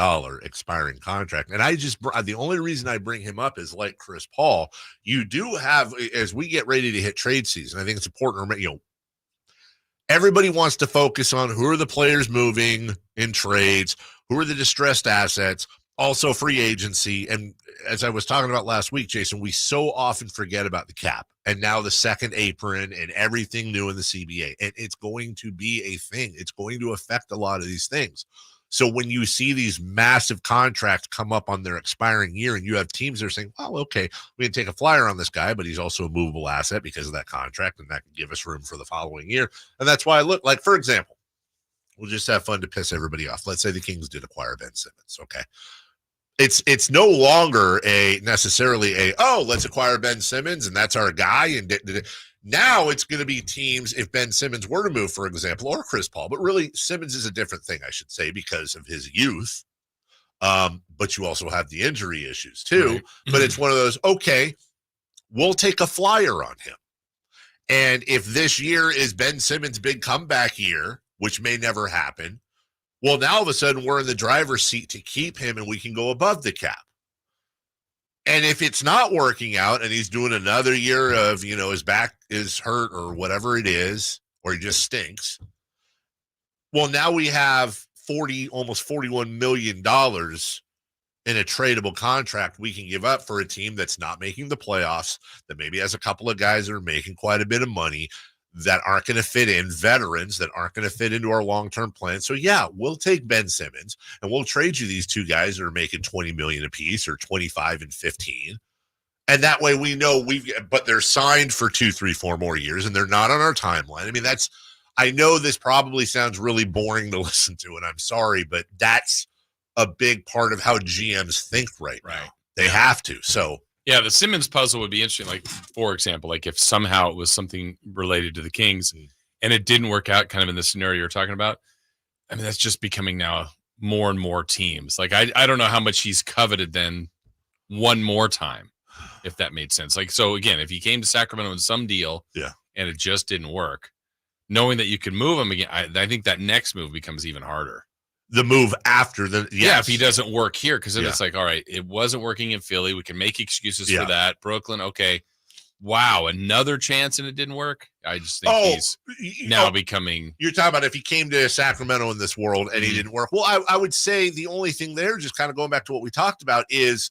expiring contract. And the only reason I bring him up is, like Chris Paul, you do have, as we get ready to hit trade season, I think it's important to remember, everybody wants to focus on who are the players moving in trades, who are the distressed assets, also free agency. And as I was talking about last week, Jason, we so often forget about the cap and now the second apron and everything new in the CBA. And it's going to be a thing. It's going to affect a lot of these things. So when you see these massive contracts come up on their expiring year and you have teams that are saying, well, okay, we can take a flyer on this guy, but he's also a movable asset because of that contract, and that can give us room for the following year. And that's why I look like, for example, we'll just have fun to piss everybody off. Let's say the Kings did acquire Ben Simmons. Okay. It's no longer necessarily let's acquire Ben Simmons and that's our guy. And now it's going to be teams, if Ben Simmons were to move, for example, or Chris Paul, but really Simmons is a different thing, I should say, because of his youth. But you also have the injury issues too. Right. But it's one of those, okay, we'll take a flyer on him. And if this year is Ben Simmons' big comeback year, which may never happen, well, now all of a sudden we're in the driver's seat to keep him and we can go above the cap. And if it's not working out and he's doing another year of, his back is hurt or whatever it is, or he just stinks, well, now we have almost $41 million in a tradable contract we can give up for a team that's not making the playoffs, that maybe has a couple of guys that are making quite a bit of money. that aren't going to fit in, veterans that aren't going to fit into our long-term plan. So yeah, we'll take Ben Simmons and we'll trade you these two guys that are making 20 million apiece or 25 and 15. And that way we know but they're signed for 2, 3, 4 more years and they're not on our timeline. I mean, I know this probably sounds really boring to listen to, and I'm sorry, but that's a big part of how GMs think right now. They have to. So yeah, the Simmons puzzle would be interesting. Like, for example, like if somehow it was something related to the Kings and it didn't work out kind of in the scenario you're talking about, I mean, that's just becoming now more and more teams. Like, I don't know how much he's coveted then one more time, if that made sense. Like, so again, if he came to Sacramento in some deal and it just didn't work, knowing that you could move him again, I think that next move becomes even harder. The move after if he doesn't work here, because then it's like, all right, it wasn't working in Philly. We can make excuses for that. Brooklyn, okay. Wow, another chance and it didn't work. I just think he's now becoming. You're talking about if he came to Sacramento in this world and he didn't work. Well, I would say the only thing there, just kind of going back to what we talked about, is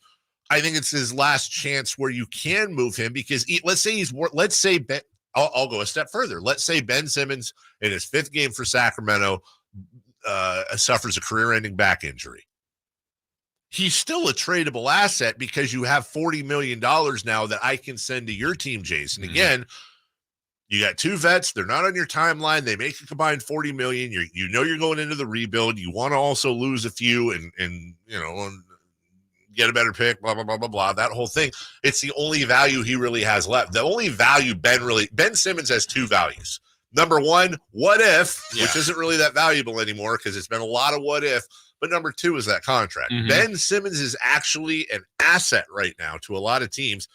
I think it's his last chance where you can move him because let's say Ben. I'll go a step further. Let's say Ben Simmons in his 5th game for Sacramento suffers a career-ending back injury. He's still a tradable asset because you have $40 million now that I can send to your team, Jason. Again, you got 2 vets. They're not on your timeline. They make a combined $40 million. You know you're going into the rebuild. You want to also lose a few and get a better pick, blah, blah, blah, blah, blah, that whole thing. It's the only value he really has left. The only value Ben Simmons has 2 values. Number 1, what if, which isn't really that valuable anymore because it's been a lot of what if, but number 2 is that contract. Ben Simmons is actually an asset right now to a lot of teams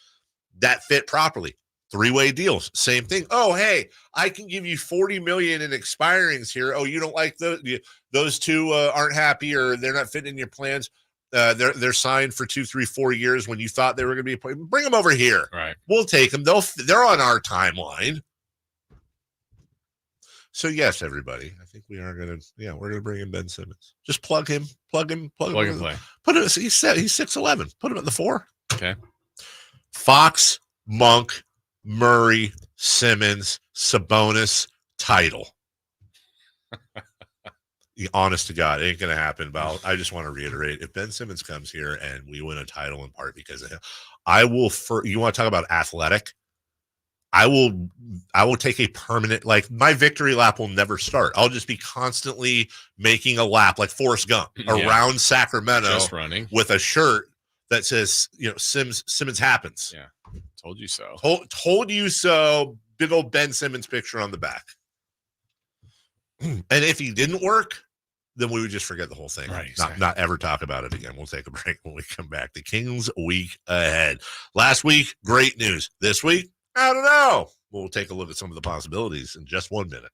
that fit properly. 3-way deals, same thing. Oh, hey, I can give you $40 million in expirings here. Oh, you don't like those 2 aren't happy or they're not fitting in your plans. They're signed for 2, 3, 4 years when you thought they were going to be. Bring them over here. Right. We'll take them. They're on our timeline. So yes, everybody. I think we are going to. Yeah, we're going to bring in Ben Simmons. Just plug him. Plug and play. Put him. He's 6'11". Put him at the 4. Okay. Fox, Monk, Murray, Simmons, Sabonis, title. Honest to God, it ain't going to happen. But I just want to reiterate, if Ben Simmons comes here and we win a title in part because of him, you want to talk about athletic? I will take a permanent, like my victory lap will never start. I'll just be constantly making a lap like Forrest Gump around Sacramento, just running with a shirt that says, Simmons happens. Yeah. Told you so. Told you so. Big old Ben Simmons picture on the back. And if he didn't work, then we would just forget the whole thing. Right, Not ever talk about it again. We'll take a break when we come back. The Kings week ahead. Last week, great news. This week, I don't know. We'll take a look at some of the possibilities in just 1 minute.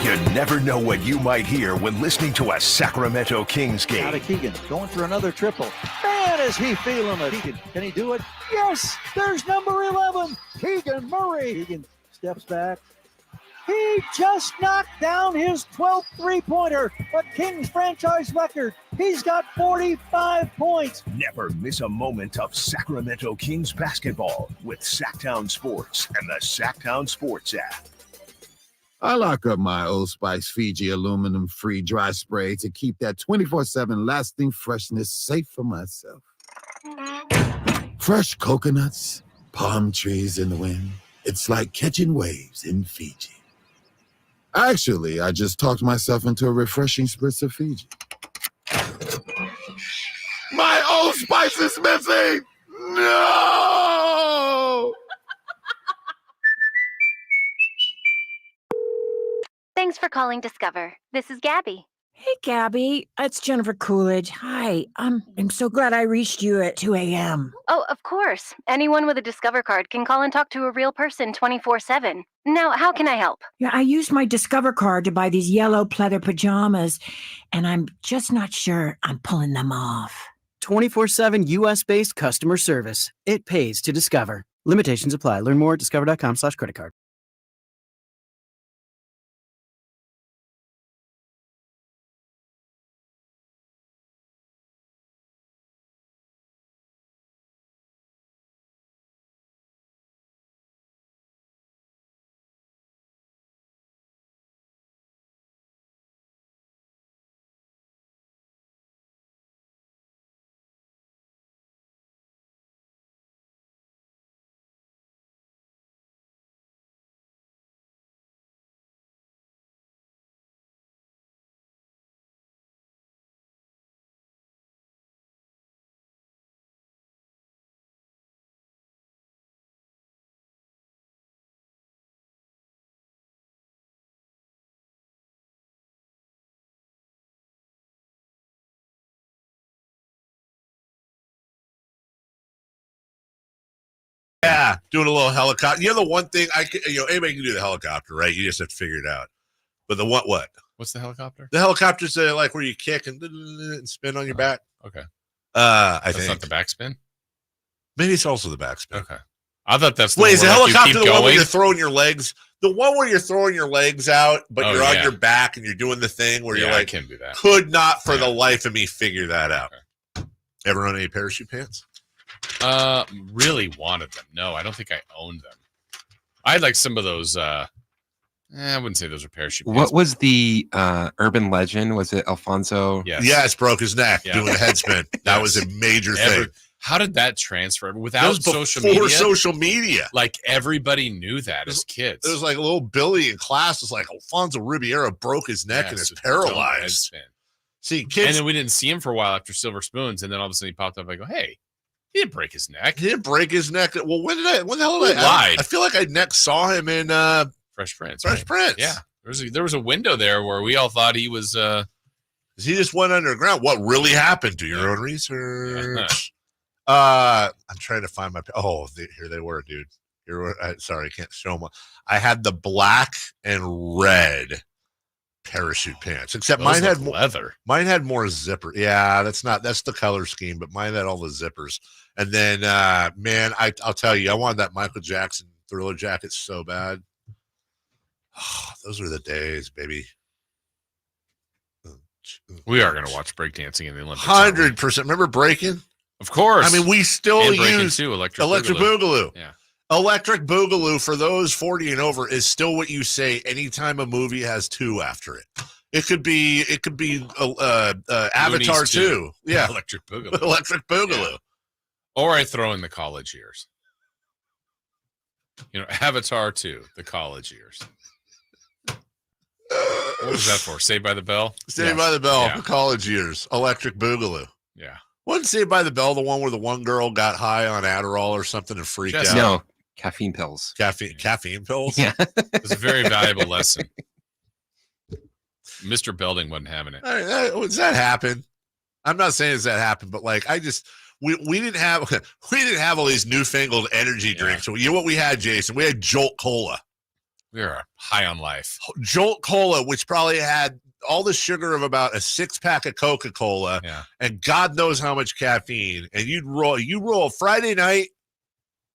You never know what you might hear when listening to a Sacramento Kings game. Out of Keegan, going for another triple. Man, is he feeling it. Keegan, can he do it? Yes, there's number 11, Keegan Murray. Keegan steps back. He just knocked down his 12th three-pointer, a Kings franchise record. He's got 45 points. Never miss a moment of Sacramento Kings basketball with Sactown Sports and the Sactown Sports app. I lock up my Old Spice Fiji aluminum-free dry spray to keep that 24/7 lasting freshness safe for myself. Fresh coconuts, palm trees in the wind. It's like catching waves in Fiji. Actually, I just talked myself into a refreshing spritz of Fiji. My Old Spice is missing! No! Thanks for calling Discover. This is Gabby. Hey, Gabby. It's Jennifer Coolidge. Hi. I'm so glad I reached you at 2 a.m. Oh, of course. Anyone with a Discover card can call and talk to a real person 24/7. Now, how can I help? Yeah, I used my Discover card to buy these yellow pleather pajamas, and I'm just not sure I'm pulling them off. 24/7 U.S.-based customer service. It pays to Discover. Limitations apply. Learn more at discover.com/creditcard. Yeah, doing a little helicopter. You know, the one thing anybody can do the helicopter, right? You just have to figure it out. But the what? What's the helicopter? The helicopter's like where you kick and spin on your back. Okay. I think not the backspin. Maybe it's also the backspin. Okay. I thought that's the Wait, is the helicopter the one where you're going? throwing your legs? The one where you're throwing your legs out, but you're on your back and you're doing the thing where you're I like, can do that. could not for the life of me figure that out. Okay. Ever own any parachute pants? Really wanted them. No, I don't think I owned them. I had like some of those. I wouldn't say those are parachute pants. What was the urban legend? Was it Alfonso? Yes, broke his neck doing a head spin. That was a major thing. How did that transfer without That was social before media? social media. Like everybody knew that as kids. It was like little Billy in class was like, Alfonso Ribeiro broke his neck and is paralyzed. See, kids. And then we didn't see him for a while after Silver Spoons, and then all of a sudden he popped up. I go, hey, he didn't break his neck. He didn't break his neck. Well, when the hell did I lied? I feel like I next saw him in Fresh Prince. Fresh Prince. Yeah. There was a window there where we all thought he was he just went underground. What really happened? Do your own research. I'm trying to find my here they were, dude. Sorry, I can't show them. I had the black and red parachute pants, except mine had leather. Mine had more zipper. Yeah, that's the color scheme, but mine had all the zippers. And then man, I'll tell you, I wanted that Michael Jackson Thriller jacket so bad. Oh, those were the days, baby. We are going to watch breakdancing in the Olympics. 100%. Remember breaking? Of course. I mean, we still use Electric Boogaloo. Yeah. Electric Boogaloo, for those 40 and over, is still what you say anytime a movie has 2 after it. It could be Avatar 2. Yeah. Electric Boogaloo. Electric Boogaloo. Yeah. Or I throw in the college years. Avatar 2, the college years. What was that for? Saved by the Bell? Saved by the Bell, the college years. Electric Boogaloo. Yeah. Wasn't Saved by the Bell the one where the one girl got high on Adderall or something and freaked out? No, caffeine pills. Caffeine pills? Yeah. It was a very valuable lesson. Mr. Belding wasn't having it. Does that happen? I'm not saying does that happen, but like we didn't have all these newfangled energy drinks. So you know what we had, Jason? We had Jolt Cola. We were high on life. Jolt Cola, which probably had all the sugar of about a 6-pack of Coca-Cola, and God knows how much caffeine. And you roll Friday night,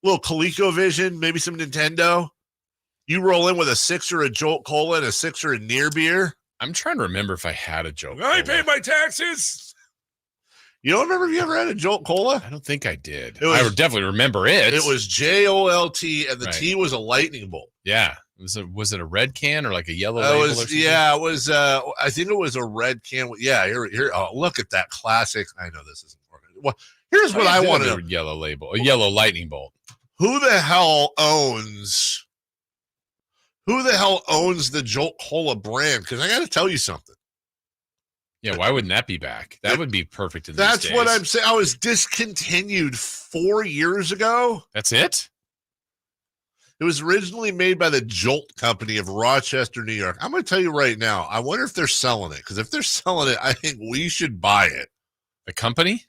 little ColecoVision, maybe some Nintendo. You roll in with a 6er of Jolt Cola and a 6er of near beer. I'm trying to remember if I had a Jolt I paid my taxes. You don't remember if you ever had a Jolt Cola? I don't think I did. I would definitely remember it. It was Jolt, and the T was a lightning bolt. Yeah. Was it a red can or like a yellow label? Or something? Yeah, it was. I think it was a red can. Yeah, here. Oh, look at that classic. I know this isn't important. Well, here's what I want to know. Yellow label, a yellow lightning bolt. Who the hell owns the Jolt Cola brand? Because I got to tell you something. Yeah, why wouldn't that be back? That would be perfect in these That's days. what I'm saying. I was discontinued 4 years ago. That's it? It was originally made by the Jolt Company of Rochester, New York. I'm going to tell you right now, I wonder if they're selling it. Because if they're selling it, I think we should buy it. The company?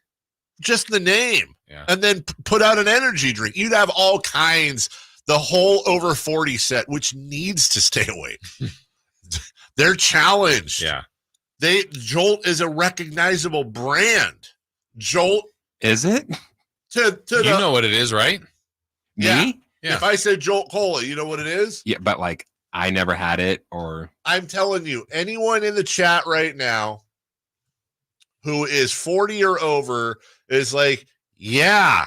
Just the name. Yeah. And then put out an energy drink. You'd have all kinds, the whole over 40 set, which needs to stay awake. They're challenged. Yeah. Jolt is a recognizable brand. Jolt. Is it? You know what it is, right? Yeah. Me? Yeah. If I say Jolt Cola, you know what it is? Yeah, but like I never had it or I'm telling you, anyone in the chat right now who is 40 or over is like, yeah,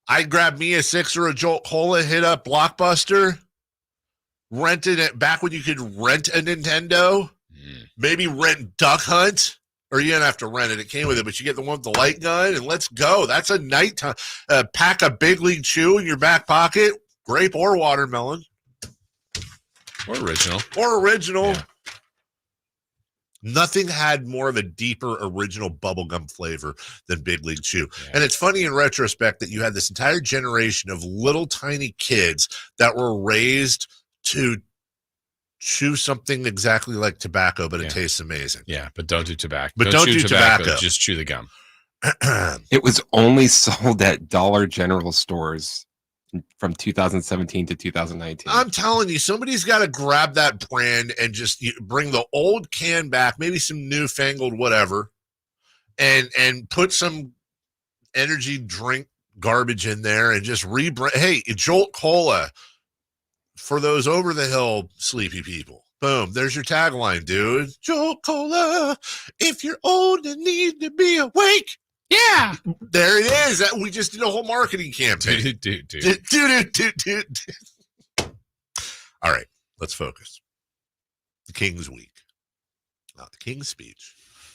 I grabbed me a 6er of Jolt Cola, hit up Blockbuster, rented it back when you could rent a Nintendo, maybe rent Duck Hunt, or you didn't have to rent it. It came with it, but you get the one with the light gun, and let's go. That's a nighttime. Pack a Big League Chew in your back pocket, grape or watermelon. Or original. Yeah. Nothing had more of a deeper original bubblegum flavor than Big League Chew. Yeah. And it's funny in retrospect that you had this entire generation of little tiny kids that were raised to chew something exactly like tobacco, but it tastes amazing. Yeah, but don't do tobacco. But don't do tobacco. Just chew the gum. It was only sold at Dollar General stores from 2017 to 2019. I'm telling you, somebody's got to grab that brand and just bring the old can back, maybe some newfangled whatever, and put some energy drink garbage in there and just rebrand. Hey, Jolt Cola for those over the hill sleepy people. Boom, there's your tagline, dude. Jolt Cola, if you're old and need to be awake. Yeah, there it is. We just did a whole marketing campaign. All right, let's focus. The King's Week, not the King's Speech.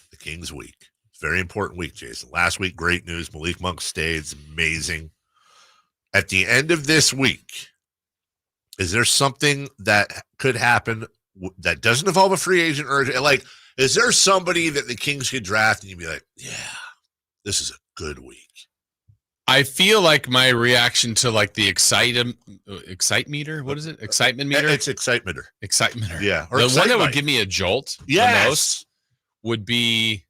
The King's Week. It's a very important week, Jason. Last week, great news. Malik Monk stayed. It's amazing. At the end of this week, is there something that could happen that doesn't involve a free agent or like? Is there somebody that the Kings could draft and you'd be like, yeah, this is a good week? I feel like my reaction to like the excite meter. What is it? Excitement meter? It's excite meter. Yeah. Or the one that would give me a jolt the most would be,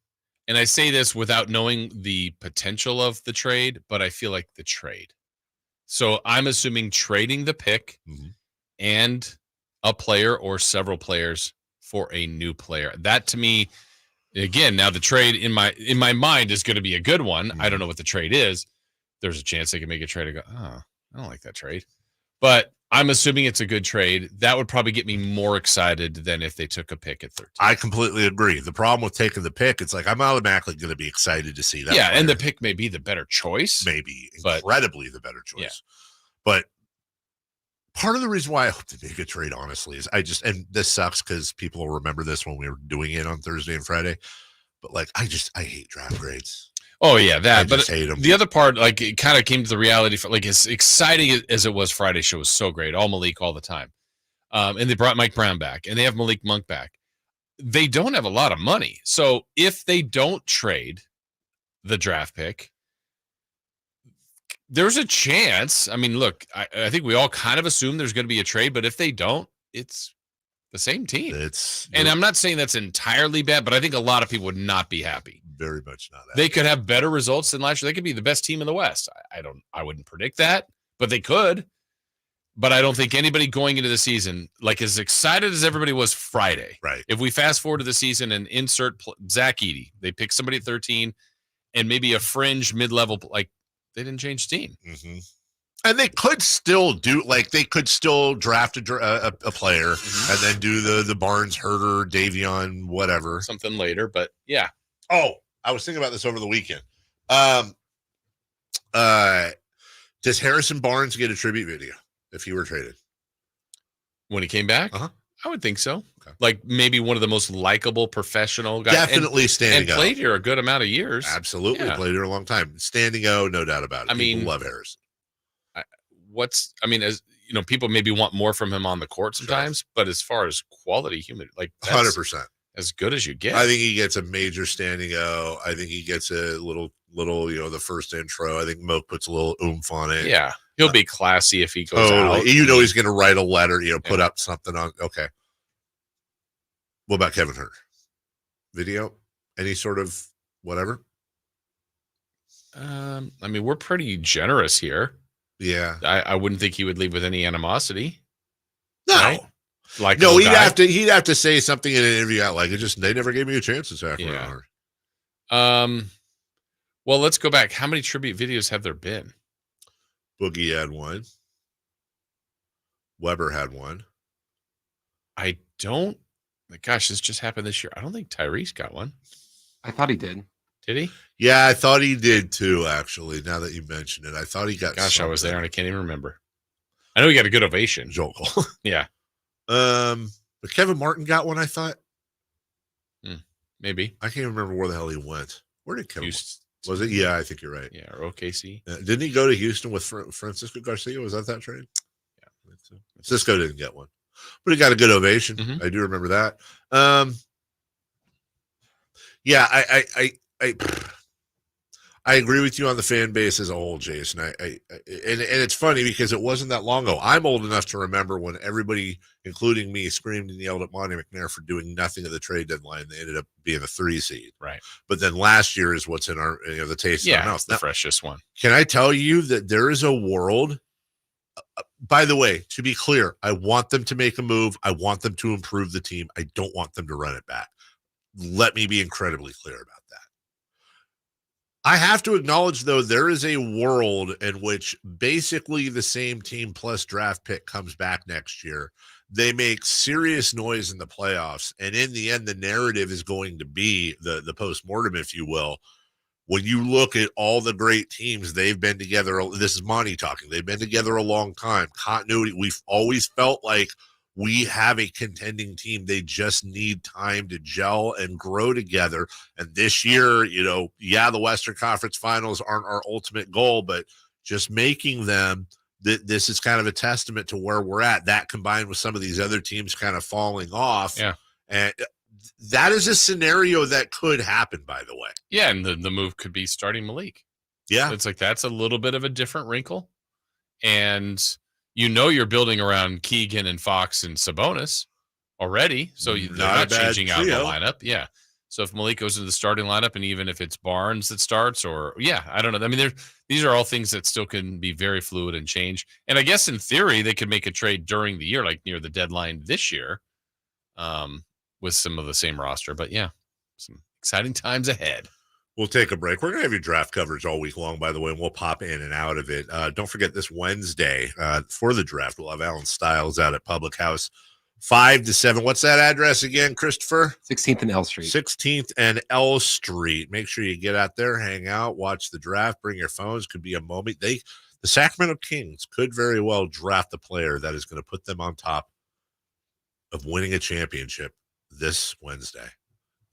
and I say this without knowing the potential of the trade, but I feel like the trade. So I'm assuming trading the pick and a player or several players for a new player. That to me, again, now the trade in my mind is going to be a good one. I don't know what the trade is. There's a chance they can make a trade and go, oh, I don't like that trade. But I'm assuming it's a good trade. That would probably get me more excited than if they took a pick at 13. I completely agree. The problem with taking the pick, it's like I'm automatically going to be excited to see that. Yeah, player. And the pick may be the better choice. Maybe incredibly the better choice. Yeah. But part of the reason why I hope to make a trade, honestly, is and this sucks because people will remember this when we were doing it on Thursday and Friday. But like, I hate draft grades. Oh yeah, that. But hate them. The other part, like, it kind of came to the reality for like as exciting as it was. Friday's show was so great, all Malik all the time, and they brought Mike Brown back, and they have Malik Monk back. They don't have a lot of money, so if they don't trade the draft pick, there's a chance. I mean, look, I think we all kind of assume there's going to be a trade, but if they don't, it's the same team. And I'm not saying that's entirely bad, but I think a lot of people would not be happy. Very much not. They could have better results than last year. They could be the best team in the West. I wouldn't predict that, but they could. But I don't think anybody going into the season, like as excited as everybody was Friday. Right. If we fast forward to the season and insert Zach Edey, they pick somebody at 13 and maybe a fringe mid-level, like they didn't change the team. Mm-hmm. And they could still draft a player and then do the Barnes, Herter, Davion, whatever. Something later, but yeah. Oh, I was thinking about this over the weekend. Does Harrison Barnes get a tribute video if he were traded? When he came back? Uh-huh. I would think so. Okay. Like maybe one of the most likable professional guys. Definitely standing and played here a good amount of years. Absolutely. Yeah. Played here a long time. Standing O, no doubt about it. People love Harrison. As you know, people maybe want more from him on the court sometimes, but as far as quality human, like 100%. As good as you get. I think he gets a major standing O. I think he gets a little, the first intro. I think Moke puts a little oomph on it. Yeah. He'll be classy if he goes out. You know he's going to write a letter, put up something on. Okay. What about Kevin Herter? Video? Any sort of whatever? We're pretty generous here. Yeah. I wouldn't think he would leave with any animosity. No. Right? Like he'd have to say something in an interview out like they never gave me a chance in Sacramento. Yeah. Well, let's go back. How many tribute videos have there been? Boogie had one. Weber had one. This just happened this year. I don't think Tyrese got one. I thought he did. Did he? Yeah, I thought he did too, actually, now that you mentioned it. I thought he got I was there and I can't even remember. I know he got a good ovation. Joel Cole. Yeah. But Kevin Martin got one, I thought. Maybe. I can't remember where the hell he went. Where did Kevin was it? Yeah, I think you're right. Yeah, or OKC. Didn't he go to Houston with Francisco Garcia? Was that trade? Yeah. So. Cisco didn't get one. But he got a good ovation. Mm-hmm. I do remember that. Yeah, I agree with you on the fan base as a whole, Jason. And it's funny because it wasn't that long ago. I'm old enough to remember when everybody, including me, screamed and yelled at Monty McNair for doing nothing at the trade deadline. They ended up being a 3 seed. Right. But then last year is what's in our the taste of our mouth. The freshest one. Can I tell you that there is a world by the way, to be clear, I want them to make a move. I want them to improve the team. I don't want them to run it back. Let me be incredibly clear about that. I have to acknowledge, though, there is a world in which basically the same team plus draft pick comes back next year. They make serious noise in the playoffs, and in the end, the narrative is going to be the postmortem, if you will. When you look at all the great teams, they've been together. This is Monty talking. They've been together a long time. Continuity. We've always felt like we have a contending team. They just need time to gel and grow together. And this year, the Western Conference Finals aren't our ultimate goal, but just making them, this is kind of a testament to where we're at. That combined with some of these other teams kind of falling off. Yeah. And that is a scenario that could happen, by the way. Yeah, and the move could be starting Malik. Yeah. It's like that's a little bit of a different wrinkle. And you're building around Keegan and Fox and Sabonis already. So they're not changing out the lineup. Yeah. So if Malik goes into the starting lineup, and even if it's Barnes that starts, I don't know. I mean, these are all things that still can be very fluid and change. And I guess in theory, they could make a trade during the year, like near the deadline this year, with some of the same roster. But yeah, some exciting times ahead. We'll take a break. We're going to have your draft coverage all week long, by the way, and we'll pop in and out of it. Don't forget this Wednesday for the draft, we'll have Alan Stiles out at Public House 5 to 7. What's that address again, Christopher? 16th and L Street. 16th and L Street. Make sure you get out there, hang out, watch the draft, bring your phones. Could be a moment. The Sacramento Kings could very well draft a player that is going to put them on top of winning a championship this Wednesday.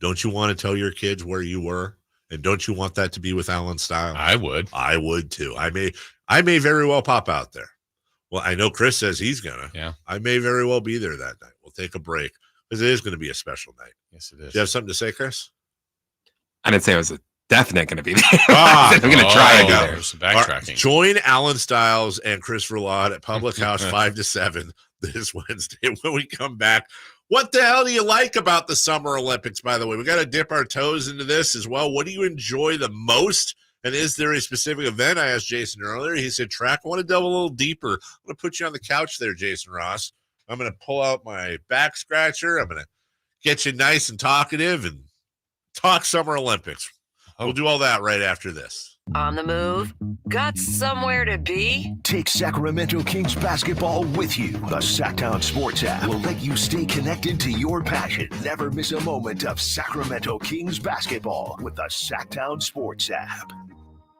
Don't you want to tell your kids where you were? And don't you want that to be with Alan Stiles? I would. I would too. I may very well pop out there. Well, I know Chris says he's gonna. Yeah. I may very well be there that night. We'll take a break because it is going to be a special night. Yes, it is. Do you have something to say, Chris? I didn't say it was a definite going to be there. I'm going to try and be there. Some backtracking. Join Alan Stiles and Chris Verlaud at Public House 5 to 7 this Wednesday when we come back. What the hell do you like about the Summer Olympics, by the way? We got to dip our toes into this as well. What do you enjoy the most? And is there a specific event? I asked Jason earlier. He said, track, I want to delve a little deeper. I'm going to put you on the couch there, Jason Ross. I'm going to pull out my back scratcher. I'm going to get you nice and talkative and talk Summer Olympics. We'll do all that right after this. On the move? Got somewhere to be? Take Sacramento Kings basketball with you. The Sactown Sports app will let you stay connected to your passion. Never miss a moment of Sacramento Kings basketball with the Sactown Sports app.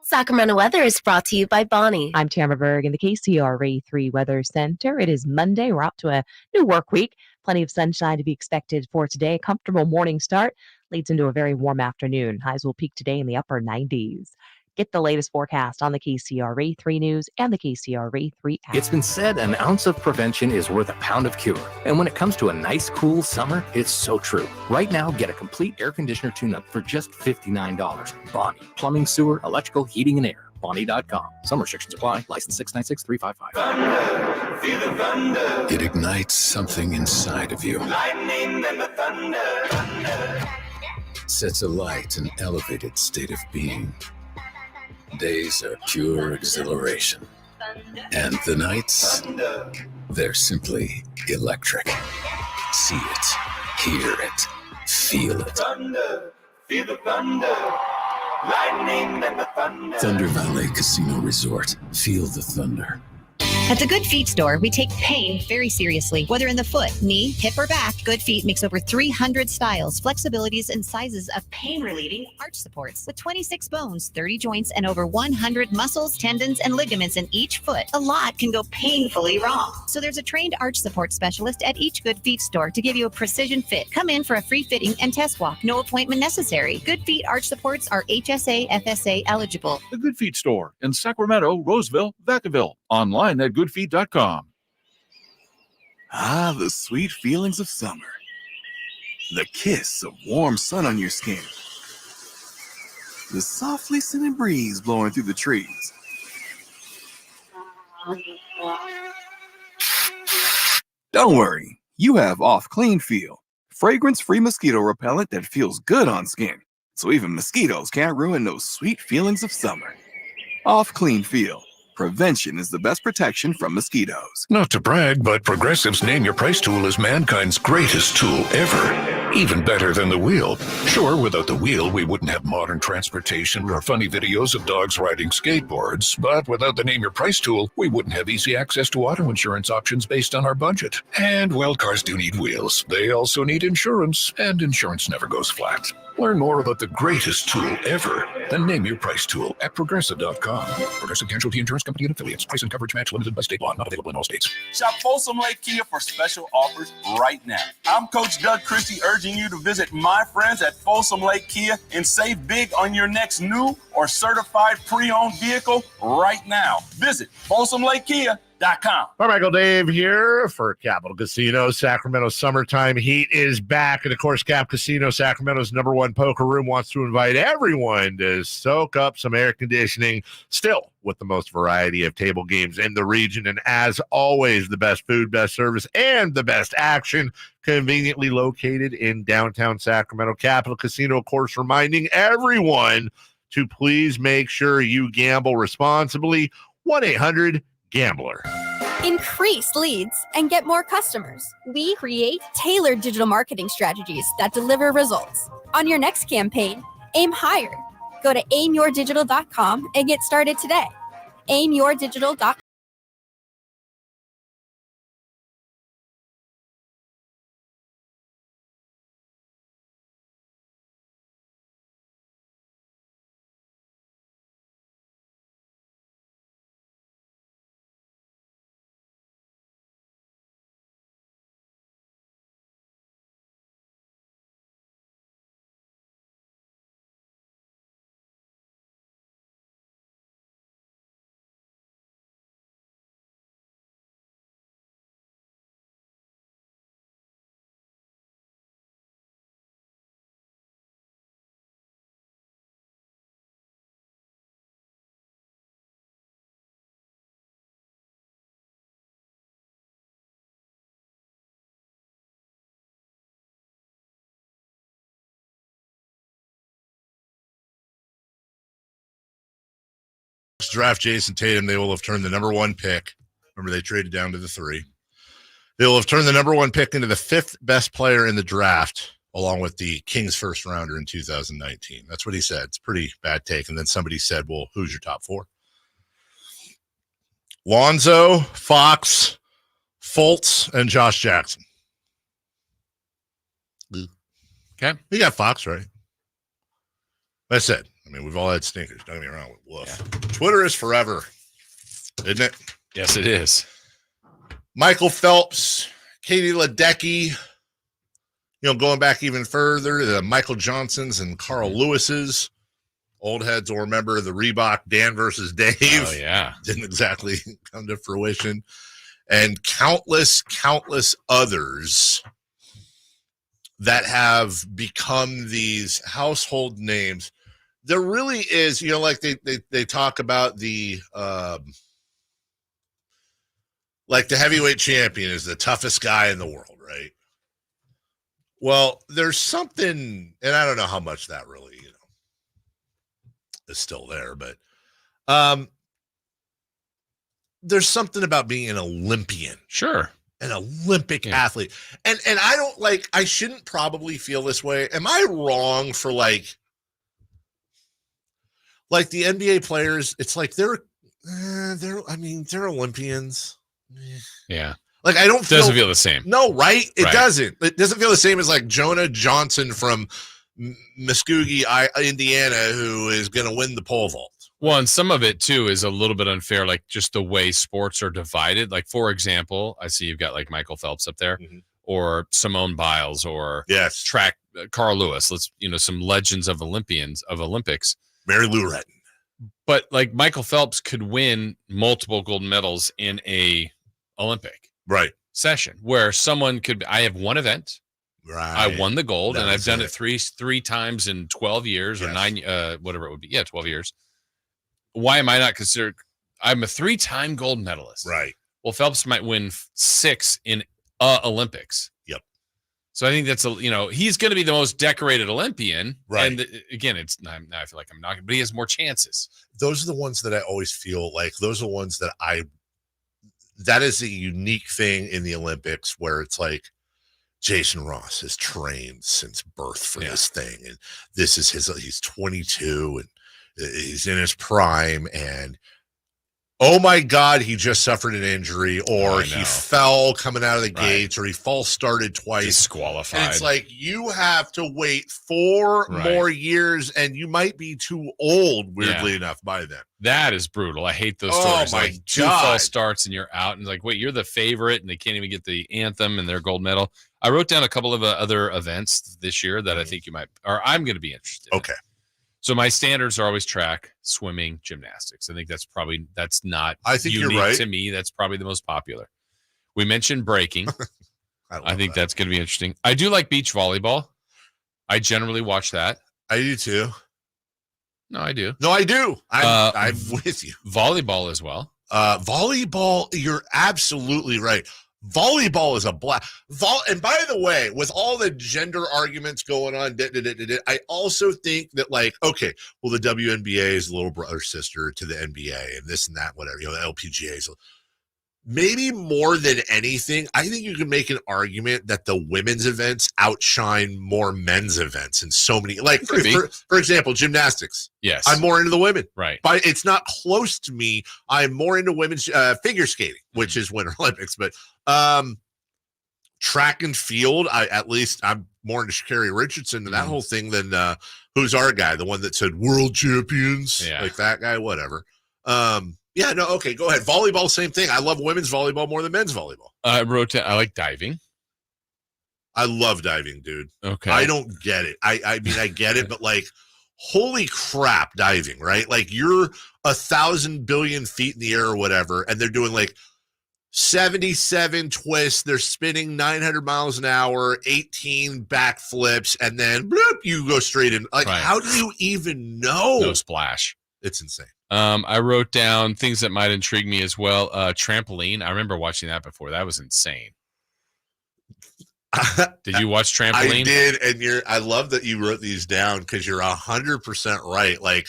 Sacramento weather is brought to you by Bonnie. I'm Tamara Berg in the KCRA 3 Weather Center. It is Monday. We're out to a new work week. Plenty of sunshine to be expected for today. Comfortable morning start leads into a very warm afternoon. Highs will peak today in the upper 90s. Get the latest forecast on the KCRA 3 News and the KCRA 3 app. It's been said an ounce of prevention is worth a pound of cure. And when it comes to a nice, cool summer, it's so true. Right now, get a complete air conditioner tune-up for just $59. Bonnie. Plumbing, sewer, electrical, heating, and air. Bonnie.com. Some restrictions apply. License 696-355. Feel the thunder. It ignites something inside of you. Lightning and the thunder. Sets alight an elevated state of being. Days are pure exhilaration. And the nights, they're simply electric. See it, hear it, feel it. Thunder, feel the thunder. Lightning and the thunder. Thunder Valley Casino Resort. Feel the thunder. At the Good Feet store, we take pain very seriously. Whether in the foot, knee, hip, or back, Good Feet makes over 300 styles, flexibilities, and sizes of pain-relieving arch supports. With 26 bones, 30 joints, and over 100 muscles, tendons, and ligaments in each foot, a lot can go painfully wrong. So there's a trained arch support specialist at each Good Feet store to give you a precision fit. Come in for a free fitting and test walk. No appointment necessary. Good Feet arch supports are HSA, FSA eligible. The Good Feet store in Sacramento, Roseville, Vacaville. Online at goodfeet.com. Ah, the sweet feelings of summer. The kiss of warm sun on your skin. The softly scented breeze blowing through the trees. Don't worry, you have Off Clean Feel, fragrance-free mosquito repellent that feels good on skin, so even mosquitoes can't ruin those sweet feelings of summer. Off Clean Feel. Prevention is the best protection from mosquitoes. Not to brag, but Progressive's Name Your Price tool is mankind's greatest tool ever. Even better than the wheel. Sure, without the wheel, we wouldn't have modern transportation or funny videos of dogs riding skateboards. But without the Name Your Price tool, we wouldn't have easy access to auto insurance options based on our budget. And, well, cars do need wheels. They also need insurance, and insurance never goes flat. Learn more about the greatest tool ever, the Name Your Price tool at Progressive.com. Progressive Casualty Insurance Company and Affiliates. Price and coverage match limited by state law. Not available in all states. Shop Folsom Lake Kia for special offers right now. I'm Coach Doug Christie urging you to visit my friends at Folsom Lake Kia and save big on your next new or certified pre-owned vehicle right now. Visit FolsomLakeKia.com. Carmichael Dave here for Capital Casino. Sacramento summertime heat is back. And of course, Cap Casino, Sacramento's #1 poker room, wants to invite everyone to soak up some air conditioning, still with the most variety of table games in the region. And as always, the best food, best service, and the best action, conveniently located in downtown Sacramento. Capital Casino, of course, reminding everyone to please make sure you gamble responsibly. 1-800-GAMBLER. Increase leads and get more customers. We create tailored digital marketing strategies that deliver results. On your next campaign, aim higher. Go to aimyourdigital.com and get started today. aimyourdigital.com. Draft Jason Tatum. They will have turned the #1 pick. Remember, they traded down to the 3. They will have turned the #1 pick into the 5th best player in the draft, along with the Kings first rounder in 2019. That's what he said. It's a pretty bad take. And then somebody said, well, who's your top 4? Lonzo, Fox, Fultz, and Josh Jackson. Okay. You got Fox, right? That's it. I mean, we've all had stinkers. Don't get me wrong. Woof. Yeah. Twitter is forever, isn't it? Yes, it is. Michael Phelps, Katie Ledecky, going back even further, the Michael Johnsons and Carl Lewis's. Old heads will remember the Reebok Dan versus Dave. Oh, yeah. Didn't exactly come to fruition. And countless others that have become these household names. There really is, like they talk about the like the heavyweight champion is the toughest guy in the world, right? Well, there's something, and I don't know how much that really, is still there, but there's something about being an Olympian. Sure. An Olympic athlete. And I don't I shouldn't probably feel this way. Am I wrong for like the NBA players? It's like they're Olympians. Yeah. Like I don't doesn't feel the same. No, right? It Right. doesn't. It doesn't feel the same as like Jonah Johnson from Muskogee, Indiana, who is going to win the pole vault. Well, and some of it too is a little bit unfair, like just the way sports are divided. Like, for example, I see you've got like Michael Phelps up there, or Simone Biles, or track Carl Lewis. Some legends of Olympics. Mary Lou Retton. But like Michael Phelps could win multiple gold medals in a Olympic session, where someone could. I have one event. Right. I won the gold, and I've done it. it three times in 12 years or 9, whatever it would be. Yeah, 12 years. Why am I not considered? I'm a 3-time gold medalist. Right. Well, Phelps might win 6 in Olympics. Yep. So I think that's he's going to be the most decorated Olympian. Right. And again, now I feel like I'm not, but he has more chances. Those are the ones that I always feel like those are the ones that is a unique thing in the Olympics where it's like Jason Ross has trained since birth for this thing. And this is he's 22 and he's in his prime, and oh my God, he just suffered an injury, or he fell coming out of the gates, or he false started twice. Disqualified. And it's like, you have to wait 4 more years, and you might be too old, weirdly enough, by then. That is brutal. I hate those Oh stories. my Like 2 false starts and you're out, and it's like, wait, you're the favorite, and they can't even get the anthem and their gold medal. I wrote down a couple of other events this year that I think I'm going to be interested in. Okay. So my standards are always track, swimming, gymnastics. I think that's not I think unique you're right. to me. That's probably the most popular. We mentioned breaking. I think that's going to be interesting. I do like beach volleyball. I generally watch that. I do too. No, I do. No, I do. I'm with you. Volleyball as well. Volleyball, you're absolutely right. Volleyball is a blast. And by the way, with all the gender arguments going on, I also think that, like, okay, well, the WNBA is a little brother sister to the NBA and this and that, whatever. The LPGA is maybe more than anything. I think you can make an argument that the women's events outshine more men's events in so many. Like, for example, gymnastics. Yes, I'm more into the women. Right, but it's not close to me. I'm more into women's figure skating, which is Winter Olympics, but. Track and field, I'm more into Sha'Carri Richardson and that whole thing than who's our guy, the one that said world champions, like that guy, whatever. Okay, go ahead. Volleyball, same thing. I love women's volleyball more than men's volleyball. I like diving. I love diving, dude. Okay, I don't get it. I mean, I get it, but like, holy crap, diving, right? Like, you're 1,000 billion feet in the air or whatever, and they're doing like 77 twists, they're spinning 900 miles an hour, 18 backflips, and then bloop, you go straight in. Like, how do you even know? No splash. It's insane. I wrote down things that might intrigue me as well. Trampoline. I remember watching that before. That was insane. Did you watch Trampoline? I did, and I love that you wrote these down because you're 100% right. Like,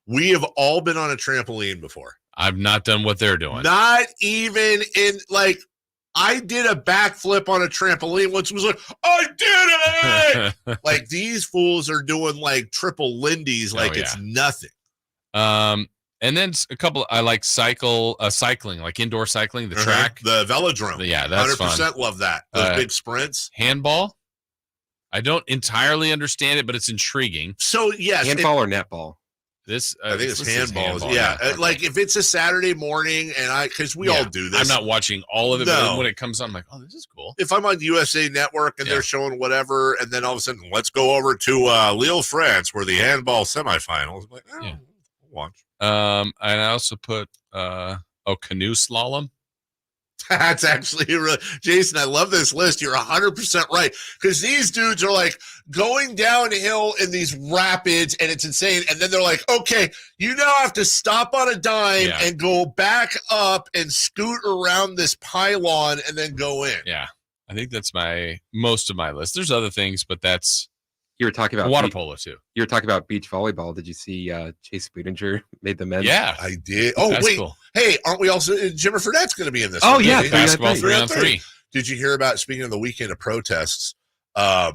we have all been on a trampoline before. I've not done what they're doing. Not even in, like, I did a backflip on a trampoline once. Was like, I did it! Like, these fools are doing like triple Lindy's like it's nothing. And then a couple. I like cycling, like indoor cycling, the track, the velodrome. That's 100% fun. Love that. Those big sprints. Handball. I don't entirely understand it, but it's intriguing. So yes, handball or netball. I think it's handballs. Yeah. Like, if it's a Saturday morning and because we all do this. I'm not watching all of it, but when it comes on, I'm like, oh, this is cool. If I'm on USA Network and they're showing whatever, and then all of a sudden, let's go over to Lille, France, where the handball semifinals. I'm like, watch. And I also put, canoe slalom. That's actually Jason, I love this list. You're 100% right. Because these dudes are like going downhill in these rapids, and it's insane. And then they're like, okay, you now have to stop on a dime and go back up and scoot around this pylon and then go in. Yeah. I think that's most of my list. There's other things, but that's. You were talking about water polo too. You were talking about beach volleyball. Did you see Chase Budinger made the men's? Yeah, I did. Oh, that's wait. Cool. Hey, aren't we also Jimmer Fredette's going to be in this? Oh, one, yeah. Basketball 3-on-3. Did you hear about, speaking of the weekend of protests, that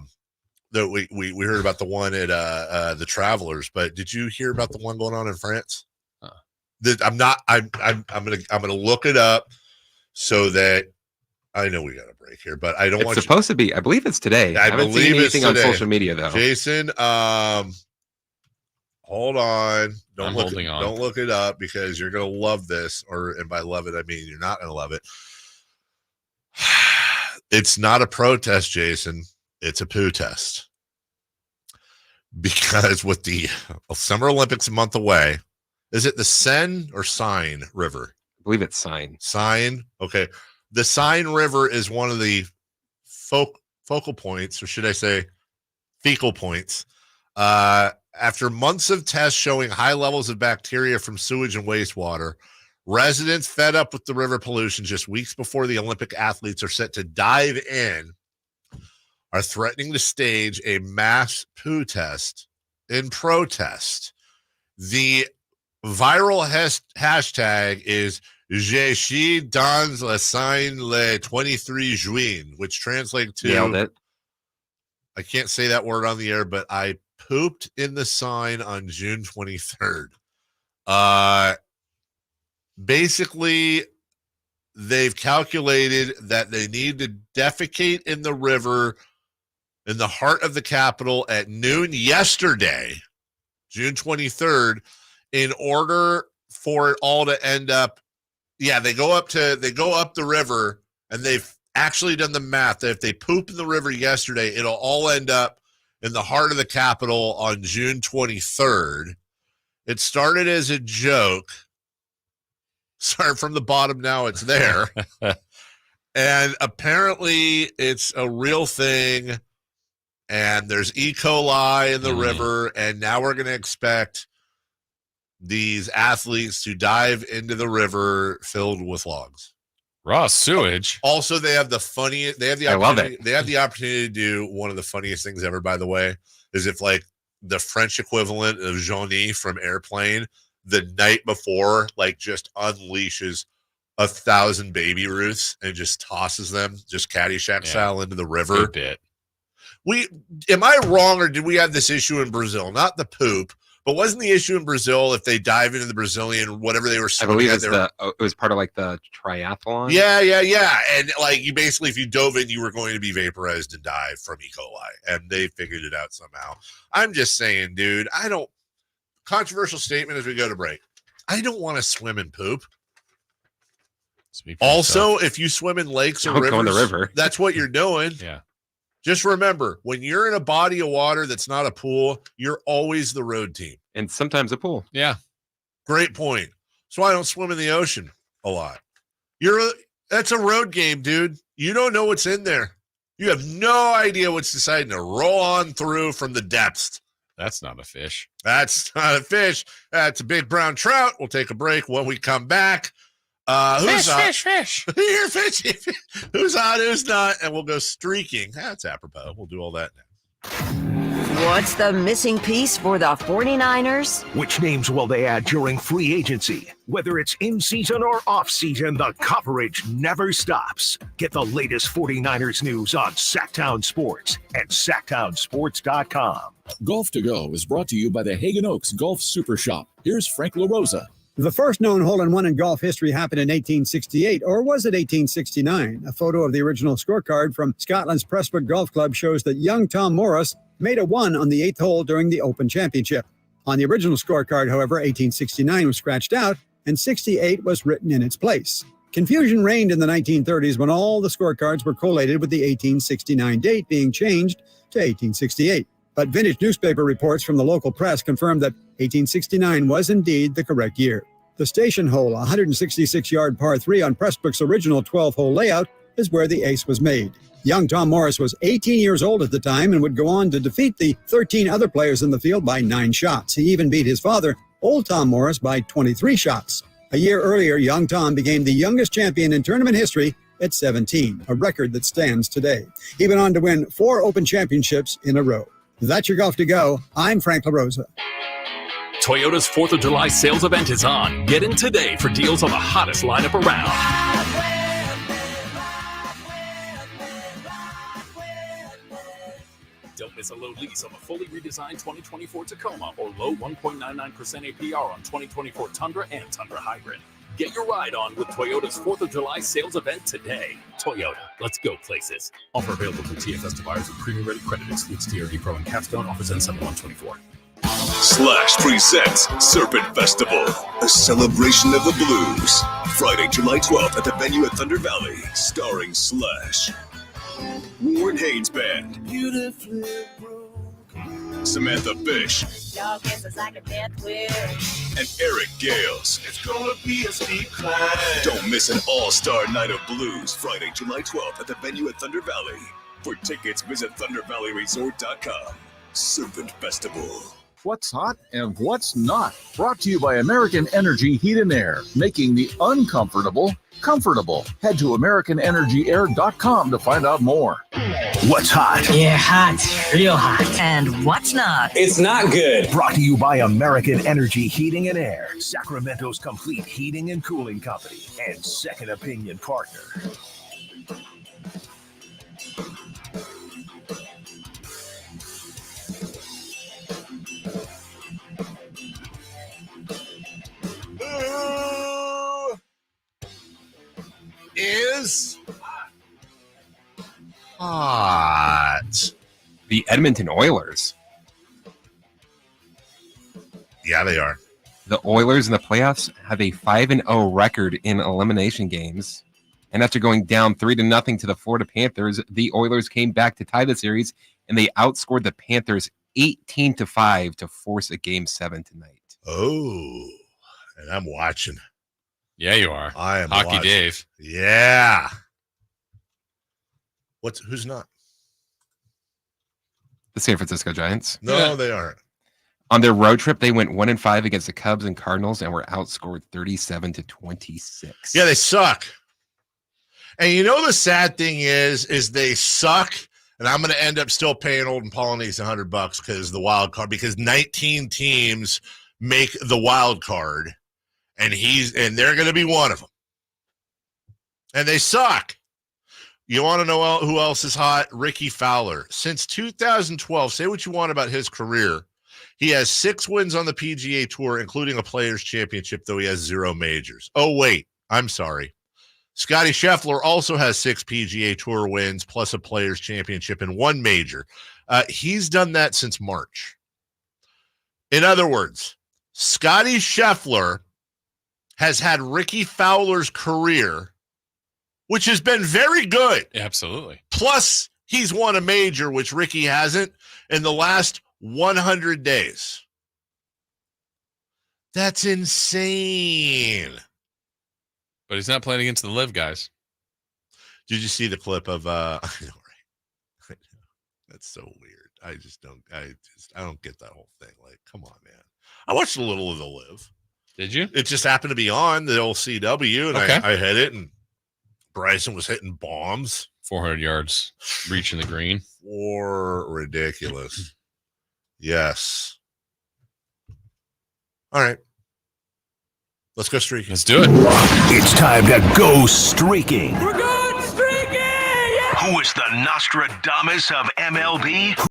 we heard about the one at the Travelers, but did you hear about the one going on in France? I'm gonna look it up so that I know we got a break here, but I don't want. It's supposed to be. I believe it's today. I haven't seen anything on social media though. Jason, hold on. Don't look it up because you're gonna love this. And by love it, I mean you're not gonna love it. It's not a protest, Jason. It's a poo test. Because with the Summer Olympics a month away, is it the Seine or Seine River? I believe it's Seine. Seine. Okay. The Seine River is one of the focal points, or should I say fecal points. After months of tests showing high levels of bacteria from sewage and wastewater, residents fed up with the river pollution just weeks before the Olympic athletes are set to dive in are threatening to stage a mass poo test in protest. The viral hashtag is Je suis dans la Seine le 23 juin, which translates to, Nailed it. I can't say that word on the air, but I pooped in the Seine on June 23rd. Basically, they've calculated that they need to defecate in the river in the heart of the capital at noon yesterday, June 23rd, in order for it all to end up. Yeah, they go up the river, and they've actually done the math that if they poop in the river yesterday, it'll all end up in the heart of the capital on June 23rd. It started as a joke. Start from the bottom, now it's there. And apparently it's a real thing, and there's E. coli in the river, and now we're going to expect these athletes to dive into the river filled with logs. Raw sewage. Also, they have the opportunity to do one of the funniest things ever, by the way, is if like the French equivalent of Johnny from Airplane the night before, like, just unleashes 1,000 baby Ruths and just tosses them, just Caddyshack style, into the river. Am I wrong, or did we have this issue in Brazil? Not the poop, but wasn't the issue in Brazil if they dive into the Brazilian whatever they were swimming? I believe it was part of like the triathlon. Yeah. And like, you basically, if you dove in, you were going to be vaporized and die from E. coli, and they figured it out somehow. I'm just saying, dude, controversial statement as we go to break. I don't want to swim in poop. Also, if you swim in lakes or rivers, go in the river. That's what you're doing. Yeah. Just remember, when you're in a body of water that's not a pool, you're always the road team. And sometimes a pool. Yeah. Great point. That's why I don't swim in the ocean a lot. That's a road game, dude. You don't know what's in there. You have no idea what's deciding to roll on through from the depths. That's not a fish. That's not a fish. That's a big brown trout. We'll take a break. When we come back, who's fish. You're fishy. Who's on, who's not, and we'll go streaking. That's apropos. We'll do all that now. What's the missing piece for the 49ers? Which names will they add during free agency? Whether it's in season or off season, the coverage never stops. Get the latest 49ers news on Sactown Sports at SactownSports.com. Golf to Go is brought to you by the Hagen Oaks Golf Super Shop. Here's Frank LaRosa. The first known hole-in-one in golf history happened in 1868, or was it 1869? A photo of the original scorecard from Scotland's Prestwick Golf Club shows that young Tom Morris made a 1 on the 8th hole during the Open Championship. On the original scorecard, however, 1869 was scratched out, and 68 was written in its place. Confusion reigned in the 1930s when all the scorecards were collated with the 1869 date being changed to 1868. But vintage newspaper reports from the local press confirmed that 1869 was indeed the correct year. The station hole, a 166-yard par 3 on Prestwick's original 12-hole layout, is where the ace was made. Young Tom Morris was 18 years old at the time and would go on to defeat the 13 other players in the field by 9 shots. He even beat his father, old Tom Morris, by 23 shots. A year earlier, young Tom became the youngest champion in tournament history at 17, a record that stands today. He went on to win 4 Open Championships in a row. That's your Golf to Go. I'm Frank LaRosa. Toyota's 4th of July sales event is on. Get in today for deals on the hottest lineup around. Don't miss a low lease on the fully redesigned 2024 Tacoma or low 1.99% APR on 2024 Tundra and Tundra Hybrid. Get your ride on with Toyota's 4th of July sales event today. Toyota, let's go places. Offer available through TFS to buyers with premium ready credit. Excludes TRD Pro and Capstone. Offers end 7/1/24. Slash presents Serpent Festival, a celebration of the blues. Friday, July 12th at the venue at Thunder Valley, starring Slash, Warren Haynes Band, Samantha Bish, and Eric Gales. It's gonna be a steep climb. Don't miss an all-star night of blues, Friday, July 12th at the venue at Thunder Valley. For tickets, visit ThunderValleyResort.com. Serpent Festival. What's hot and what's not. Brought to you by American Energy Heat and Air, making the uncomfortable comfortable. Head to AmericanEnergyAir.com to find out more. What's hot? Yeah, hot. Real hot. And what's not? It's not good. Brought to you by American Energy Heating and Air, Sacramento's complete heating and cooling company, and second opinion partner. Is hot. The Edmonton Oilers. Yeah, they are. The Oilers in the playoffs have a 5-0 record in elimination games. And after going down 3-0 to the Florida Panthers, the Oilers came back to tie the series, and they outscored the Panthers 18-5 to force a Game 7 tonight. Oh, and I'm watching. Yeah, you are. I am Hockey watching. Dave. Yeah. Who's not? The San Francisco Giants. No, they aren't. On their road trip, they went 1-5 against the Cubs and Cardinals and were outscored 37-26. Yeah, they suck. And you know the sad thing is they suck, and I'm going to end up still paying Old and Polynese $100 because the wild card, because 19 teams make the wild card, and they're going to be one of them. And they suck. You want to know who else is hot? Ricky Fowler. Since 2012, say what you want about his career, he has 6 wins on the PGA Tour, including a Players' Championship, though he has 0 majors. Oh, wait. I'm sorry. Scotty Scheffler also has 6 PGA Tour wins plus a Players' Championship and 1 major. He's done that since March. In other words, Scotty Scheffler has had Ricky Fowler's career, which has been very good. Absolutely. Plus, he's won a major, which Ricky hasn't, in the last 100 days. That's insane. But he's not playing against the live guys. Did you see the clip of I know, right? That's so weird. I don't get that whole thing. Like, come on, man. I watched a little of the live. Did you? It just happened to be on the old CW, and Okay. I hit it, and Bryson was hitting bombs. 400 yards, reaching the green. Ridiculous. Yes. All right. Let's go streaking. Let's do it. It's time to go streaking. We're going streaking! Yeah! Who is the Nostradamus of MLB?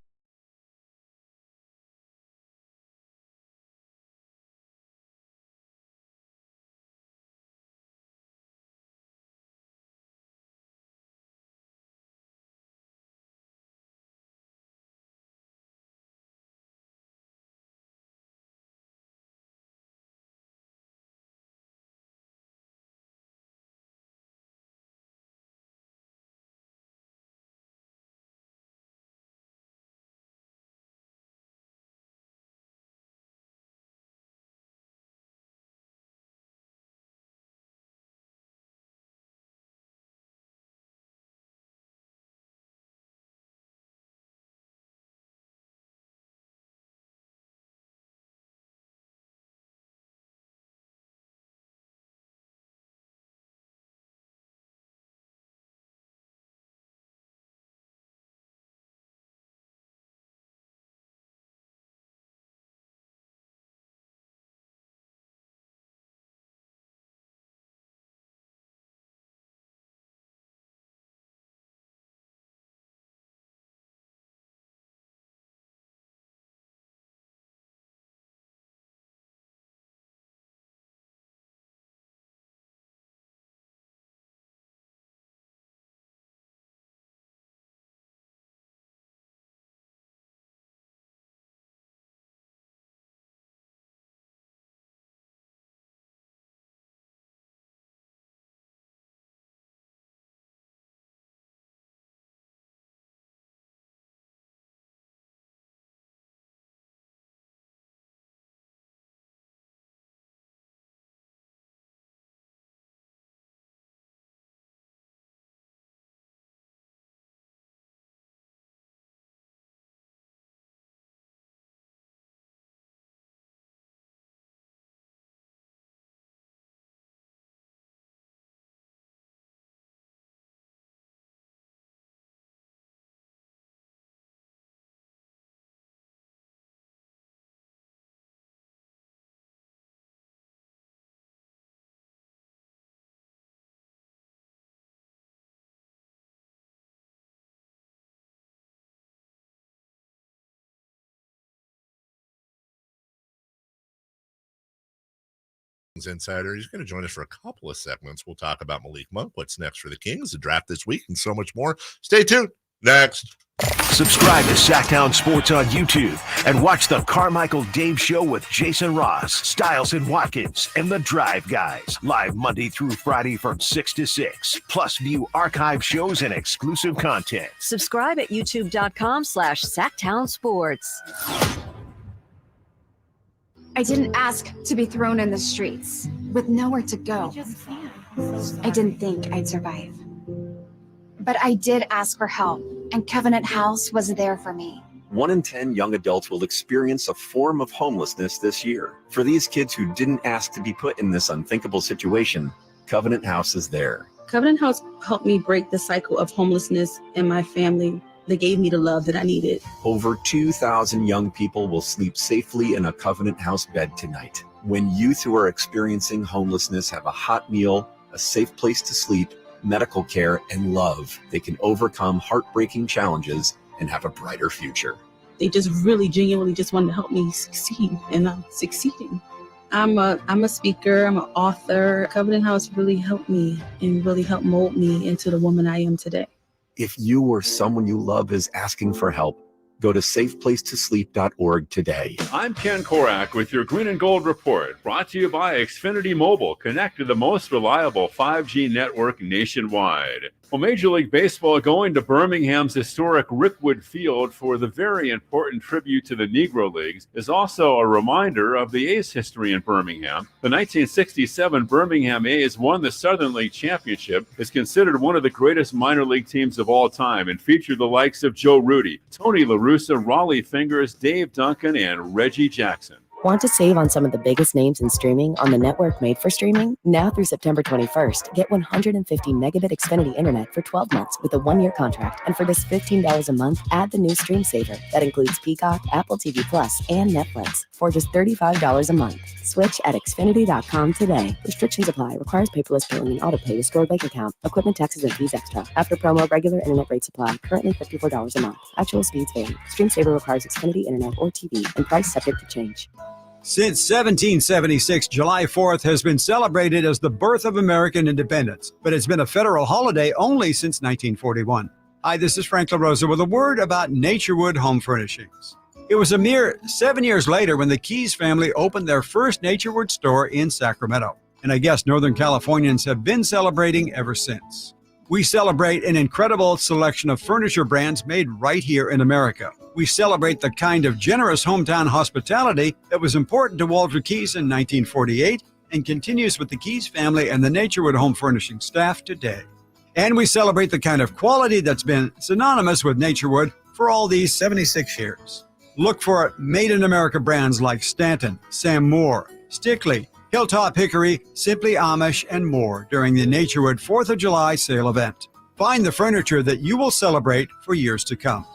Insider. He's going to join us for a couple of segments. We'll talk about Malik Monk, what's next for the Kings, the draft this week, and so much more. Stay tuned. Next. Subscribe to Sactown Sports on YouTube and watch the Carmichael Dave Show with Jason Ross, Stiles and Watkins, and the Drive Guys. Live Monday through Friday from 6 to 6. Plus view archive shows and exclusive content. Subscribe at youtube.com/Sactown Sports. I didn't ask to be thrown in the streets with nowhere to go. I didn't think I'd survive. But I did ask for help, and Covenant House was there for me. 1 in 10 young adults will experience a form of homelessness this year. For these kids who didn't ask to be put in this unthinkable situation, Covenant House is there. Covenant House helped me break the cycle of homelessness in my family. They gave me the love that I needed. Over 2,000 young people will sleep safely in a Covenant House bed tonight. When youth who are experiencing homelessness have a hot meal, a safe place to sleep, medical care, and love, they can overcome heartbreaking challenges and have a brighter future. They just really genuinely just wanted to help me succeed, and I'm succeeding. I'm a speaker, I'm an author. Covenant House really helped me and really helped mold me into the woman I am today. If you or someone you love is asking for help, go to safeplacetosleep.org today. I'm Ken Korak with your Green and Gold Report, brought to you by Xfinity Mobile. Connect to the most reliable 5G network nationwide. Well, Major League Baseball going to Birmingham's historic Rickwood Field for the very important tribute to the Negro Leagues is also a reminder of the A's history in Birmingham. The 1967 Birmingham A's won the Southern League Championship, is considered one of the greatest minor league teams of all time, and featured the likes of Joe Rudy, Tony La Russa, Raleigh Fingers, Dave Duncan, and Reggie Jackson. Want to save on some of the biggest names in streaming on the network made for streaming? Now through September 21st, get 150 megabit Xfinity internet for 12 months with a 1-year contract. And for just $15 a month, add the new Stream Saver. That includes Peacock, Apple TV Plus, and Netflix for just $35 a month. Switch at Xfinity.com today. Restrictions apply. Requires paperless billing and auto pay to stored bank account. Equipment, taxes, and fees extra. After promo, regular internet rates apply. Currently $54 a month. Actual speeds vary. Stream Saver requires Xfinity internet or TV and price subject to change. Since 1776, July 4th has been celebrated as the birth of American independence, but it's been a federal holiday only since 1941. Hi, this is Frank LaRosa with a word about Naturewood Home Furnishings. It was a mere 7 years later when the Keys family opened their first Naturewood store in Sacramento, and I guess Northern Californians have been celebrating ever since. We celebrate an incredible selection of furniture brands made right here in America. We celebrate the kind of generous hometown hospitality that was important to Walter Keys in 1948 and continues with the Keys family and the Naturewood Home Furnishing staff today. And we celebrate the kind of quality that's been synonymous with Naturewood for all these 76 years. Look for Made in America brands like Stanton, Sam Moore, Stickley, Hilltop Hickory, Simply Amish, and more during the Naturewood 4th of July sale event. Find the furniture that you will celebrate for years to come.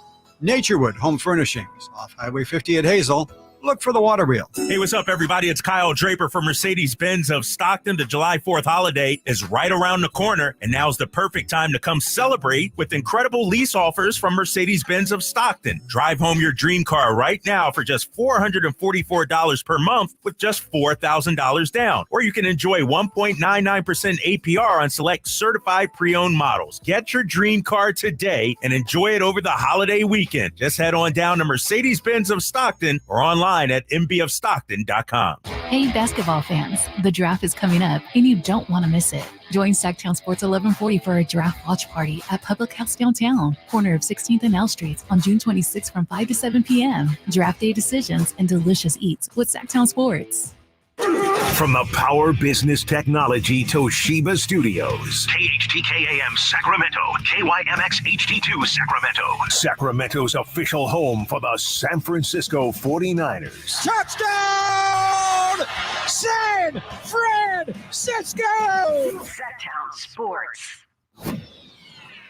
Naturewood Home Furnishings, off Highway 50 at Hazel. Look for the water wheel. Hey, what's up, everybody? It's Kyle Draper from Mercedes-Benz of Stockton. The July 4th holiday is right around the corner, and now's the perfect time to come celebrate with incredible lease offers from Mercedes-Benz of Stockton. Drive home your dream car right now for just $444 per month with just $4,000 down. Or you can enjoy 1.99% APR on select certified pre-owned models. Get your dream car today and enjoy it over the holiday weekend. Just head on down to Mercedes-Benz of Stockton or online at mbofstockton.com. Hey, basketball fans, the draft is coming up and you don't want to miss it. Join Sactown Sports 1140 for a draft watch party at Public House downtown, corner of 16th and L Streets on June 26th from 5 to 7 p.m. Draft day decisions and delicious eats with Sactown Sports. From the Power Business Technology Toshiba Studios, KHTKAM Sacramento, KYMX HD2 Sacramento, Sacramento's official home for the San Francisco 49ers. Touchdown! San Francisco! Sactown Sports.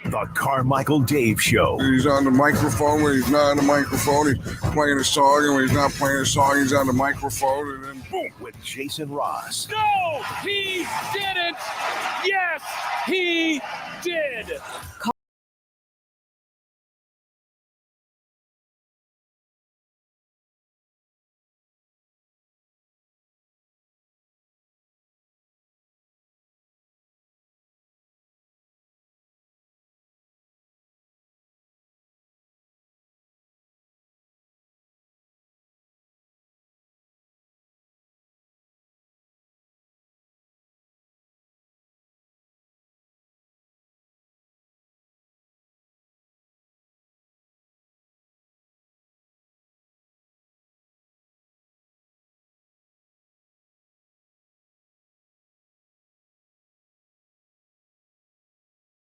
The Carmichael Dave Show. He's on the microphone when he's not on the microphone. He's playing a song, and when he's not playing a song, he's on the microphone, and then boom. With Jason Ross. No, he didn't. Yes, he did.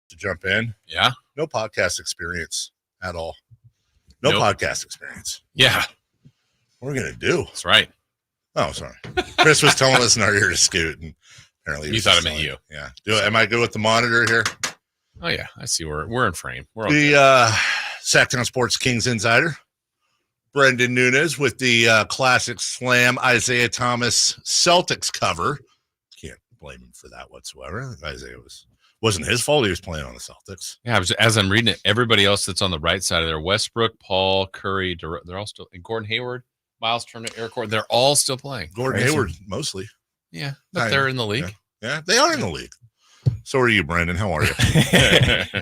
to jump in. Yeah. No podcast experience at all. No Nope. podcast experience. Yeah. What are we going to do? That's right. Oh, sorry. Chris was telling us in our ear to scoot, and apparently You thought it meant you. Yeah. Am I good with the monitor here? Oh, yeah. I see. We're in frame. We're The okay. Sactown Sports Kings Insider, Brendan Nunes, with the classic slam Isaiah Thomas Celtics cover. Can't blame him for that whatsoever. Isaiah wasn't his fault. He was playing on the Celtics. Yeah, as I'm reading it, everybody else that's on the right side of there, Westbrook, Paul, Curry, they're all still, and Gordon Hayward, Miles Turner, Eric Gordon, they're all still playing. Gordon Hayward, mostly. Yeah, but they're in the league. Yeah, they are in the league. So are you, Brandon. How are you?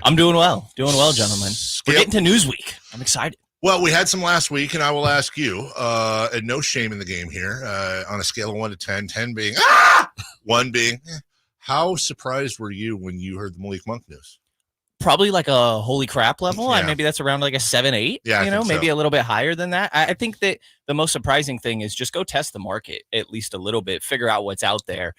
I'm doing well. Doing well, gentlemen. We're getting to Newsweek. I'm excited. Well, we had some last week, and I will ask you, and no shame in the game here, on a scale of 1 to 10, 10 being, 1 being, how surprised were you when you heard the Malik Monk news? Probably like a holy crap level. Yeah. Maybe that's around like a 7-8. Yeah, I think maybe so. a little bit higher than that. I think that the most surprising thing is just go test the market at least a little bit, figure out what's out there.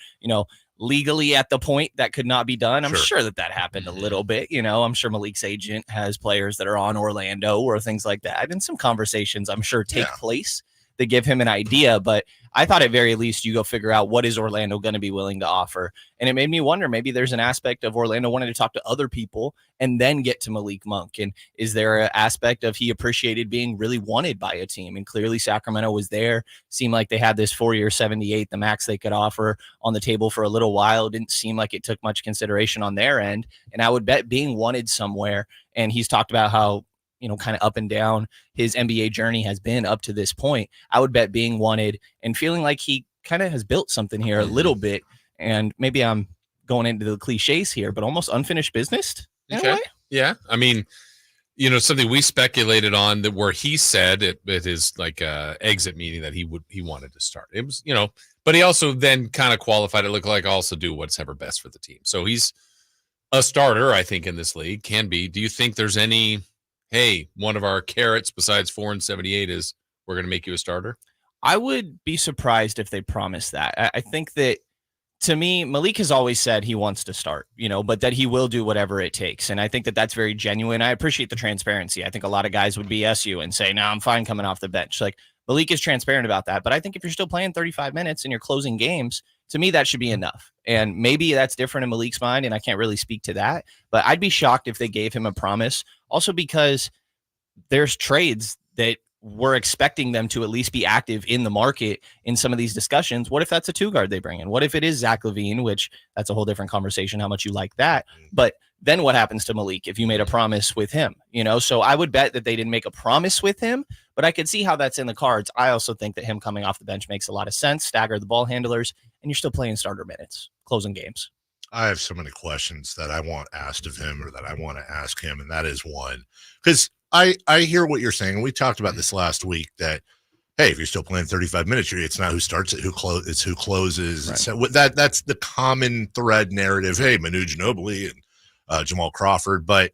Legally at the point that could not be done. I'm sure that happened a little bit. I'm sure Malik's agent has players that are on Orlando or things like that. And some conversations I'm sure take place that give him an idea. But I thought at very least you go figure out what is Orlando going to be willing to offer. And it made me wonder, maybe there's an aspect of Orlando wanting to talk to other people and then get to Malik Monk. And is there an aspect of he appreciated being really wanted by a team? And clearly Sacramento was there. Seemed like they had this 4-year 78, the max they could offer, on the table for a little while. It didn't seem like it took much consideration on their end. And I would bet being wanted somewhere, and he's talked about how, kind of up and down his NBA journey has been up to this point. I would bet being wanted and feeling like he kind of has built something here a little bit. And maybe I'm going into the cliches here, but almost unfinished business. Okay. Yeah. I mean, something we speculated on that where he said at his exit meeting that he wanted to start. It was, but he also then kind of qualified it, look like also do what's ever best for the team. So he's a starter, I think, in this league, can be. Do you think there's any, hey, one of our carrots besides 4 and 78 is we're going to make you a starter? I would be surprised if they promised that. I think that, to me, Malik has always said he wants to start, but that he will do whatever it takes. And I think that that's very genuine. I appreciate the transparency. I think a lot of guys would BS you and say, no, I'm fine coming off the bench. Like, Malik is transparent about that. But I think if you're still playing 35 minutes and you're closing games, to me, that should be enough. And maybe that's different in Malik's mind, and I can't really speak to that. But I'd be shocked if they gave him a promise. Also because there's trades that we're expecting them to at least be active in the market in some of these discussions. What if that's a 2-guard they bring in? What if it is Zach LaVine, which that's a whole different conversation, how much you like that. But then what happens to Malik if you made a promise with him? So I would bet that they didn't make a promise with him, but I could see how that's in the cards. I also think that him coming off the bench makes a lot of sense, stagger the ball handlers, and you're still playing starter minutes, closing games. I have so many questions that I want asked of him or that I want to ask him, and that is one. Because I hear what you're saying, and we talked about this last week, that, hey, if you're still playing 35 minutes, it's not who starts it, it's who closes. Right. So that's the common thread narrative. Hey, Manu Ginobili and Jamal Crawford, but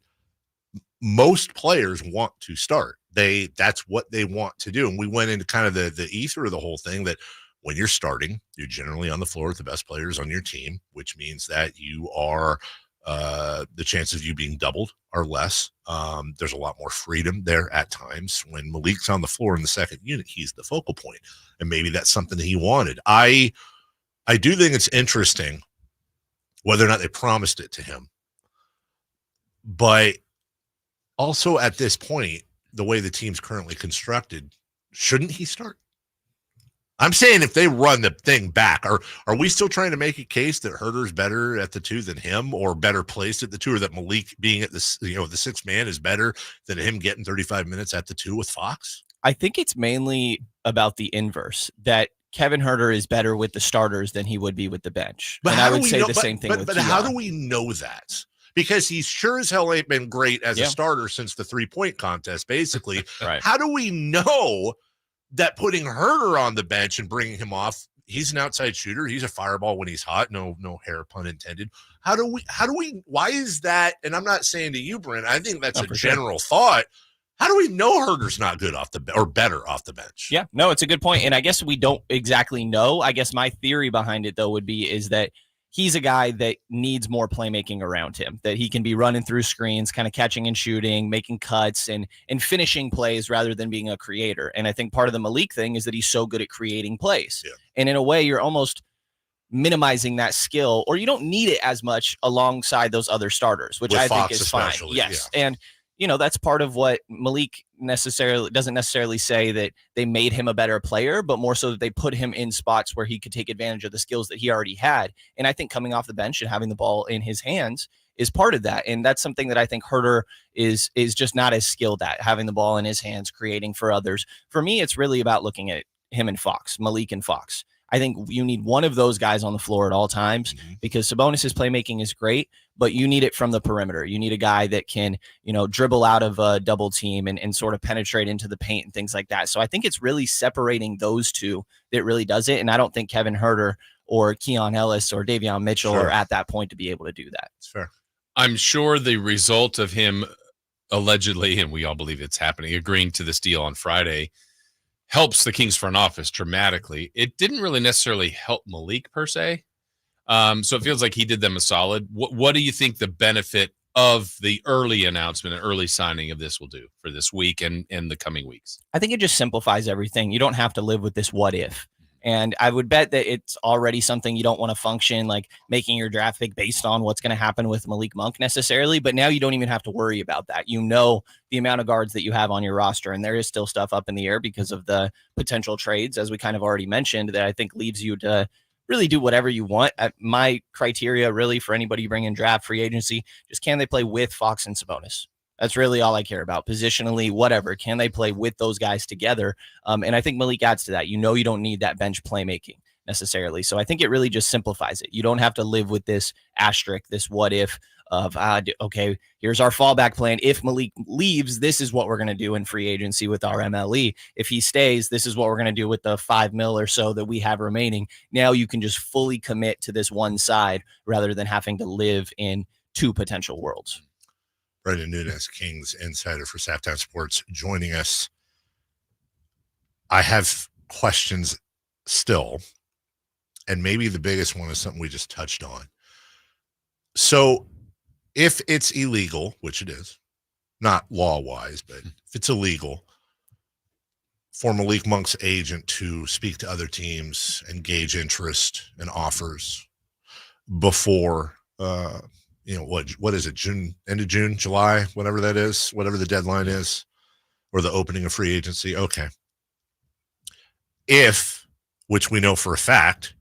most players want to start. That's what they want to do. And we went into kind of the ether of the whole thing that when you're starting, you're generally on the floor with the best players on your team, which means that you are the chances of you being doubled are less. There's a lot more freedom there at times. When Malik's on the floor in the second unit, he's the focal point, and maybe that's something that he wanted. I do think it's interesting whether or not they promised it to him, but also at this point, the way the team's currently constructed, shouldn't he start? I'm saying if they run the thing back, are we still trying to make a case that Herter's better at the 2 than him, or better placed at the 2, or that Malik being at the 6th man is better than him getting 35 minutes at the 2 with Fox? I think it's mainly about the inverse, that Kevin Huerter is better with the starters than he would be with the bench. But and I would say the same thing with But how do we know that? Because he sure as hell ain't been great as a starter since the 3-point contest, basically. Right. How do we know that putting Huerter on the bench and bringing him off, he's an outside shooter, he's a fireball when he's hot, no hair pun intended. Why is that? And I'm not saying to you, Brent, I think that's a general thought. How do we know Herter's not good off the or better off the bench? Yeah, no, it's a good point. And I guess we don't exactly know. I guess my theory behind it, though, is that he's a guy that needs more playmaking around him, that he can be running through screens, kind of catching and shooting, making cuts and finishing plays rather than being a creator. And I think part of the Malik thing is that he's so good at creating plays. Yeah. And in a way, you're almost minimizing that skill, or you don't need it as much alongside those other starters, which I think is fine. Yes. Yeah. And that's part of what Malik doesn't necessarily say that they made him a better player, but more so that they put him in spots where he could take advantage of the skills that he already had. And I think coming off the bench and having the ball in his hands is part of that. And that's something that I think Herter is just not as skilled at, having the ball in his hands, creating for others. For me, it's really about looking at him and Fox, Malik and Fox. I think you need one of those guys on the floor at all times, because Sabonis's playmaking is great, but you need it from the perimeter. You need a guy that can, dribble out of a double team and sort of penetrate into the paint and things like that. So I think it's really separating those two that really does it. And I don't think Kevin Herter or Keon Ellis or Davion Mitchell are at that point to be able to do that. It's fair. I'm sure the result of him allegedly, and we all believe it's happening, agreeing to this deal on Friday helps the Kings front office dramatically. It didn't really necessarily help Malik per se. So it feels like he did them a solid. What do you think the benefit of the early announcement and early signing of this will do for this week and the coming weeks? I think it just simplifies everything. You don't have to live with this what if. And I would bet that it's already something you don't want to function, like making your draft pick based on what's going to happen with Malik Monk necessarily. But now you don't even have to worry about that. The amount of guards that you have on your roster, and there is still stuff up in the air because of the potential trades, as we kind of already mentioned, that I think leaves you to really do whatever you want. My criteria really for anybody you bring in draft, free agency, just can they play with Fox and Sabonis? That's really all I care about. Positionally, whatever. Can they play with those guys together? And I think Malik adds to that. You don't need that bench playmaking necessarily. So I think it really just simplifies it. You don't have to live with this asterisk, this what if of, okay, here's our fallback plan. If Malik leaves, this is what we're going to do in free agency with our MLE. If he stays, this is what we're going to do with the $5 million or so that we have remaining. Now you can just fully commit to this one side rather than having to live in two potential worlds. Brendan Nunes, Kings insider for Sactown Sports, joining us. I have questions still, and maybe the biggest one is something we just touched on. So if it's illegal, which it is, not law-wise, but if it's illegal for Malik Monk's agent to speak to other teams and gauge interest and offers before what is it, end of June, July, whatever that is, whatever the deadline is, or the opening of free agency. Okay. If, which we know for a fact,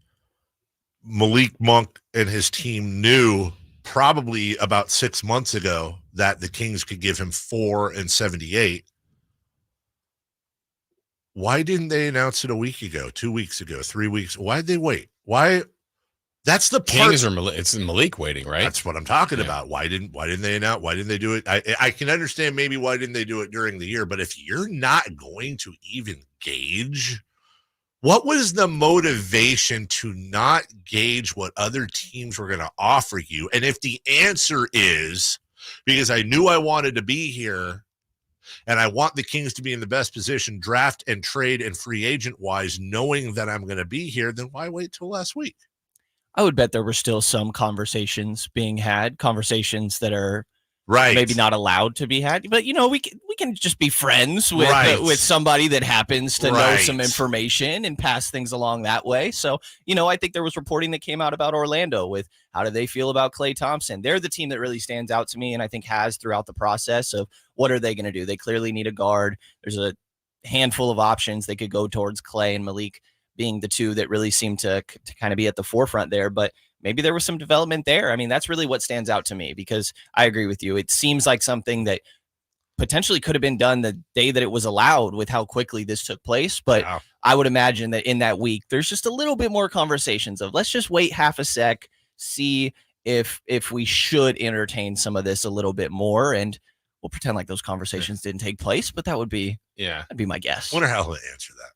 Malik Monk and his team knew probably about 6 months ago that the Kings could give him $4 and $78, why didn't they announce it a week ago, 2 weeks ago, 3 weeks? Why did they wait? Why? That's the part. Kings it's Malik waiting, right? That's what I'm talking about. Why didn't they announce? Why didn't they do it? I can understand maybe why didn't they do it during the year, but if you're not going to even gauge, what was the motivation to not gauge what other teams were going to offer you? And if the answer is because I knew I wanted to be here and I want the Kings to be in the best position, draft and trade and free agent wise, knowing that I'm going to be here, then why wait till last week? I would bet there were still some conversations being had, conversations that are right, maybe not allowed to be had. But, we can just be friends with with somebody that happens to know some information and pass things along that way. So, I think there was reporting that came out about Orlando with how do they feel about Klay Thompson. They're the team that really stands out to me and I think has throughout the process of what are they going to do? They clearly need a guard. There's a handful of options they could go towards Klay and Malik being the two that really seem to kind of be at the forefront there. But maybe there was some development there. I mean, that's really what stands out to me because I agree with you. It seems like something that potentially could have been done the day that it was allowed with how quickly this took place. But I would imagine that in that week, there's just a little bit more conversations of let's just wait half a sec, see if we should entertain some of this a little bit more. And we'll pretend like those conversations didn't take place, but that'd be my guess. I wonder how he'll answer that.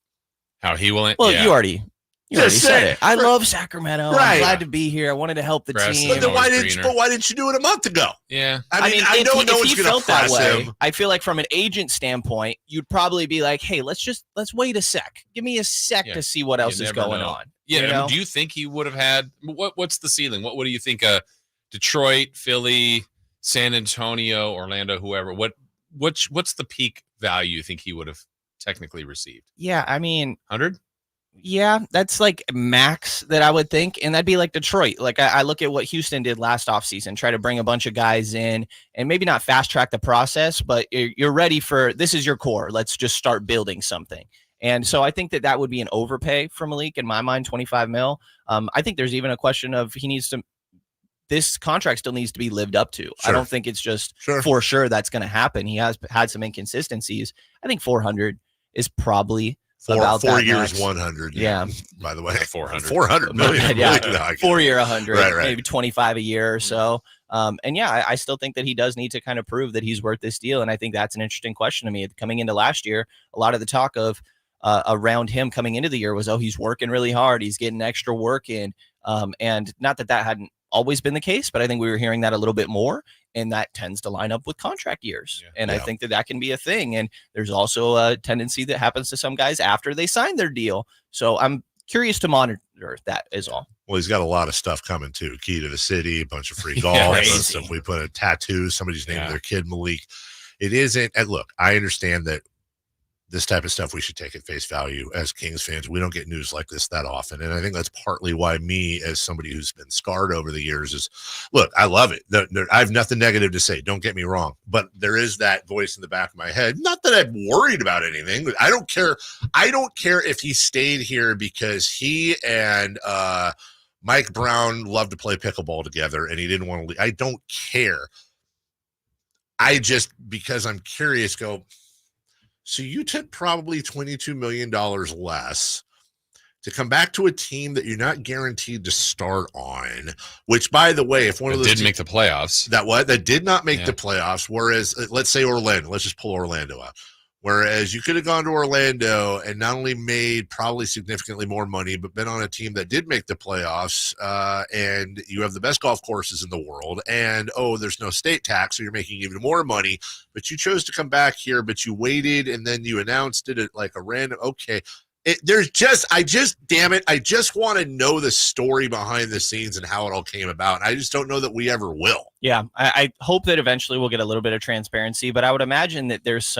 How he will? Well, you already You already said it. I love Sacramento. Right. I'm glad to be here. I wanted to help the team. But then why didn't you do it a month ago? Yeah. I mean, I know no one's going to press him. I feel like from an agent standpoint, you'd probably be like, hey, let's wait a sec. Give me a sec to see what else is going on. Yeah. You know? Do you think he would have had what's the ceiling? What do you think? Detroit, Philly, San Antonio, Orlando, whoever. What's the peak value you think he would have technically received? Yeah, I mean, 100. Yeah, that's like max that I would think. And that'd be like Detroit. Like I look at what Houston did last offseason, try to bring a bunch of guys in and maybe not fast track the process, but you're ready for this is your core. Let's just start building something. And so I think that would be an overpay for Malik in my mind, 25 mil. I think there's even a question of this contract still needs to be lived up to. Sure. I don't think it's just for sure that's going to happen. He has had some inconsistencies. I think 400 is probably about 4 that years, max. 100. Yeah. By the way, 400 million. Yeah. 4 year, 100, right. maybe 25 a year or so. And yeah, I still think that he does need to kind of prove that he's worth this deal. And I think that's an interesting question to me. Coming into last year, a lot of the talk of around him coming into the year was, he's working really hard. He's getting extra work in. And not that hadn't always been the case, but I think we were hearing that a little bit more. And that tends to line up with contract years. Yeah. And I think that can be a thing. And there's also a tendency that happens to some guys after they sign their deal. So I'm curious to monitor that is all. Well, he's got a lot of stuff coming too. Key to the city, a bunch of free golf. Stuff. We put a tattoo, somebody's named their kid Malik. It isn't. And look, I understand that this type of stuff we should take at face value as Kings fans. We don't get news like this that often. And I think that's partly why me, as somebody who's been scarred over the years, is look, I love it. I have nothing negative to say. Don't get me wrong. But there is that voice in the back of my head. Not that I'm worried about anything, but I don't care. I don't care if he stayed here because he and Mike Brown loved to play pickleball together and he didn't want to leave. I don't care. I just, because I'm curious, go, so you took probably $22 million less to come back to a team that you're not guaranteed to start on, which, by the way, if one of those did make the playoffs, that did not make the playoffs. Whereas, let's say Orlando, let's just pull Orlando out. Whereas you could have gone to Orlando and not only made probably significantly more money, but been on a team that did make the playoffs, and you have the best golf courses in the world, and there's no state tax, so you're making even more money. But you chose to come back here, but you waited, and then you announced it at like a random. Okay, I just want to know the story behind the scenes and how it all came about. I just don't know that we ever will. Yeah, I hope that eventually we'll get a little bit of transparency, but I would imagine that there's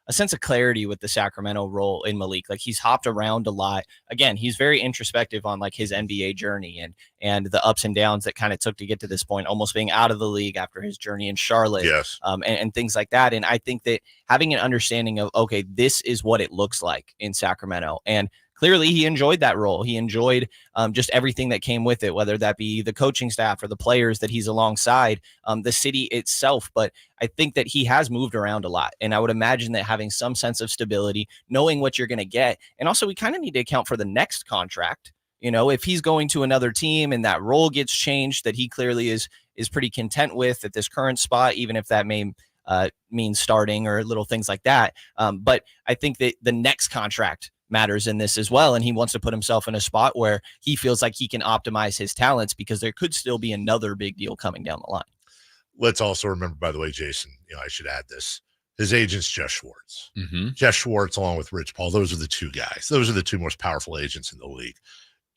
a sense of clarity with the Sacramento role in Malik. Like he's hopped around a lot. Again, he's very introspective on like his NBA journey and the ups and downs that kind of took to get to this point, almost being out of the league after his journey in Charlotte, and things like that. And I think that having an understanding of, okay, this is what it looks like in Sacramento. And clearly he enjoyed that role. He enjoyed just everything that came with it, whether that be the coaching staff or the players that he's alongside, the city itself. But I think that he has moved around a lot. And I would imagine that having some sense of stability, knowing what you're going to get. And also we kind of need to account for the next contract. You know, if he's going to another team and that role gets changed, that he clearly is pretty content with at this current spot, even if that may mean starting or little things like that. But I think that the next contract matters in this as well. And he wants to put himself in a spot where he feels like he can optimize his talents because there could still be another big deal coming down the line. Let's also remember, by the way, Jason, I should add this. His agent's Jeff Schwartz. Mm-hmm. Jeff Schwartz, along with Rich Paul, those are the two guys. Those are the two most powerful agents in the league.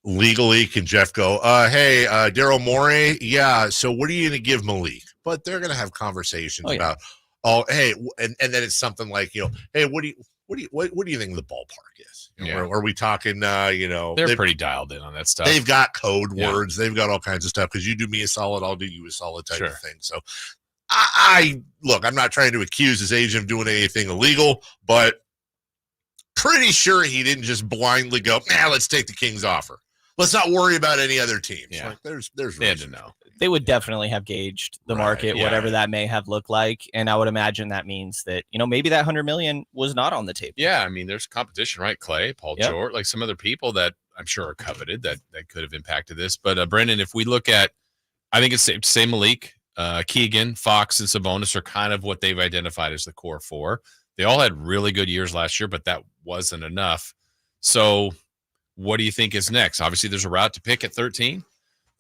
Legally, can Jeff go, hey, Daryl Morey, yeah, so what are you going to give Malik? But they're going to have conversations about, hey, and then it's something like, hey, what do you think the ballpark is? Are we talking, they're pretty dialed in on that stuff. They've got code words. They've got all kinds of stuff because you do me a solid, I'll do you a solid type of thing. So look, I'm not trying to accuse his agent of doing anything illegal, but pretty sure he didn't just blindly go, let's take the Kings offer. Let's not worry about any other teams. Yeah. Like, there's they had to know. They would definitely have gauged the market, whatever that may have looked like. And I would imagine that means that, maybe that $100 million was not on the table. Yeah. I mean, there's competition, right? Clay, Paul George, like some other people that I'm sure are coveted that could have impacted this. But Brendan, if we look at, I think it's safe to say Malik, Keegan, Fox, and Sabonis are kind of what they've identified as the core four. They all had really good years last year, but that wasn't enough. So what do you think is next? Obviously, there's a route to pick at 13.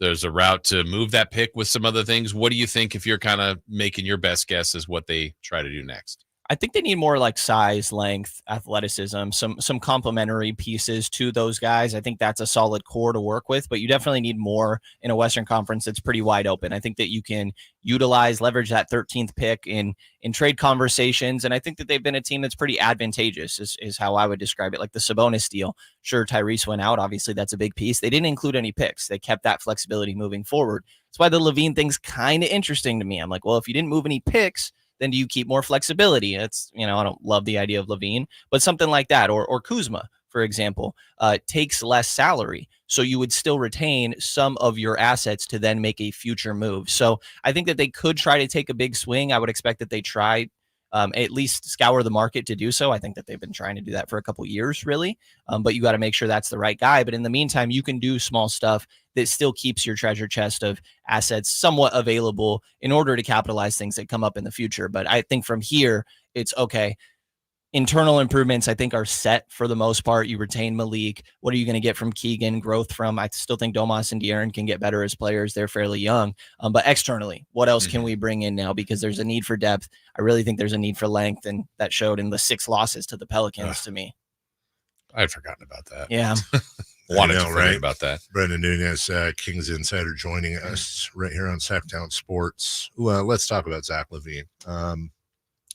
There's a route to move that pick with some other things. What do you think, if you're kind of making your best guess, is what they try to do next? I think they need more like size, length, athleticism, some complementary pieces to those guys. I think that's a solid core to work with, but you definitely need more in a Western Conference that's pretty wide open. I think that you can leverage that 13th pick in trade conversations, and I think that they've been a team that's pretty advantageous is how I would describe it. Like the Sabonis deal. Sure, Tyrese went out. Obviously, that's a big piece. They didn't include any picks. They kept that flexibility moving forward. That's why the LaVine thing's kind of interesting to me. I'm like, well, if you didn't move any picks, then do you keep more flexibility? It's, I don't love the idea of LaVine, but something like that, or Kuzma, for example, takes less salary. So you would still retain some of your assets to then make a future move. So I think that they could try to take a big swing. I would expect that they try at least scour the market to do so. I think that they've been trying to do that for a couple years, really. But you got to make sure that's the right guy. But in the meantime, you can do small stuff that still keeps your treasure chest of assets somewhat available in order to capitalize things that come up in the future. But I think from here, it's okay. Internal improvements, I think, are set for the most part. You retain Malik. What are you going to get from Keegan? Growth from, I still think Domas and De'Aaron can get better as players. They're fairly young. But externally, what else can we bring in now? Because there's a need for depth. I really think there's a need for length, and that showed in the 6 losses to the Pelicans to me. I'd forgotten about that. Yeah. Wanted to forget about that. Brendan Nunez, Kings Insider, joining us right here on Sactown Sports. Well, let's talk about Zach LaVine.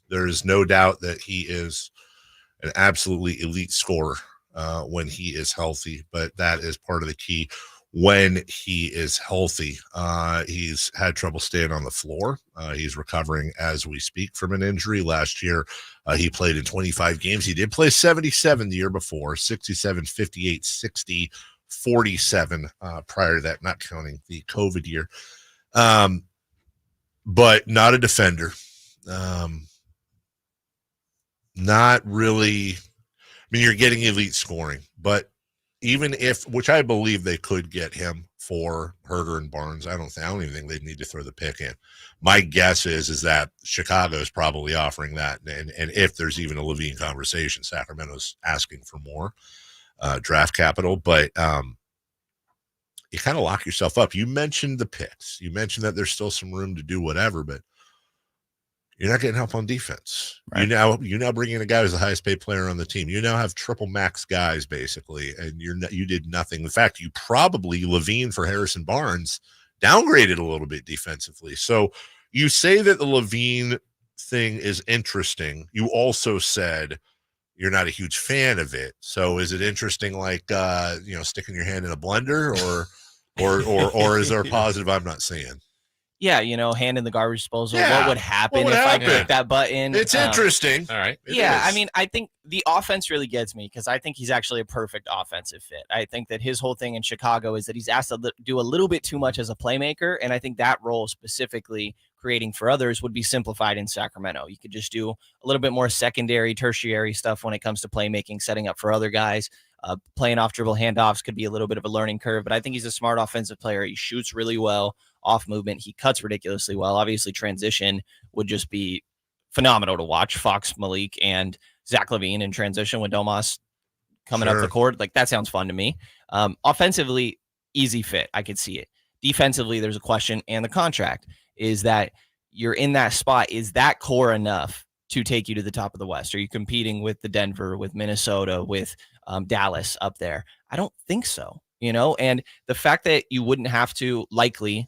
There is no doubt that he is an absolutely elite scorer when he is healthy, but that is part of the key. When he is healthy, he's had trouble staying on the floor. He's recovering as we speak from an injury. Last year, he played in 25 games. He did play 77 the year before, 67, 58, 60, 47 prior to that, not counting the COVID year. But not a defender. Not really. I mean, you're getting elite scoring, but even if, which I believe they could get him for Herter and Barnes, I don't even think they'd need to throw the pick in. My guess is that Chicago is probably offering that, and if there's even a LaVine conversation, Sacramento's asking for more draft capital, but you kind of lock yourself up. You mentioned the picks. You mentioned that there's still some room to do whatever, but you're not getting help on defense. Right. You now bring in a guy who's the highest paid player on the team. You now have triple max guys basically, and you did nothing. In fact, you probably LaVine for Harrison Barnes downgraded a little bit defensively. So you say that the LaVine thing is interesting. You also said you're not a huge fan of it. So is it interesting, like sticking your hand in a blender, or is there a positive I'm not seeing? Yeah, hand in the garbage disposal. Yeah. What would happen if I click that button? It's interesting. All right. I mean, I think the offense really gets me because I think he's actually a perfect offensive fit. I think that his whole thing in Chicago is that he's asked to do a little bit too much as a playmaker, and I think that role specifically creating for others would be simplified in Sacramento. You could just do a little bit more secondary, tertiary stuff when it comes to playmaking, setting up for other guys. Playing off dribble handoffs could be a little bit of a learning curve, but I think he's a smart offensive player. He shoots really well off movement. He cuts ridiculously well. Obviously, transition would just be phenomenal to watch. Fox, Malik, and Zach LaVine in transition with Domas coming up the court. Like, that sounds fun to me. Offensively, easy fit. I could see it. Defensively, there's a question, and the contract is that you're in that spot. Is that core enough to take you to the top of the West? Are you competing with the Denver, with Minnesota, with Dallas up there? I don't think so, and the fact that you wouldn't have to likely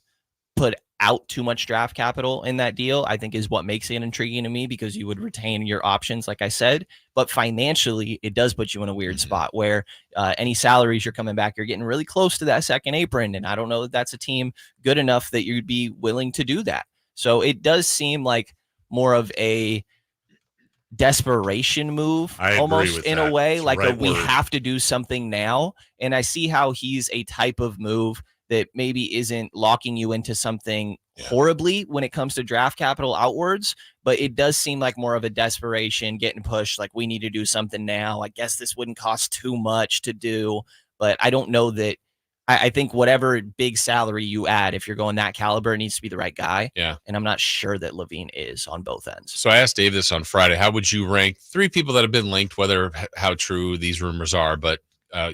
put out too much draft capital in that deal, I think is what makes it intriguing to me, because you would retain your options, like I said, but financially it does put you in a weird spot where any salaries you're coming back, you're getting really close to that second apron. And I don't know that that's a team good enough that you'd be willing to do that. So it does seem like more of a desperation move, almost in a way, like we have to do something now. And I see how he's a type of move that maybe isn't locking you into something horribly when it comes to draft capital outwards, but it does seem like more of a desperation, getting pushed, like we need to do something now. I guess this wouldn't cost too much to do, but I don't know that. I think whatever big salary you add, if you're going that caliber, it needs to be the right guy. Yeah. And I'm not sure that LaVine is on both ends. So I asked Dave this on Friday. How would you rank 3 people that have been linked, whether how true these rumors are, but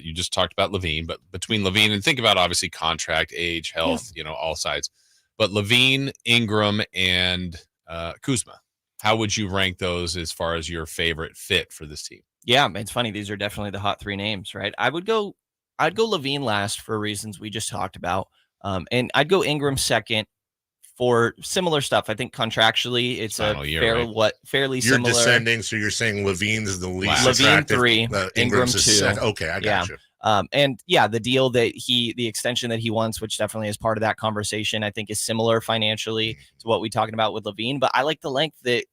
you just talked about Levine, but between Levine and think about obviously contract, age, health, all sides. But Levine, Ingram, and Kuzma, how would you rank those as far as your favorite fit for this team? Yeah, it's funny. These are definitely the hot 3 names, right? I'd go Levine last for reasons we just talked about. And I'd go Ingram second for similar stuff. I think contractually it's fairly similar. You're descending, so you're saying Levine's the least Levine attractive. 3, Ingram 2. Okay, I got you. And the deal the extension that he wants, which definitely is part of that conversation, I think is similar financially to what we talking about with Levine. But I like the length that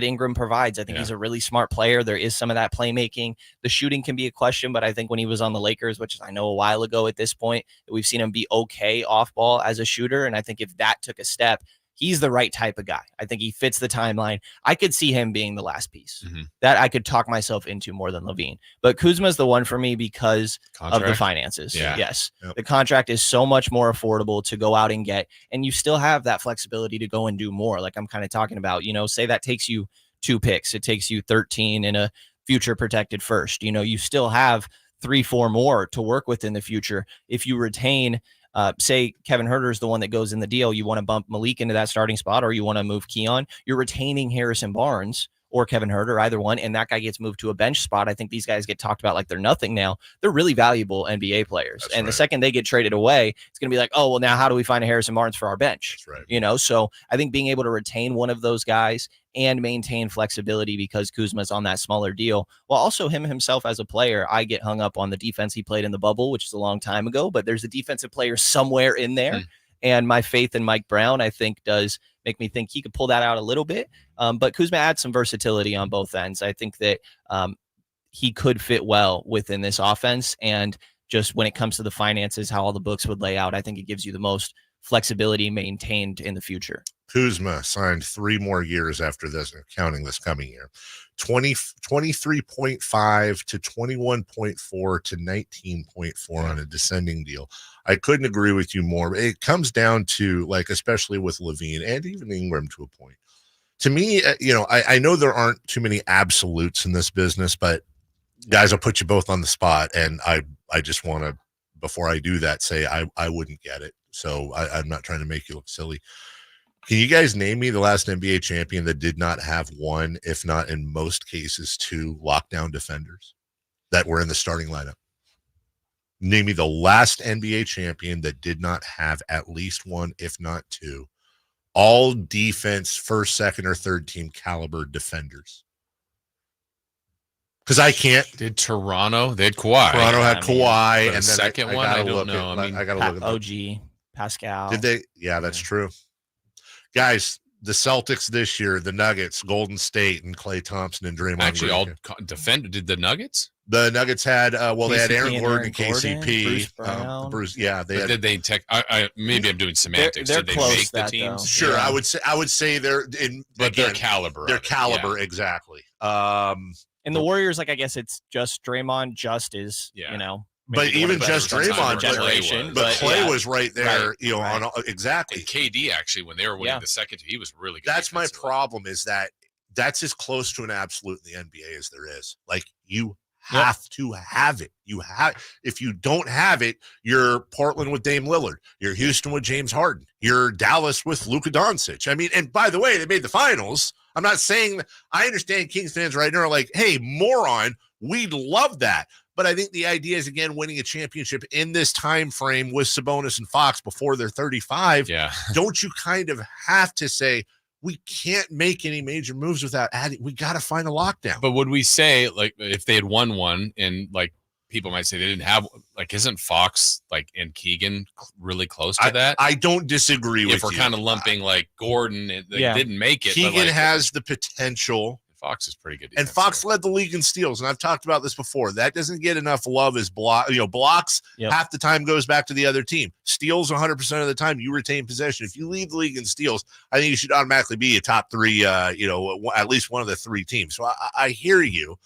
Ingram provides. I think he's a really smart player. There is some of that playmaking. The shooting can be a question, but I think when he was on the Lakers, which I know a while ago at this point, we've seen him be okay off ball as a shooter. And I think if that took a step, he's the right type of guy. I think he fits the timeline. I could see him being the last piece that I could talk myself into more than Levine. But Kuzma's the one for me because of the finances. Yeah. Yes. Yep. The contract is so much more affordable to go out and get, and you still have that flexibility to go and do more. Like I'm kind of talking about, say that takes you 2 picks. It takes you 13 in a future protected first. You still have 3-4 more to work with in the future. If you retain say Kevin Huerter is the one that goes in the deal, you want to bump Malik into that starting spot, or you want to move Keon, you're retaining Harrison Barnes or Kevin Huerter, either one, and that guy gets moved to a bench spot. I think these guys get talked about like they're nothing now. They're really valuable NBA players. That's and right. The second they get traded away, it's going to be like, oh, well, now how do we find a Harrison Barnes for our bench? That's right. So I think being able to retain one of those guys and maintain flexibility because Kuzma's on that smaller deal, while also himself as a player, I get hung up on the defense he played in the bubble, which is a long time ago, but there's a defensive player somewhere in there. And my faith in Mike Brown, I think, does make me think he could pull that out a little bit. But Kuzma adds some versatility on both ends. I think that he could fit well within this offense. And just when it comes to the finances, how all the books would lay out, I think it gives you the most flexibility maintained in the future. Kuzma signed 3 more years after this, counting this coming year. 23.5 to 21.4 to 19.4 on a descending deal. I couldn't agree with you more. It comes down to, like, especially with Levine and even Ingram to a point. To me, I know there aren't too many absolutes in this business, but guys, I'll put you both on the spot. And I just want to, before I do that, say I wouldn't get it. So I'm not trying to make you look silly. Can you guys name me the last NBA champion that did not have one, if not in most cases 2 lockdown defenders that were in the starting lineup? Name me the last NBA champion that did not have at least 1, if not 2, all defense, first, second, or third team caliber defenders. Because I can't. Did Toronto? They had Kawhi. Toronto had Kawhi. And then second one, I don't know. I got to look at OG, Pascal. Did they? Yeah, that's true. Guys, the Celtics this year, the Nuggets, Golden State, and Klay Thompson and Draymond. Actually, all defended. Did the Nuggets? The Nuggets had they had Aaron Gordon and KCP, KCP. Bruce Brown. They had. Did they take? Maybe I'm doing semantics. They're did they close make the that, teams? though. Sure, Yeah. I would say they're in, but again, their caliber. Their of it, caliber, yeah. exactly. And the Warriors, like, I guess it's just Draymond, But even just Draymond, generation, but Klay was right there, right. on exactly. And KD actually, when they were winning the second, he was really good. That's my problem, is that that's as close to an absolute in the NBA as there is. Like, you have to have it. If you don't have it, you're Portland with Dame Lillard. You're Houston with James Harden. You're Dallas with Luka Doncic. I mean, and by the way, they made the finals. I'm not saying I understand Kings fans right now are like, hey, moron, we'd love that. But I think the idea is, again, winning a championship in this time frame with Sabonis and Fox before they're 35. Yeah. Don't you kind of have to say, we can't make any major moves without adding, we got to find a lockdown. But would we say, like, if they had won one, and like people might say they didn't have, like, isn't Fox and Keegan really close to that? I don't disagree with you. If we're kind of lumping like Gordon, didn't make it. Keegan has the potential. Fox is pretty good. And Fox led the league in steals, and I've talked about this before. That doesn't get enough love as blocks. Half the time goes back to the other team. Steals 100% of the time, you retain possession. If you lead the league in steals, I think you should automatically be a top 3, at least one of the 3 teams. So I hear you.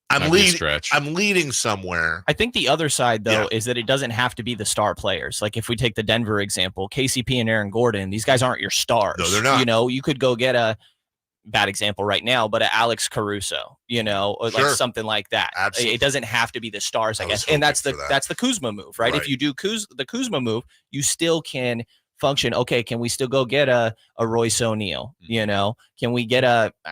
I'm leading somewhere. I think the other side, though, is that it doesn't have to be the star players. Like, if we take the Denver example, KCP and Aaron Gordon, these guys aren't your stars. No, they're not. You could go get a bad example right now, but Alex Caruso, or like something like that. Absolutely. It doesn't have to be the stars, I guess. And that's the Kuzma move, right? If you do the Kuzma move, you still can function. Okay, can we still go get a Royce O'Neal? Can we get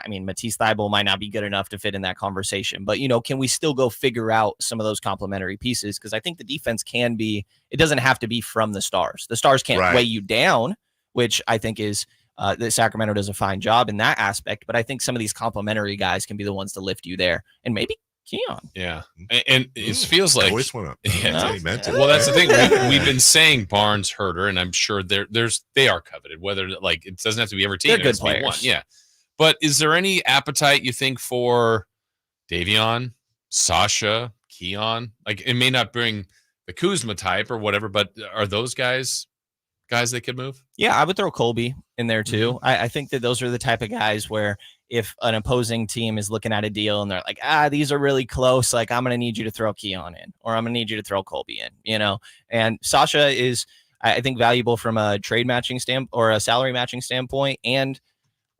Matisse Thybulle might not be good enough to fit in that conversation, but can we still go figure out some of those complementary pieces? Because I think the defense can be. It doesn't have to be from the stars. The stars can't weigh you down, which I think is that Sacramento does a fine job in that aspect. But I think some of these complementary guys can be the ones to lift you there, and maybe Keon. Yeah, and it feels like voice went up. Well, that's the thing. We've been saying Barnes, Herter, and I'm sure they are coveted. Whether it doesn't have to be every team. They're good players. One. Yeah, but is there any appetite you think for Davion, Sasha, Keon? Like it may not bring the Kuzma type or whatever, but are those guys they could move? Yeah, I would throw Colby in there too. Mm-hmm. I think that those are the type of guys where if an opposing team is looking at a deal and they're like, these are really close, like I'm going to need you to throw Keon in, or I'm going to need you to throw Colby in, and Sasha is, I think, valuable from a trade matching or a salary matching standpoint. And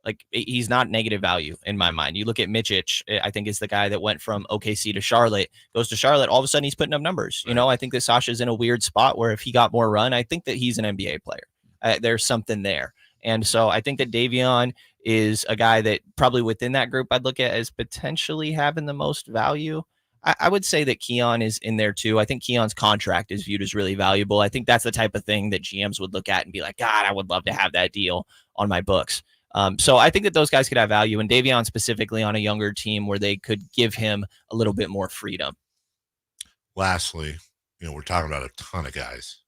like, he's not negative value in my mind. You look at Mitchich, I think is the guy that went from OKC to Charlotte, goes to Charlotte. All of a sudden he's putting up numbers. I think that Sasha's in a weird spot where if he got more run, I think that he's an NBA player. There's something there. And so I think that Davion is a guy that probably within that group I'd look at as potentially having the most value. I would say that Keon is in there too. I think Keon's contract is viewed as really valuable. I think that's the type of thing that GMs would look at and be like, God, I would love to have that deal on my books. So I think that those guys could have value, and Davion specifically on a younger team where they could give him a little bit more freedom. Lastly, we're talking about a ton of guys.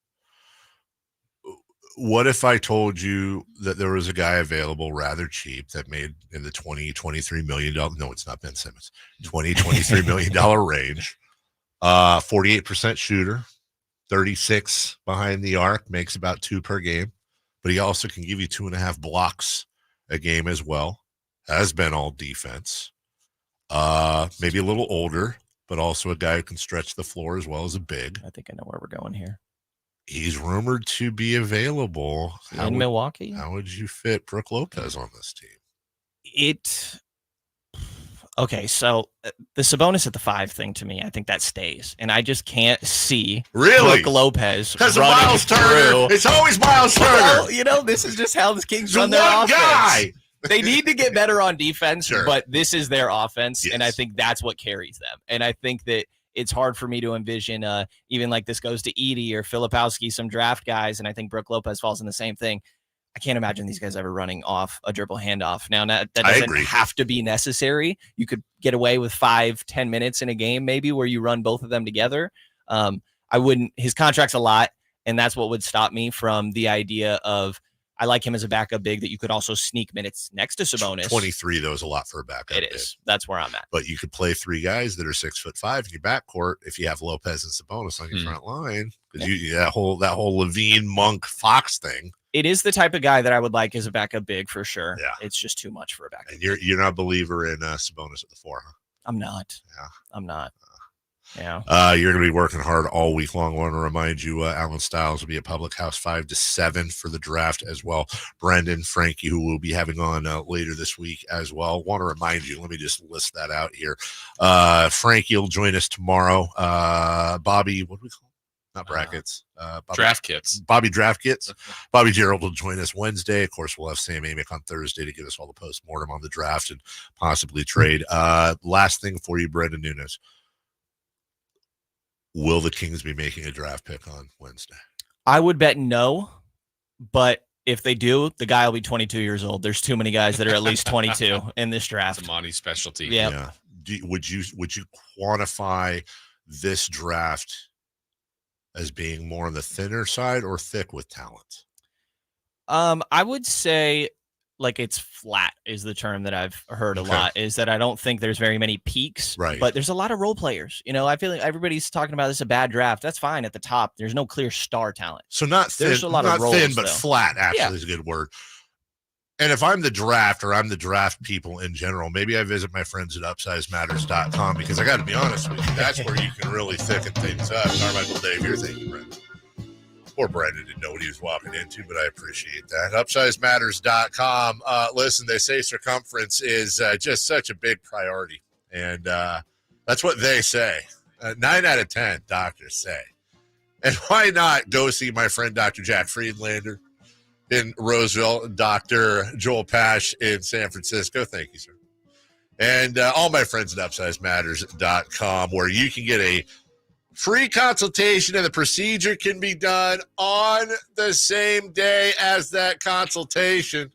What if I told you that there was a guy available rather cheap that made in the $23 million? No, it's not Ben Simmons. $23 million range. 48% shooter, 36 behind the arc, makes about 2 per game. But he also can give you 2.5 blocks a game as well. Has been all defense. Maybe a little older, but also a guy who can stretch the floor as well as a big. I think I know where we're going here. He's rumored to be available in Milwaukee. How would you fit Brook Lopez on this team? Okay, so the Sabonis at the 5 thing to me, I think that stays, and I just can't see really Brook Lopez because of Miles Turner. It's always Miles Turner. Well, this is just how the Kings run their offense. Guy. They need to get better on defense, but this is their offense, and I think that's what carries them. And I think that it's hard for me to envision even like this goes to Edey or Filipowski, some draft guys, and I think Brook Lopez falls in the same thing. I can't imagine these guys ever running off a dribble handoff. Now, that doesn't have to be necessary. You could get away with 5-10 minutes in a game, maybe, where you run both of them together. I wouldn't. His contract's a lot, and that's what would stop me from the idea of I like him as a backup big that you could also sneak minutes next to Sabonis. 23, though, is a lot for a backup. It is. That's where I'm at. But you could play 3 guys that are 6'5" in your backcourt if you have Lopez and Sabonis on your front line. That whole Levine, Monk, Fox thing. It is the type of guy that I would like as a backup big for sure. Yeah. It's just too much for a backup. And you're not a believer in Sabonis at the 4, huh? I'm not. Yeah. I'm not. Yeah. You're going to be working hard all week long. I want to remind you, Alan Stiles will be at Public House 5 to 7 for the draft as well. Brendan, Frankie, who we'll be having on later this week as well. Want to remind you, let me just list that out here. Frankie will join us tomorrow. Bobby, what do we call him? Not brackets. Draft kits. Bobby Draft Kits. Bobby Gerald will join us Wednesday. Of course, we'll have Sam Amick on Thursday to give us all the postmortem on the draft and possibly trade. Last thing for you, Brendan Nunes. Will the Kings be making a draft pick on Wednesday? I would bet no, but if they do, the guy will be 22 years old. There's too many guys that are at least 22 in this draft. It's a Monty's specialty. Yeah. Would you quantify this draft as being more on the thinner side or thick with talent? I would say like it's flat is the term that I've heard a lot, is that I don't think there's very many peaks, right? But there's a lot of role players. I feel like everybody's talking about this a bad draft. That's fine at the top. There's no clear star talent. So not thin, there's a lot not of roles, thin, but though. Flat actually is a good word. And if I'm the draft or I'm the draft people in general, maybe I visit my friends at upsizematters.com because I got to be honest with you, that's where you can really thicken things up. Carmichael Dave here. Thank you, Brent. Poor Brandon didn't know what he was walking into, but I appreciate that. UpsizeMatters.com. Listen, they say circumference is just such a big priority, and that's what they say. 9 out of 10 doctors say. And why not go see my friend Dr. Jack Friedlander in Roseville, Dr. Joel Pash in San Francisco. Thank you, sir. And all my friends at UpsizeMatters.com, where you can get a free consultation and the procedure can be done on the same day as that consultation.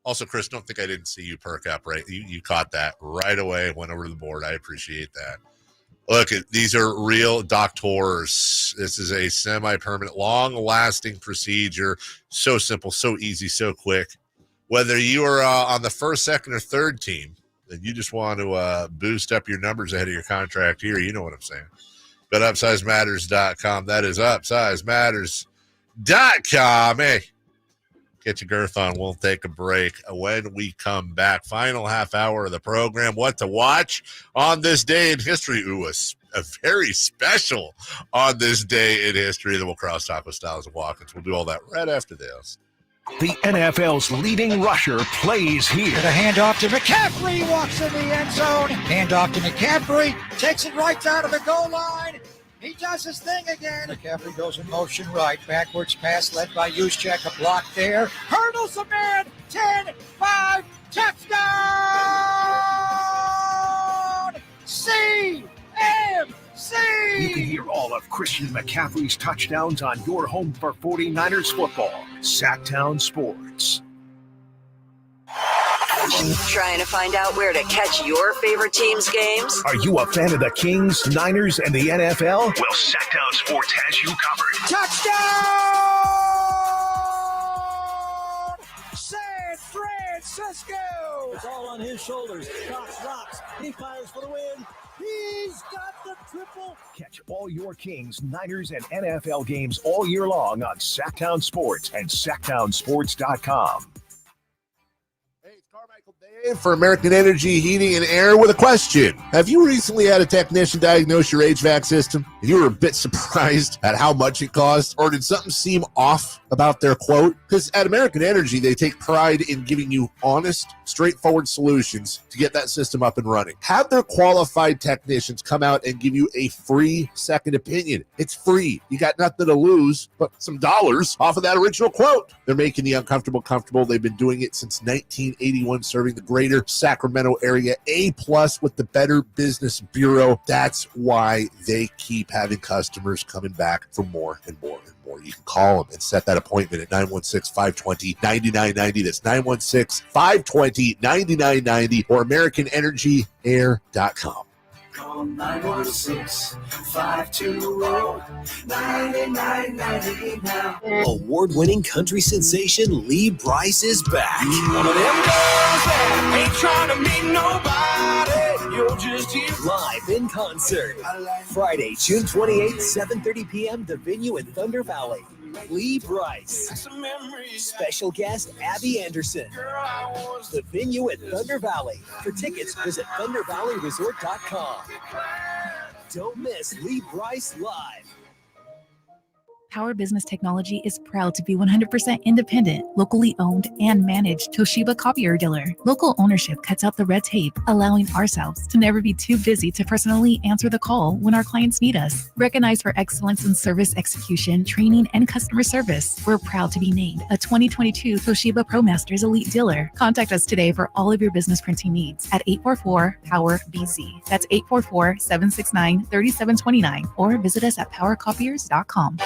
Also, Chris, don't think I didn't see you perk up, right? You caught that right away, went over to the board. I appreciate that. Look, these are real doctors. This is a semi-permanent, long-lasting procedure. So simple, so easy, so quick. Whether you are on the first, second, or third team, and you just want to boost up your numbers ahead of your contract here, you know what I'm saying. Go to UpsizeMatters.com. That is UpsizeMatters.com. Hey, get your girth on. We'll take a break. When we come back, final half hour of the program, what to watch on this day in history. Ooh, a very special on this day in history. Then we'll cross talk with Styles and Watkins. We'll do all that right after this. The NFL's leading rusher plays here. The handoff to McCaffrey, walks in the end zone. Handoff to McCaffrey, takes it right down to the goal line. He does his thing again. McCaffrey goes in motion right. Backwards pass led by Juszczyk. A block there. Hurdles a man. 10, 5, touchdown! CMC! You can hear all of Christian McCaffrey's touchdowns on your home for 49ers football. Sactown Sports. Trying to find out where to catch your favorite team's games? Are you a fan of the Kings, Niners, and the NFL? Well, Sactown Sports has you covered. Touchdown! San Francisco! It's all on his shoulders. Cox rocks. He fires for the win. He's got the triple. Catch all your Kings, Niners, and NFL games all year long on Sactown Sports and SactownSports.com. For American Energy Heating and Air with a question. Have you recently had a technician diagnose your HVAC system and you were a bit surprised at how much it cost, or did something seem off about their quote? Because at American Energy, they take pride in giving you honest, straightforward solutions to get that system up and running. Have their qualified technicians come out and give you a free second opinion. It's free. You got nothing to lose but some dollars off of that original quote. They're making the uncomfortable comfortable. They've been doing it since 1981, serving the greater Sacramento area. A+ with the Better Business Bureau. That's why they keep having customers coming back for more and more and more. You can call them and set that appointment at 916-520-9990. That's 916-520-9990 or AmericanEnergyAir.com. Call 916-520-9990 now. Award-winning country sensation Lee Brice is back. One of them girls that ain't trying to meet nobody. You're just here. Live in concert. Friday, June 28th, 7:30 p.m. The venue in Thunder Valley. Lee Brice. Special guest Abby Anderson. The venue at Thunder Valley. For tickets, visit ThunderValleyResort.com. Don't miss Lee Brice live. Power Business Technology is proud to be 100% independent, locally owned, and managed Toshiba copier dealer. Local ownership cuts out the red tape, allowing ourselves to never be too busy to personally answer the call when our clients need us. Recognized for excellence in service execution, training, and customer service, we're proud to be named a 2022 Toshiba ProMasters Elite Dealer. Contact us today for all of your business printing needs at 844-POWER-BZ. That's 844-769-3729, or visit us at powercopiers.com.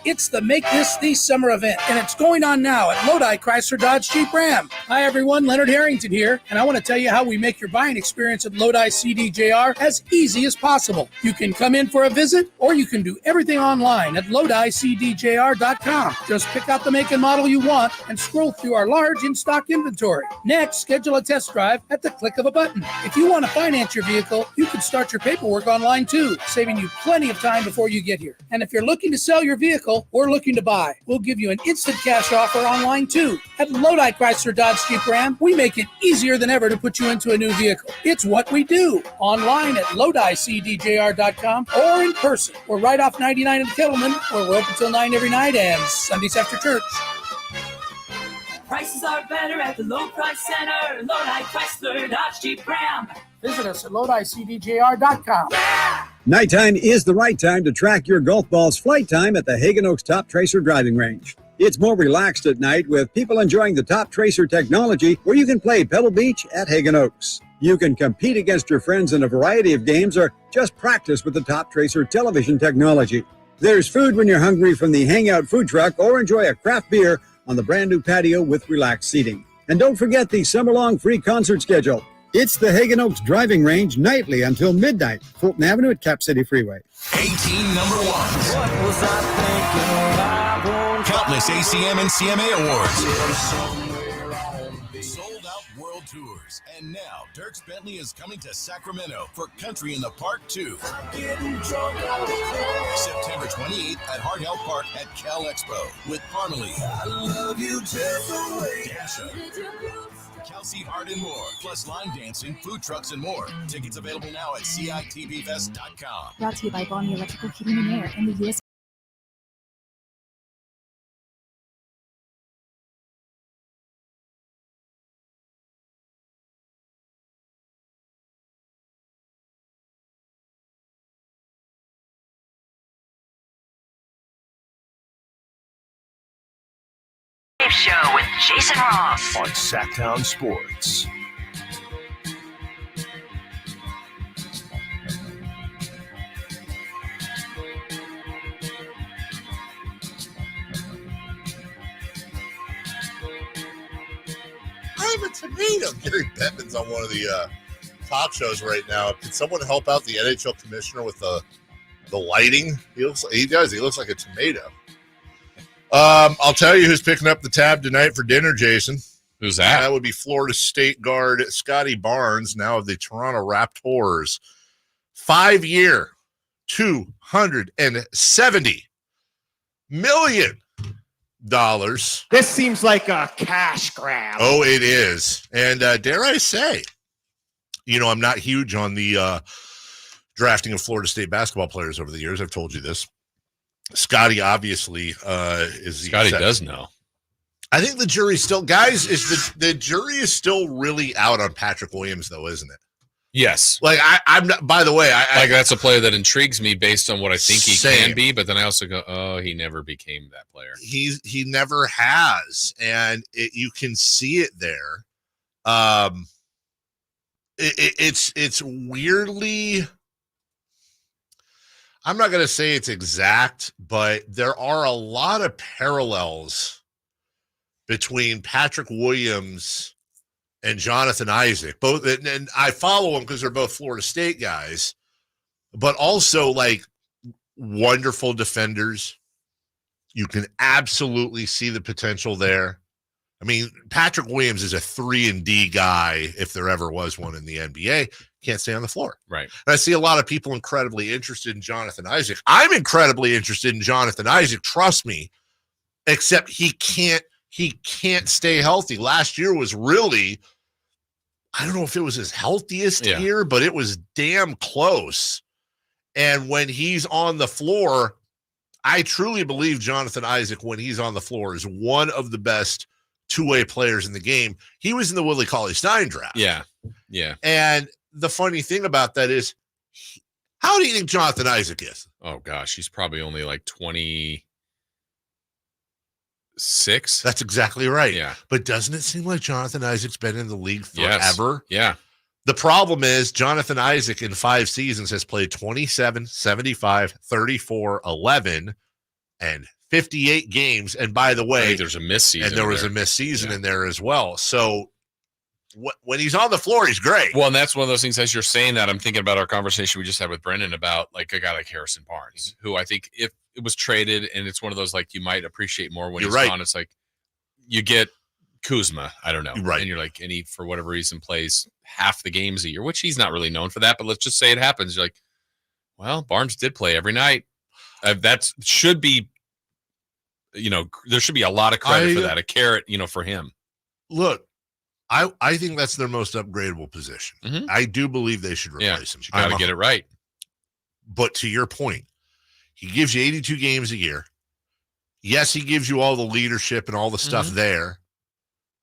It's the Make This the Summer event, and it's going on now at Lodi Chrysler Dodge Jeep Ram. Hi, everyone. Leonard Harrington here, and I want to tell you how we make your buying experience at Lodi CDJR as easy as possible. You can come in for a visit, or you can do everything online at LodiCDJR.com. Just pick out the make and model you want and scroll through our large in-stock inventory. Next, schedule a test drive at the click of a button. If you want to finance your vehicle, you can start your paperwork online too, saving you plenty of time before you get here. And if you're looking to sell your vehicle, vehicle or looking to buy, we'll give you an instant cash offer online too. At Lodi Chrysler Dodge Jeep Ram, we make it easier than ever to put you into a new vehicle. It's what we do. Online at LodiCDJR.com or in person. We're right off 99 in Kettleman, where we're open till 9 every night and Sundays after church. Prices are better at the Low Price Center. Lodi Chrysler Dodge Jeep Ram. Visit us at LodiCDJR.com. Nighttime is the right time to track your golf ball's flight time at the Hagen Oaks Top Tracer driving range. It's more relaxed at night with people enjoying the Top Tracer technology where you can play Pebble Beach at Hagen Oaks. You can compete against your friends in a variety of games or just practice with the Top Tracer television technology. There's food when you're hungry from the Hangout food truck or enjoy a craft beer on the brand new patio with relaxed seating. And don't forget the summer-long free concert schedule. It's the Hagen Oaks driving range nightly until midnight, Fulton Avenue at Cap City Freeway. 18 number ones. What was I thinking? Countless ACM and CMA awards. Sold out world tours. And now Dierks Bentley is coming to Sacramento for Country in the Park 2. September 28th at Hart Health Park at Cal Expo with Parmalee. I love you just the way Dasha, Kelsey Hart and more. Plus line dancing, food trucks, and more. Tickets available now at CITVFest.com. Brought to you by Bonnie Electrical Heating and Air and the U.S. Dave Show with Jason Ross on Sactown Sports. I have a tomato. Gary Bettman's on one of the talk shows right now. Can someone help out the NHL commissioner with the lighting? He looks like a tomato. I'll tell you who's picking up the tab tonight for dinner, Jason. Who's that? That would be Florida State guard Scotty Barnes, now of the Toronto Raptors. 5-year, $270 million. This seems like a cash grab. Oh, it is. And dare I say, I'm not huge on the drafting of Florida State basketball players over the years. I've told you this. Scotty obviously is. Scotty does know. I think the jury's still, guys. The jury is still really out on Patrick Williams, though, isn't it? Yes. Like I'm not. By the way, that's a player that intrigues me based on what I think he can be, but then I also go, oh, he never became that player. He never has, and you can see it there. It's weirdly. I'm not going to say it's exact, but there are a lot of parallels between Patrick Williams and Jonathan Isaac. Both, and I follow them because they're both Florida State guys, but also like wonderful defenders. You can absolutely see the potential there. I mean, Patrick Williams is a 3-and-D guy if there ever was one in the NBA. Can't stay on the floor. Right. And I see a lot of people incredibly interested in Jonathan Isaac. I'm incredibly interested in Jonathan Isaac, trust me, except he can't stay healthy. Last year was really, I don't know if it was his healthiest year, but it was damn close. And when he's on the floor, I truly believe Jonathan Isaac, when he's on the floor, is one of the best two-way players in the game. He was in the Willie Cauley-Stein draft. Yeah. And the funny thing about that is, how do you think Jonathan Isaac is? Oh, gosh. He's probably only like 26. That's exactly right. Yeah. But doesn't it seem like Jonathan Isaac's been in the league forever? Yes. Yeah. The problem is Jonathan Isaac in 5 seasons has played 27, 75, 34, 11, and 58 games. And by the way, there's a missed season. And there was a missed season in there as well. So when he's on the floor, he's great. Well, and that's one of those things, as you're saying that, I'm thinking about our conversation we just had with Brendan about like a guy like Harrison Barnes, who I think if it was traded, and it's one of those like you might appreciate more when he's gone. It's like you get Kuzma, I don't know. Right. And you're like, and he, for whatever reason, plays half the games a year, which he's not really known for that, but let's just say it happens. You're like, well, Barnes did play every night. That should be there should be a lot of credit for that. A carrot, for him. Look, I think that's their most upgradable position. Mm-hmm. I do believe they should replace him. You got to get it right. But to your point, he gives you 82 games a year. Yes, he gives you all the leadership and all the stuff there.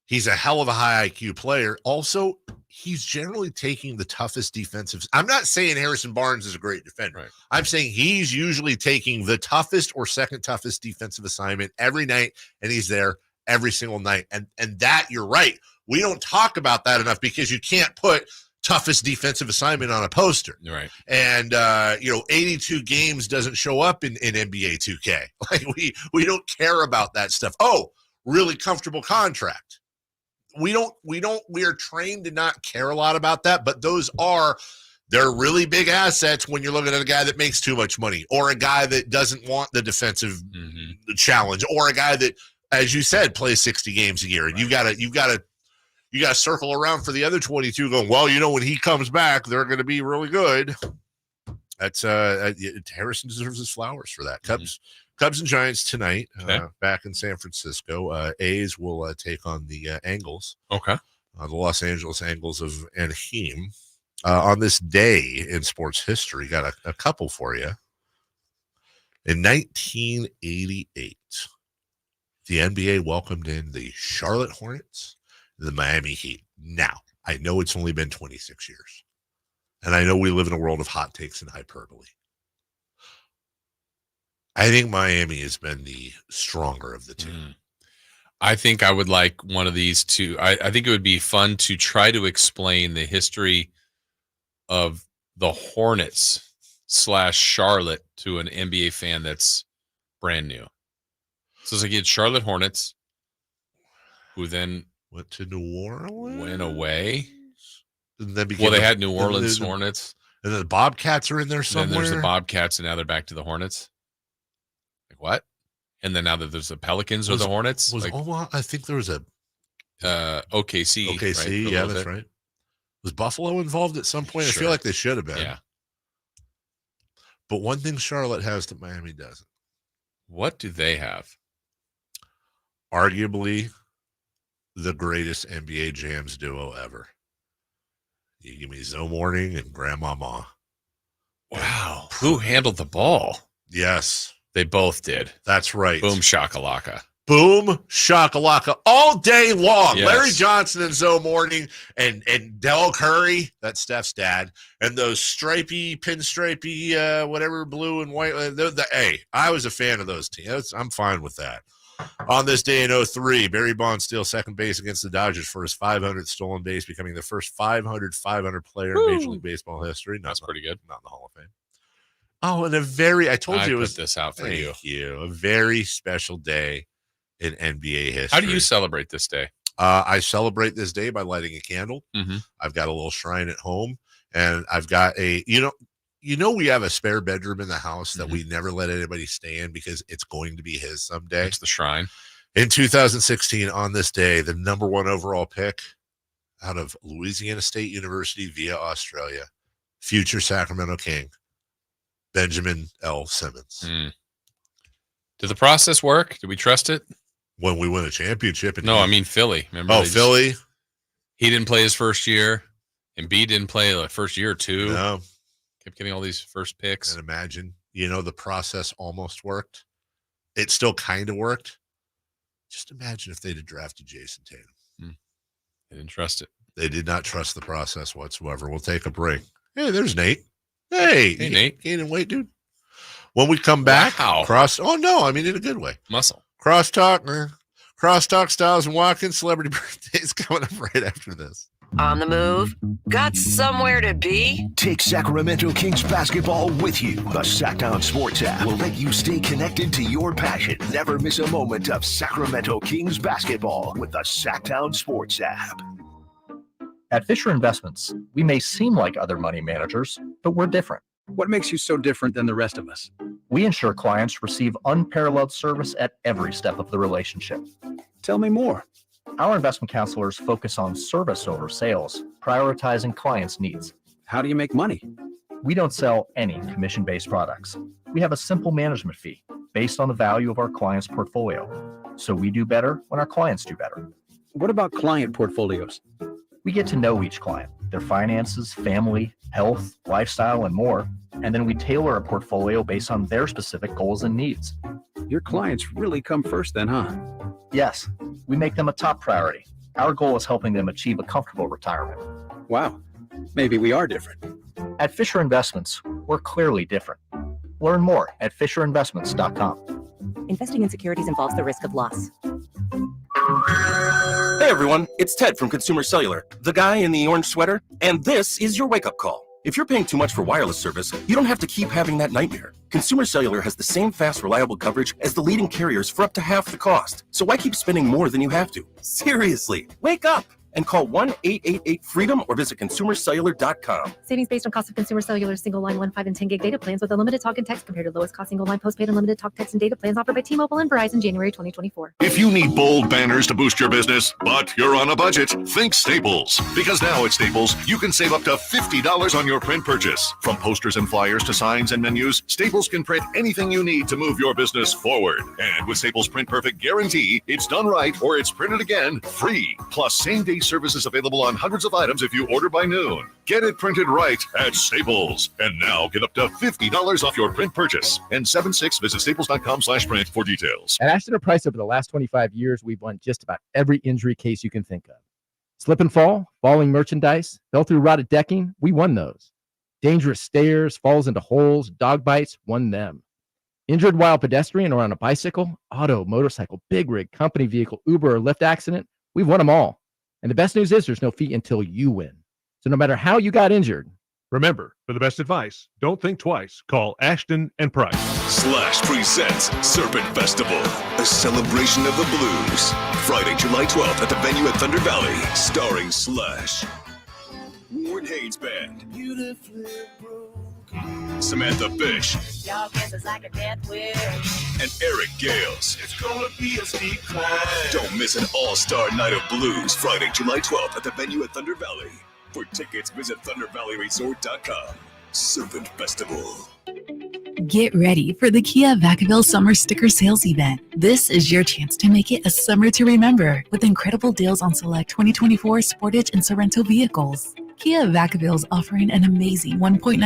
He's a hell of a high IQ player. Also, he's generally taking the toughest defensive. I'm not saying Harrison Barnes is a great defender. Right. I'm saying he's usually taking the toughest or second toughest defensive assignment every night, and he's there every single night. And that, you're right. We don't talk about that enough because you can't put toughest defensive assignment on a poster. Right. And 82 games doesn't show up in NBA 2K. Like we don't care about that stuff. Oh, really comfortable contract. We are trained to not care a lot about that, but they're really big assets when you're looking at a guy that makes too much money, or a guy that doesn't want the defensive challenge, or a guy that, as you said, plays 60 games a year. And you gotta circle around for the other 22 going, well, when he comes back, they're going to be really good. That's Harrison deserves his flowers for that. Cubs and Giants tonight, back in San Francisco. A's will take on the Angles. Okay. The Los Angeles Angles of Anaheim. On this day in sports history, got a couple for you. In 1988, the NBA welcomed in the Charlotte Hornets, the Miami Heat. Now, I know it's only been 26 years, and I know we live in a world of hot takes and hyperbole. I think Miami has been the stronger of the two. I think I would like one of these two. I think it would be fun to try to explain the history of the Hornets / Charlotte to an NBA fan that's brand new. So it's like you had Charlotte Hornets, who then went to New Orleans, went away. And then they had New Orleans Hornets. And then the Bobcats are in there somewhere. And then there's the Bobcats, and now they're back to the Hornets. Like what? And then now that there's the Pelicans or the Hornets. I think there was a OKC. OKC, right, yeah, that's right. Was Buffalo involved at some point? Sure. I feel like they should have been. Yeah. But one thing Charlotte has that Miami doesn't. What do they have? Arguably the greatest NBA Jams duo ever. You give me Zoe Morning and Grandmama. Wow. Who handled the ball? Yes. They both did. That's right. Boom shakalaka. Boom shakalaka all day long. Yes. Larry Johnson and Zoe Morning and Del Curry, that's Steph's dad, and those pinstripey, whatever, blue and white. I was a fan of those teams. I'm fine with that. On this day in 2003, Barry Bonds steals second base against the Dodgers for his 500th stolen base, becoming the first 500 player in Major League Baseball history. That's pretty good. Not in the Hall of Fame. Oh, and I told you it was this out for thank you. A very special day in NBA history. How do you celebrate this day? I celebrate this day by lighting a candle. Mm-hmm. I've got a little shrine at home, and I've got we have a spare bedroom in the house that we never let anybody stay in because it's going to be his someday. It's the shrine. In 2016, on this day, the number 1 overall pick out of Louisiana State University via Australia, future Sacramento King, Benjamin L. Simmons. Did the process work? Did we trust it? When we win a championship? I mean Philly. Remember? Philly? He didn't play his first year. And B didn't play the first year or two. No. Kept getting all these first picks. And imagine, the process almost worked. It still kind of worked. Just imagine if they'd have drafted Jason Tatum. They didn't trust it. They did not trust the process whatsoever. We'll take a break. Hey, there's Nate. Hey Nate. Gaining weight, dude. When we come back, in a good way. Muscle. Crosstalk, Styles and Watkins, celebrity birthdays coming up right after this. On the move? Got somewhere to be? Take Sacramento Kings basketball with you. The Sactown Sports app will let you stay connected to your passion. Never miss a moment of Sacramento Kings basketball with the Sactown Sports app. At Fisher Investments, we may seem like other money managers, but we're different. What makes you so different than the rest of us? We ensure clients receive unparalleled service at every step of the relationship. Tell me more. Our investment counselors focus on service over sales, prioritizing clients' needs. How do you make money? We don't sell any commission-based products. We have a simple management fee based on the value of our client's portfolio. So we do better when our clients do better. What about client portfolios? We get to know each client, their finances, family, health, lifestyle, and more. And then we tailor a portfolio based on their specific goals and needs. Your clients really come first then, huh? Yes, we make them a top priority. Our goal is helping them achieve a comfortable retirement. Wow, maybe we are different. At Fisher Investments, we're clearly different. Learn more at FisherInvestments.com. Investing in securities involves the risk of loss. Hey everyone, it's Ted from Consumer Cellular, the guy in the orange sweater, and this is your wake-up call. If you're paying too much for wireless service, you don't have to keep having that nightmare. Consumer Cellular has the same fast, reliable coverage as the leading carriers for up to half the cost. So why keep spending more than you have to? Seriously, wake up and call 1-888-FREEDOM or visit consumercellular.com. Savings based on cost of Consumer Cellular single line 1, 5, and 10 gig data plans with unlimited talk and text compared to lowest cost single line postpaid unlimited talk, text, and data plans offered by T-Mobile and Verizon January 2024. If you need bold banners to boost your business, but you're on a budget, think Staples. Because now at Staples, you can save up to $50 on your print purchase. From posters and flyers to signs and menus, Staples can print anything you need to move your business forward. And with Staples Print Perfect Guarantee, it's done right or it's printed again free. Plus same-day services available on hundreds of items if you order by noon. Get it printed right at Staples. And now get up to $50 off your print purchase. And 76, visit staples.com/print for details. At Ashton Price, over the last 25 years, we've won just about every injury case you can think of. Slip and fall, falling merchandise, fell through rotted decking, we won those. Dangerous stairs, falls into holes, dog bites, won them. Injured while pedestrian or on a bicycle, auto, motorcycle, big rig, company vehicle, Uber, or Lyft accident, we've won them all. And the best news is there's no fee until you win. So no matter how you got injured, remember, for the best advice, don't think twice. Call Ashton and Price. Slash presents Serpent Festival, a celebration of the blues. Friday, July 12th at the venue at Thunder Valley, starring Slash, Warren Haynes Band, Samantha Fish, Y'all guess like a death wish. and Eric Gales. It's gonna be a steep climb. Don't miss an all-star night of blues, Friday, July 12th at the venue at Thunder Valley. For tickets, visit ThunderValleyResort.com. Serpent Festival. Get ready for the Kia Vacaville Summer Sticker Sales Event. This is your chance to make it a summer to remember with incredible deals on select 2024 Sportage and Sorento vehicles. Kia Vacaville is offering an amazing 1.9%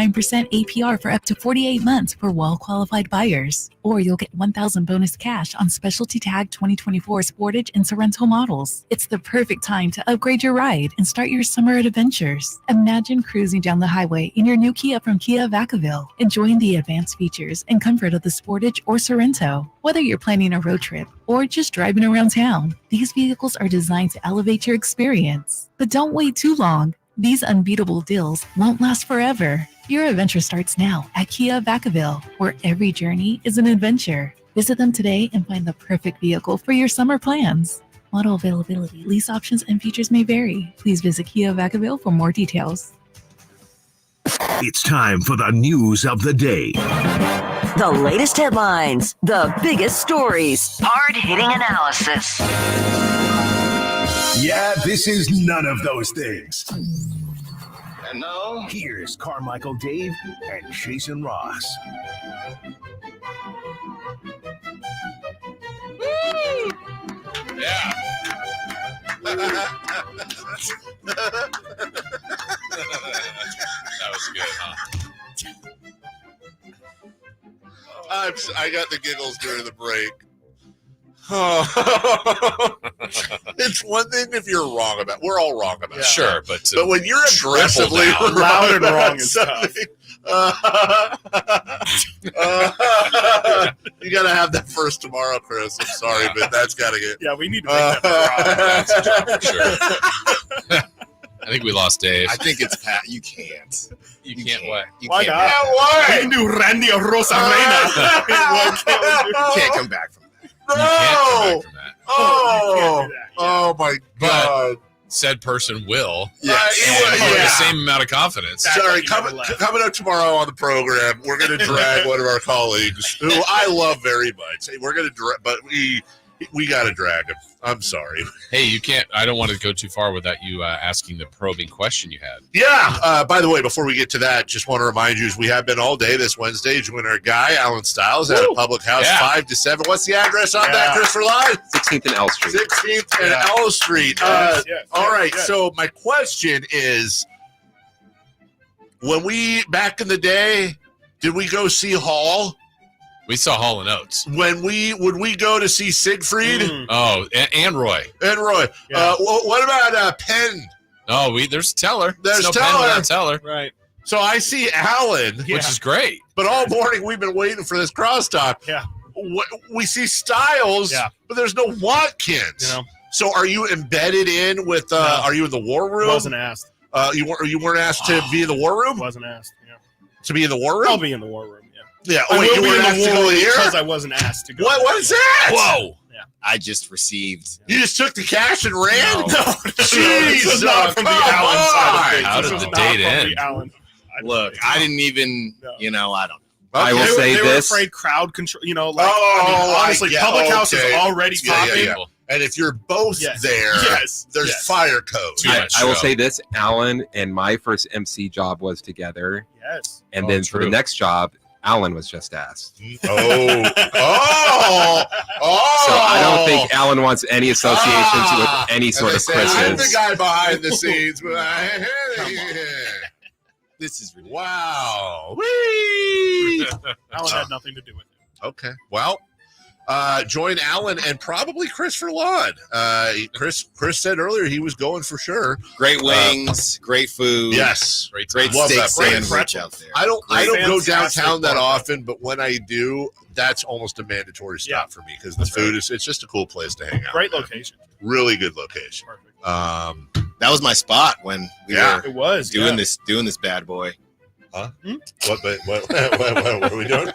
APR for up to 48 months for well-qualified buyers. Or you'll get $1,000 bonus cash on specialty tag 2024 Sportage and Sorento models. It's the perfect time to upgrade your ride and start your summer adventures. Imagine cruising down the highway in your new Kia from Kia Vacaville, enjoying the advanced features and comfort of the Sportage or Sorento. Whether you're planning a road trip or just driving around town, these vehicles are designed to elevate your experience. But don't wait too long. These unbeatable deals won't last forever. Your adventure starts now at Kia Vacaville, where every journey is an adventure. Visit them today and find the perfect vehicle for your summer plans. Model availability, lease options, and features may vary. Please visit Kia Vacaville for more details. It's time for the news of the day. The latest headlines, the biggest stories, hard-hitting analysis. Yeah, this is none of those things. And now, here's Carmichael Dave and Jason Ross. Yeah. That was good, huh? I got the giggles during the break. It's one thing if you're wrong about. We're all wrong about. Sure, but when you're aggressively loud and wrong is tough. You got to have that first tomorrow, Chris. I'm sorry, but that's got to get. Yeah, we need to make that Sure. I think we lost Dave. I think it's Pat. You can't. You can't what? Why not? Why? We can do Randy Rosarena. Can't come back from that. You can't come back from that. Oh my God. Said person will. Yes. The same amount of confidence. Sorry, coming up tomorrow on the program, we're going to drag one of our colleagues who I love very much. We're going to drag, but We got to drag him. I'm sorry. Hey, you can't. I don't want to go too far without you asking the probing question you had. Yeah. By the way, before we get to that, just want to remind you, we have been all day this Wednesday joining our guy, Alan Stiles, at a public house, 5 to 7. What's the address on that, Christopher Lyon? 16th and L Street. 16th and L Street. All right. So my question is, when back in the day, did we go see Hall? We saw Hall and Oates. Would we go to see Siegfried? Oh, and Roy. Yeah. What about Penn? Oh, there's Teller. There's no Teller. Penn without Teller. Right. So I see Allen, which is great. But all morning we've been waiting for this crosstalk. Yeah. We see Stiles, but there's no Watkins. You know. So are you embedded in with? Are you in the war room? Wasn't asked. You weren't asked to be in the war room. Wasn't asked. Yeah. To be in the war room. I'll be in the war room. Yeah. I Oh, wait, will you be weren't in asked the to war go room here? because I wasn't asked to go. What is that? Whoa. Yeah. I just received. You just took the cash and ran? No. Jeez. This was not from the Allen side of things. How This did was the not date from end? the Allen. Look, I didn't even, I don't know. I will say they this. were afraid crowd control. Honestly, public house is already popping. Yeah. And if you're both there, there's fire codes. I will say this: Alan and my first MC job was together. Yes. And then for the next job, Alan was just asked. Oh. So I don't think Alan wants any associations with any sort of I'm the Chris's. guy behind the scenes. This is ridiculous. Wow. Whee! Alan had nothing to do with it. Okay. Well, join Alan and probably Chris for Lawn. Chris said earlier he was going for sure. Great wings, great food. Yes. Great Love steak that. sandwich out there. I don't go Fantastic downtown that barbecue. often, but when I do, that's almost a mandatory stop for me because the food it's just a cool place to hang out. Great location. Really good location. That was my spot when we were It was doing this bad boy. Huh? What are we doing?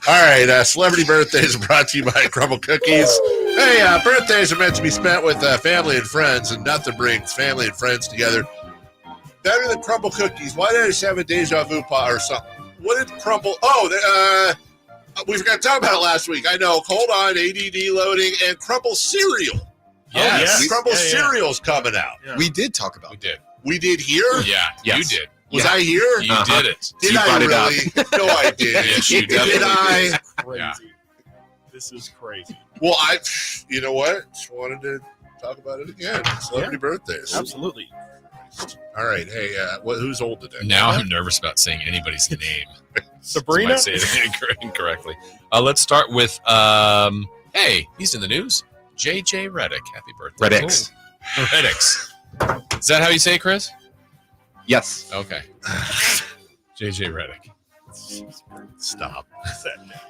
All right, celebrity birthdays are brought to you by Crumble Cookies. Hey, birthdays are meant to be spent with family and friends, and nothing brings family and friends together better than Crumble Cookies. Why did I just have a deja vu or something? What did Crumble? Oh, we forgot to talk about it last week. I know. Hold on, ADD loading and Crumble cereal. Yes. Crumble cereal's coming out. Yeah. We did talk about it. We did here? Yeah, you did. Was I here? You did it. Did You I brought it up. really? No, I didn't. Yes, you did. Did I? Crazy. Yeah. This is crazy. Well, you know what? Just wanted to talk about it again. Celebrity birthdays. Absolutely. All right. Hey, who's old today? Now I'm nervous about saying anybody's name. Sabrina? I might say it incorrectly. Let's start with, hey, he's in the news. JJ Redick. Happy birthday. Reddicks. Cool. Reddicks. Is that how you say it, Chris? Yes. Okay. JJ Redick. Stop.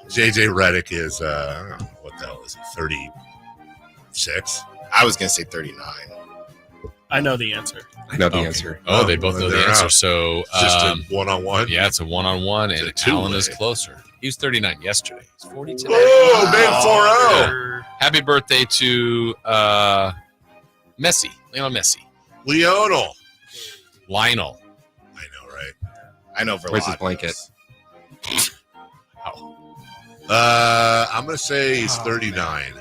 JJ Redick is, I don't know, what the hell is he, 36? I was going to say 39. I know the answer. I know the Okay. answer. Oh, they both know the they're answer. out. So, It's just a one-on-one? yeah, it's a one-on-one, and It's a Alan is two-way. closer. He was 39 yesterday. He's 40 today. Oh, big 4-0. Happy birthday to Messi. Lionel Messi. Lionel. Lionel. I know, right? I know for Where's his blanket? I'm going to say he's 39.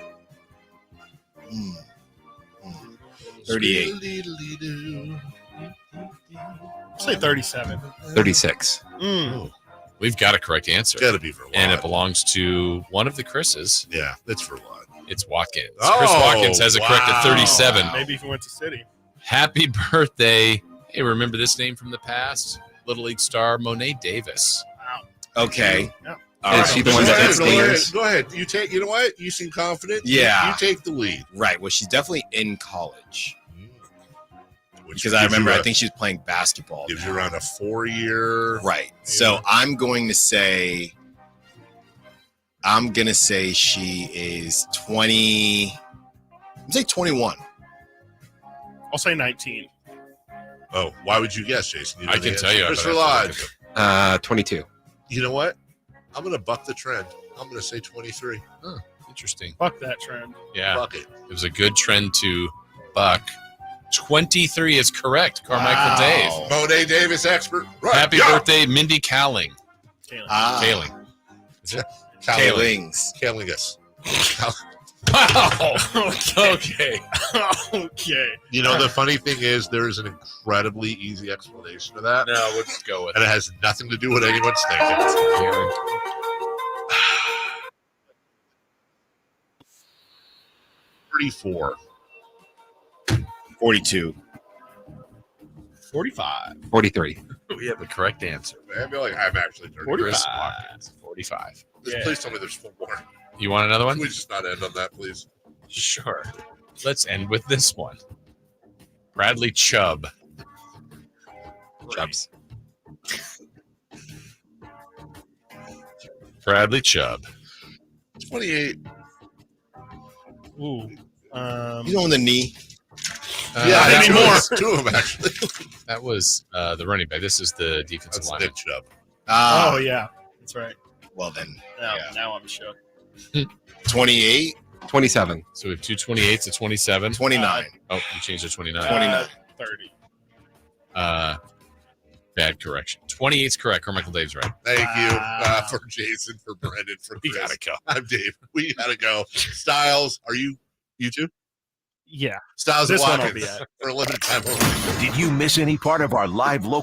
38. I'll say 37. 36. We've got a correct answer. Got to be for Lawn. And it belongs to one of the Chris's. Yeah, it's for Lawn. It's Watkins. Oh, Chris Watkins has it correct at 37. Maybe if he went to City. Happy birthday. Hey, remember this name from the past? Little League star Monet Davis. Okay. Yeah. Is she the one that Go gets ahead, stingers? Go ahead. You know what? You seem confident. Yeah. You take the lead. Right. Well, she's definitely in college. Which Because I gives remember, you I think she was playing basketball. gives now. you around a 4-year. Right. So I'm going to say she is 20. I'm say 21. I'll say 19. Oh, why would you guess, Jason? You know I the can tell answer. you. Christopher but I have to look Lodge. 22. You know what? I'm going to buck the trend. I'm going to say 23. Huh, interesting. Fuck that trend. Yeah. Buck it. It was a good trend to buck. 23 is correct. Carmichael Dave. Monet Davis expert. Right. Happy Yeah. birthday, Mindy Kaling. Kayla. Ah. Kaling. Is it? Kaylings. Kalingus. Wow. Okay. Okay. You know, the funny thing is there's an incredibly easy explanation to that. No, we'll just go with and it. it has nothing to do with anyone's thinking. 34. 42. 45. 43. We have the correct answer. I feel like I'm actually 30. 45. Please tell me there's one more. You want another one? Can we just not end on that, please? Sure. Let's end with this one. Bradley Chubb. Chubbs. Bradley Chubb. 28. Ooh. You know, on the knee. Yeah, anymore. Two of them, actually. That was the running back. This is the defensive That's lineman. Nick Chubb. Oh, yeah. That's right. Well, then. Now I'm shook. 28. 27. So we have two 28s to 27. 29. Oh, you changed to 29. 29. 30. Bad correction. 28's correct. Carmichael Dave's right. Thank you for Jason, for Brendan, for Chris. We gotta go. I'm Dave. We gotta go. Styles, are you too? Yeah. Styles This and one I'll Watkins be at. for a limited time only. Did you miss any part of our live local